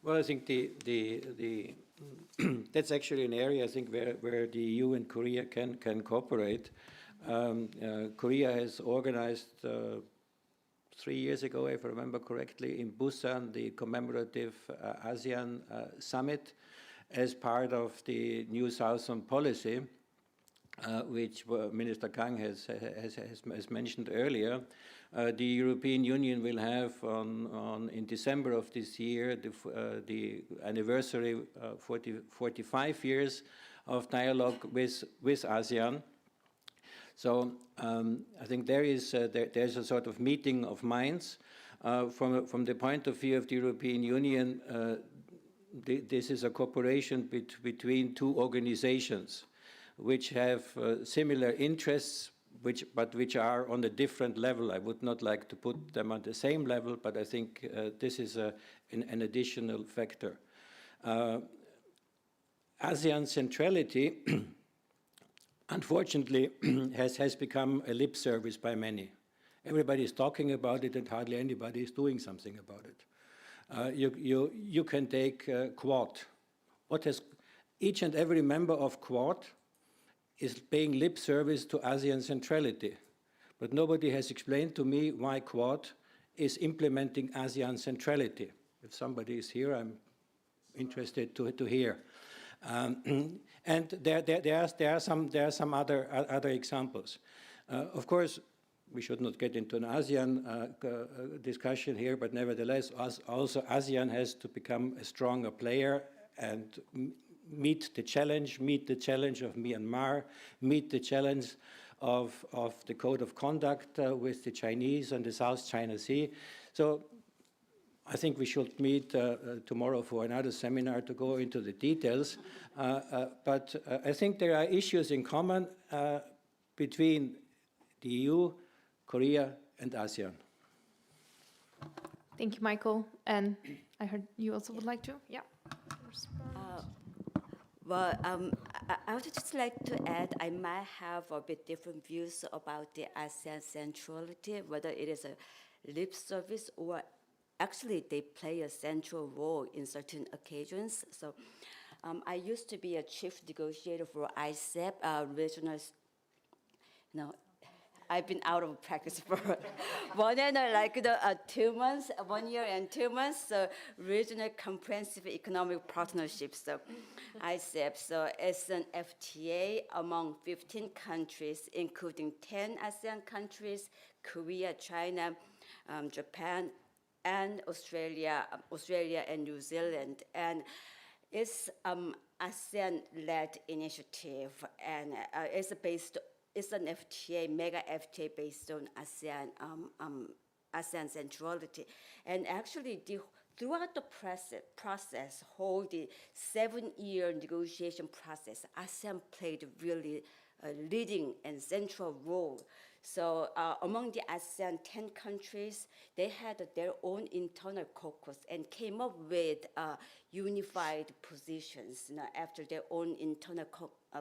Well, I think the that's actually an area I think where the EU and Korea can cooperate. Korea has organized 3 years ago, if I remember correctly, in Busan, the commemorative ASEAN summit as part of the new Southern policy, which Minister Kang has mentioned earlier. The European Union will have in December of this year the anniversary 45 years of dialogue with ASEAN. So I think there's a sort of meeting of minds. From the point of view of the European Union, this is a cooperation between two organizations which have similar interests, but which are on a different level. I would not like to put them on the same level, but I think this is an additional factor. ASEAN centrality, unfortunately, has become a lip service by many. Everybody is talking about it, and hardly anybody is doing something about it. You can take Quad. What has each and every member of Quad is paying lip service to ASEAN centrality. But nobody has explained to me why Quad is implementing ASEAN centrality. If somebody is here, I'm interested to hear. And there are some other examples. Of course, we should not get into an ASEAN discussion here, but nevertheless, also ASEAN has to become a stronger player and meet the challenge of Myanmar, meet the challenge of the code of conduct with the Chinese and the South China Sea. So I think we should meet tomorrow for another seminar to go into the details. But I think there are issues in common between the EU, Korea, and ASEAN. Thank you, Michael. And I heard you also would like to, yeah. Well, I would just like to add, I might have a bit different views about the ASEAN centrality, whether it is a lip service or actually they play a central role in certain occasions. So I used to be a chief negotiator for ICEP, regional, I've been out of practice for 1 year, 2 months, 1 year and 2 months. So Regional Comprehensive Economic Partnership, so ICEP. So it's an FTA among 15 countries, including 10 ASEAN countries, Korea, China, Japan, and Australia and New Zealand. And it's ASEAN-led initiative, and it's an FTA, mega FTA based on ASEAN centrality. And actually, throughout the process, whole the 7-year negotiation process, ASEAN played really a leading and central role. So among the ASEAN 10 countries, they had their own internal caucus and came up with unified positions after their own internal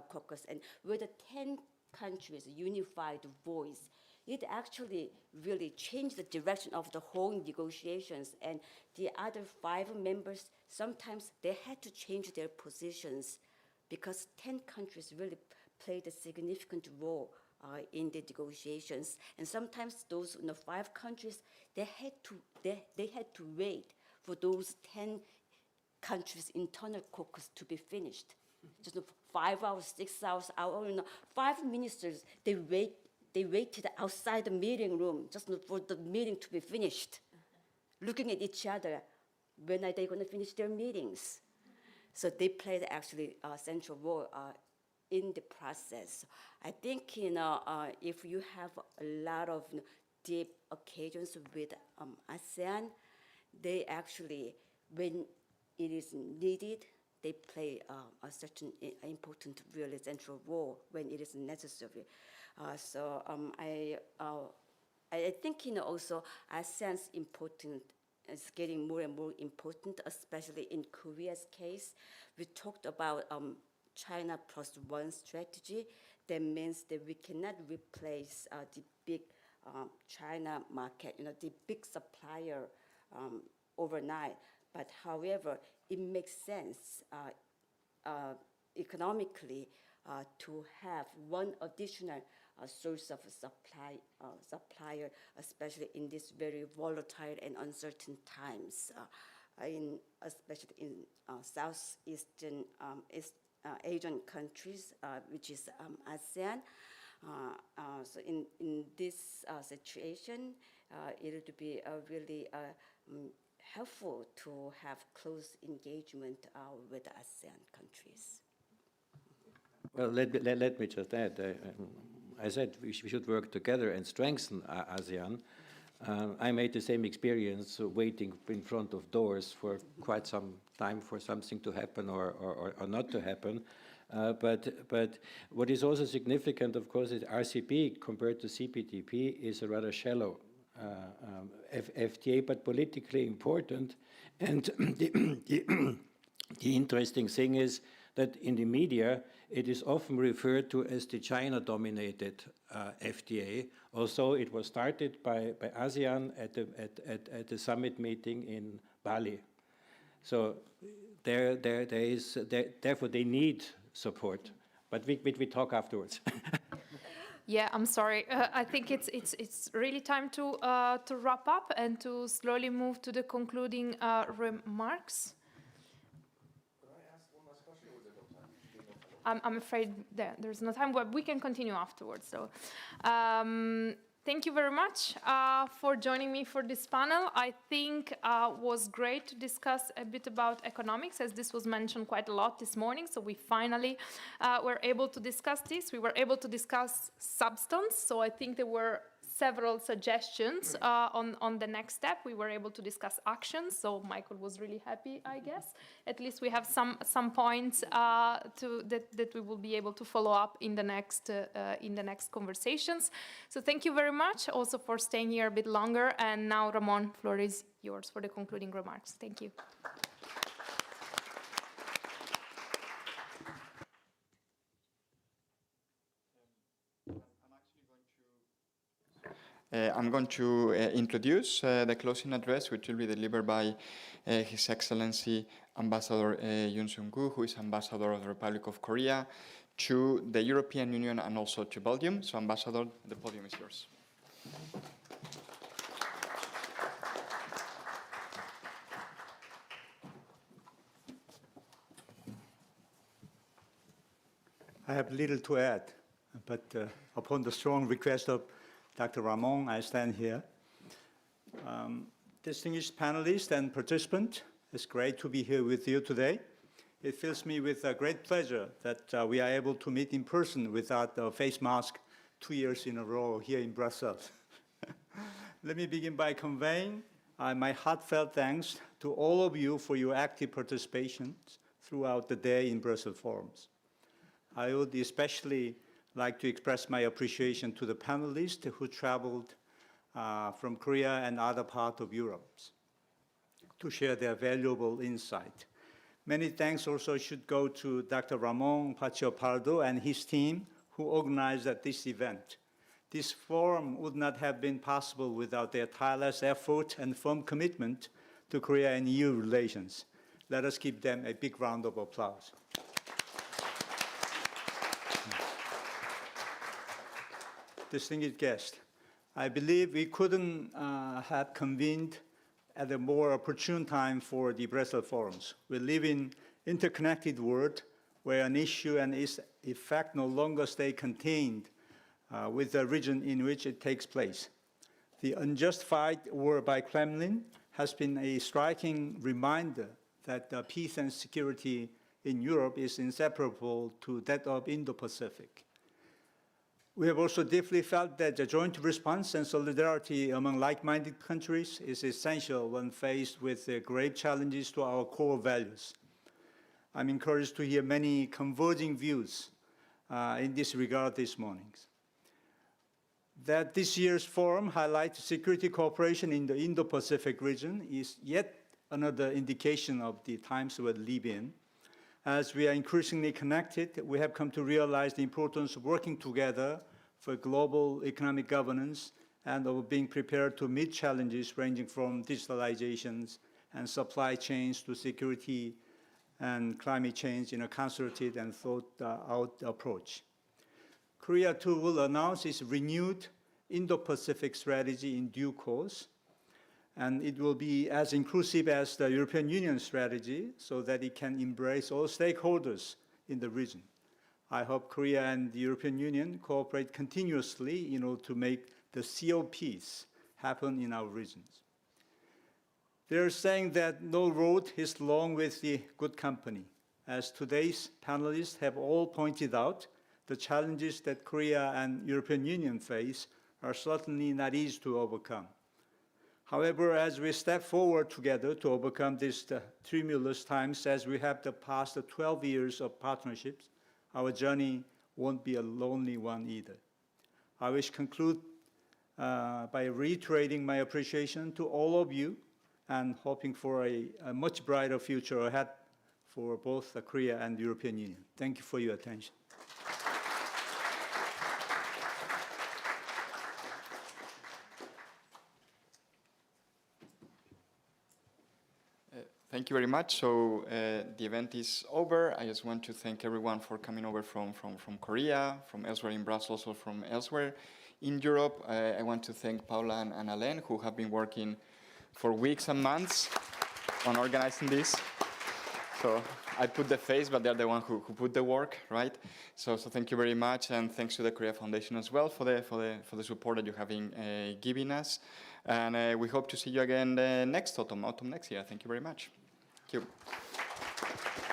caucus. And with the 10 countries' unified voice, it actually really changed the direction of the whole negotiations. And the other 5 members, sometimes they had to change their positions because 10 countries really played a significant role in the negotiations, and sometimes those 5 countries they had to wait for those 10 countries' internal caucus to be finished. Just 5 hours, 6 hours, 5 ministers they waited outside the meeting room just for the meeting to be finished, looking at each other. When are they going to finish their meetings? So they played actually a central role in the process. I think if you have a lot of deep occasions with ASEAN, they actually, when it is needed, they play a certain important, really central role when it is necessary. So I think also ASEAN's important. It's getting more and more important, especially in Korea's case. We talked about China +1 strategy. That means that we cannot replace the big China market, the big supplier overnight. But however, it makes sense economically to have one additional source of supplier, especially in these very volatile and uncertain times, especially in Southeastern Asian countries, which is ASEAN. So in this situation, it would be really helpful to have close engagement with ASEAN countries. Well, let me just add, I said we should work together and strengthen ASEAN. I made the same experience waiting in front of doors for quite some time for something to happen or not to happen. But what is also significant, of course, is RCEP compared to CPTP is a rather shallow FTA, but politically important. And the interesting thing is that in the media, it is often referred to as the China-dominated FTA. Also, it was started by ASEAN at the summit meeting in Bali. So therefore, they need support. But we talk afterwards. Yeah, I'm sorry. I think it's really time to wrap up and to slowly move to the concluding remarks. I'm afraid that there's no time, but we can continue afterwards. So, thank you very much for joining me for this panel. I think was great to discuss a bit about economics, as this was mentioned quite a lot this morning. So we finally were able to discuss this. We were able to discuss substance. So I think there were several suggestions on the next step. We were able to discuss actions, so Michael was really happy, I guess. At least we have some points that we will be able to follow up in the next conversations. So thank you very much also for staying here a bit longer. And now, Ramon, floor is yours for the concluding remarks. Thank you. I'm going to introduce the closing address, which will be delivered by His Excellency Ambassador Yoon Seung-gu, who is Ambassador of the Republic of Korea to the European Union and also to Belgium. So Ambassador, the podium is yours. I have little to add, but upon the strong request of Dr. Ramon, I stand here. Distinguished panelists and participants, it's great to be here with you today. It fills me with a great pleasure that we are able to meet in person without a face mask 2 years in a row here in Brussels. Let me begin by conveying my heartfelt thanks to all of you for your active participation throughout the day in Brussels forums. I would especially like to express my appreciation to the panelists who traveled from Korea and other parts of Europe to share their valuable insight. Many thanks also should go to Dr. Ramon Pacio Pardo and his team who organized this event. This forum would not have been possible without their tireless effort and firm commitment to Korea and EU relations. Let us give them a big round of applause. Distinguished guests, I believe we couldn't have convened at a more opportune time for the Brussels forums. We live in an interconnected world where an issue and its effect no longer stay contained with the region in which it takes place. The unjustified war by Kremlin has been a striking reminder that peace and security in Europe is inseparable to that of Indo-Pacific. We have also deeply felt that the joint response and solidarity among like-minded countries is essential when faced with the grave challenges to our core values. I'm encouraged to hear many converging views in this regard this morning. That this year's forum highlights security cooperation in the Indo-Pacific region is yet another indication of the times we live in. As we are increasingly connected, we have come to realize the importance of working together for global economic governance and of being prepared to meet challenges ranging from digitalizations and supply chains to security and climate change in a concerted and thought-out approach. Korea, too, will announce its renewed Indo-Pacific strategy in due course, and it will be as inclusive as the European Union strategy so that it can embrace all stakeholders in the region. I hope Korea and the European Union cooperate continuously in order to make the COPs happen in our regions. They're saying that no road is long with the good company. As today's panelists have all pointed out, the challenges that Korea and European Union face are certainly not easy to overcome. However, as we step forward together to overcome these tumultuous times, as we have the past 12 years of partnerships, our journey won't be a lonely one either. I wish to conclude by reiterating my appreciation to all of you and hoping for a much brighter future ahead for both Korea and the European Union. Thank you for your attention. Thank you very much. So the event is over. I just want to thank everyone for coming over from Korea, from elsewhere in Brussels, or from elsewhere in Europe. I want to thank Paula and Alain, who have been working for weeks and months on organizing this. So I put the face, but they're the one who put the work, right? So thank you very much, and thanks to the Korea Foundation as well for the support that you have been giving us. And we hope to see you again next autumn next year. Thank you very much. Thank you.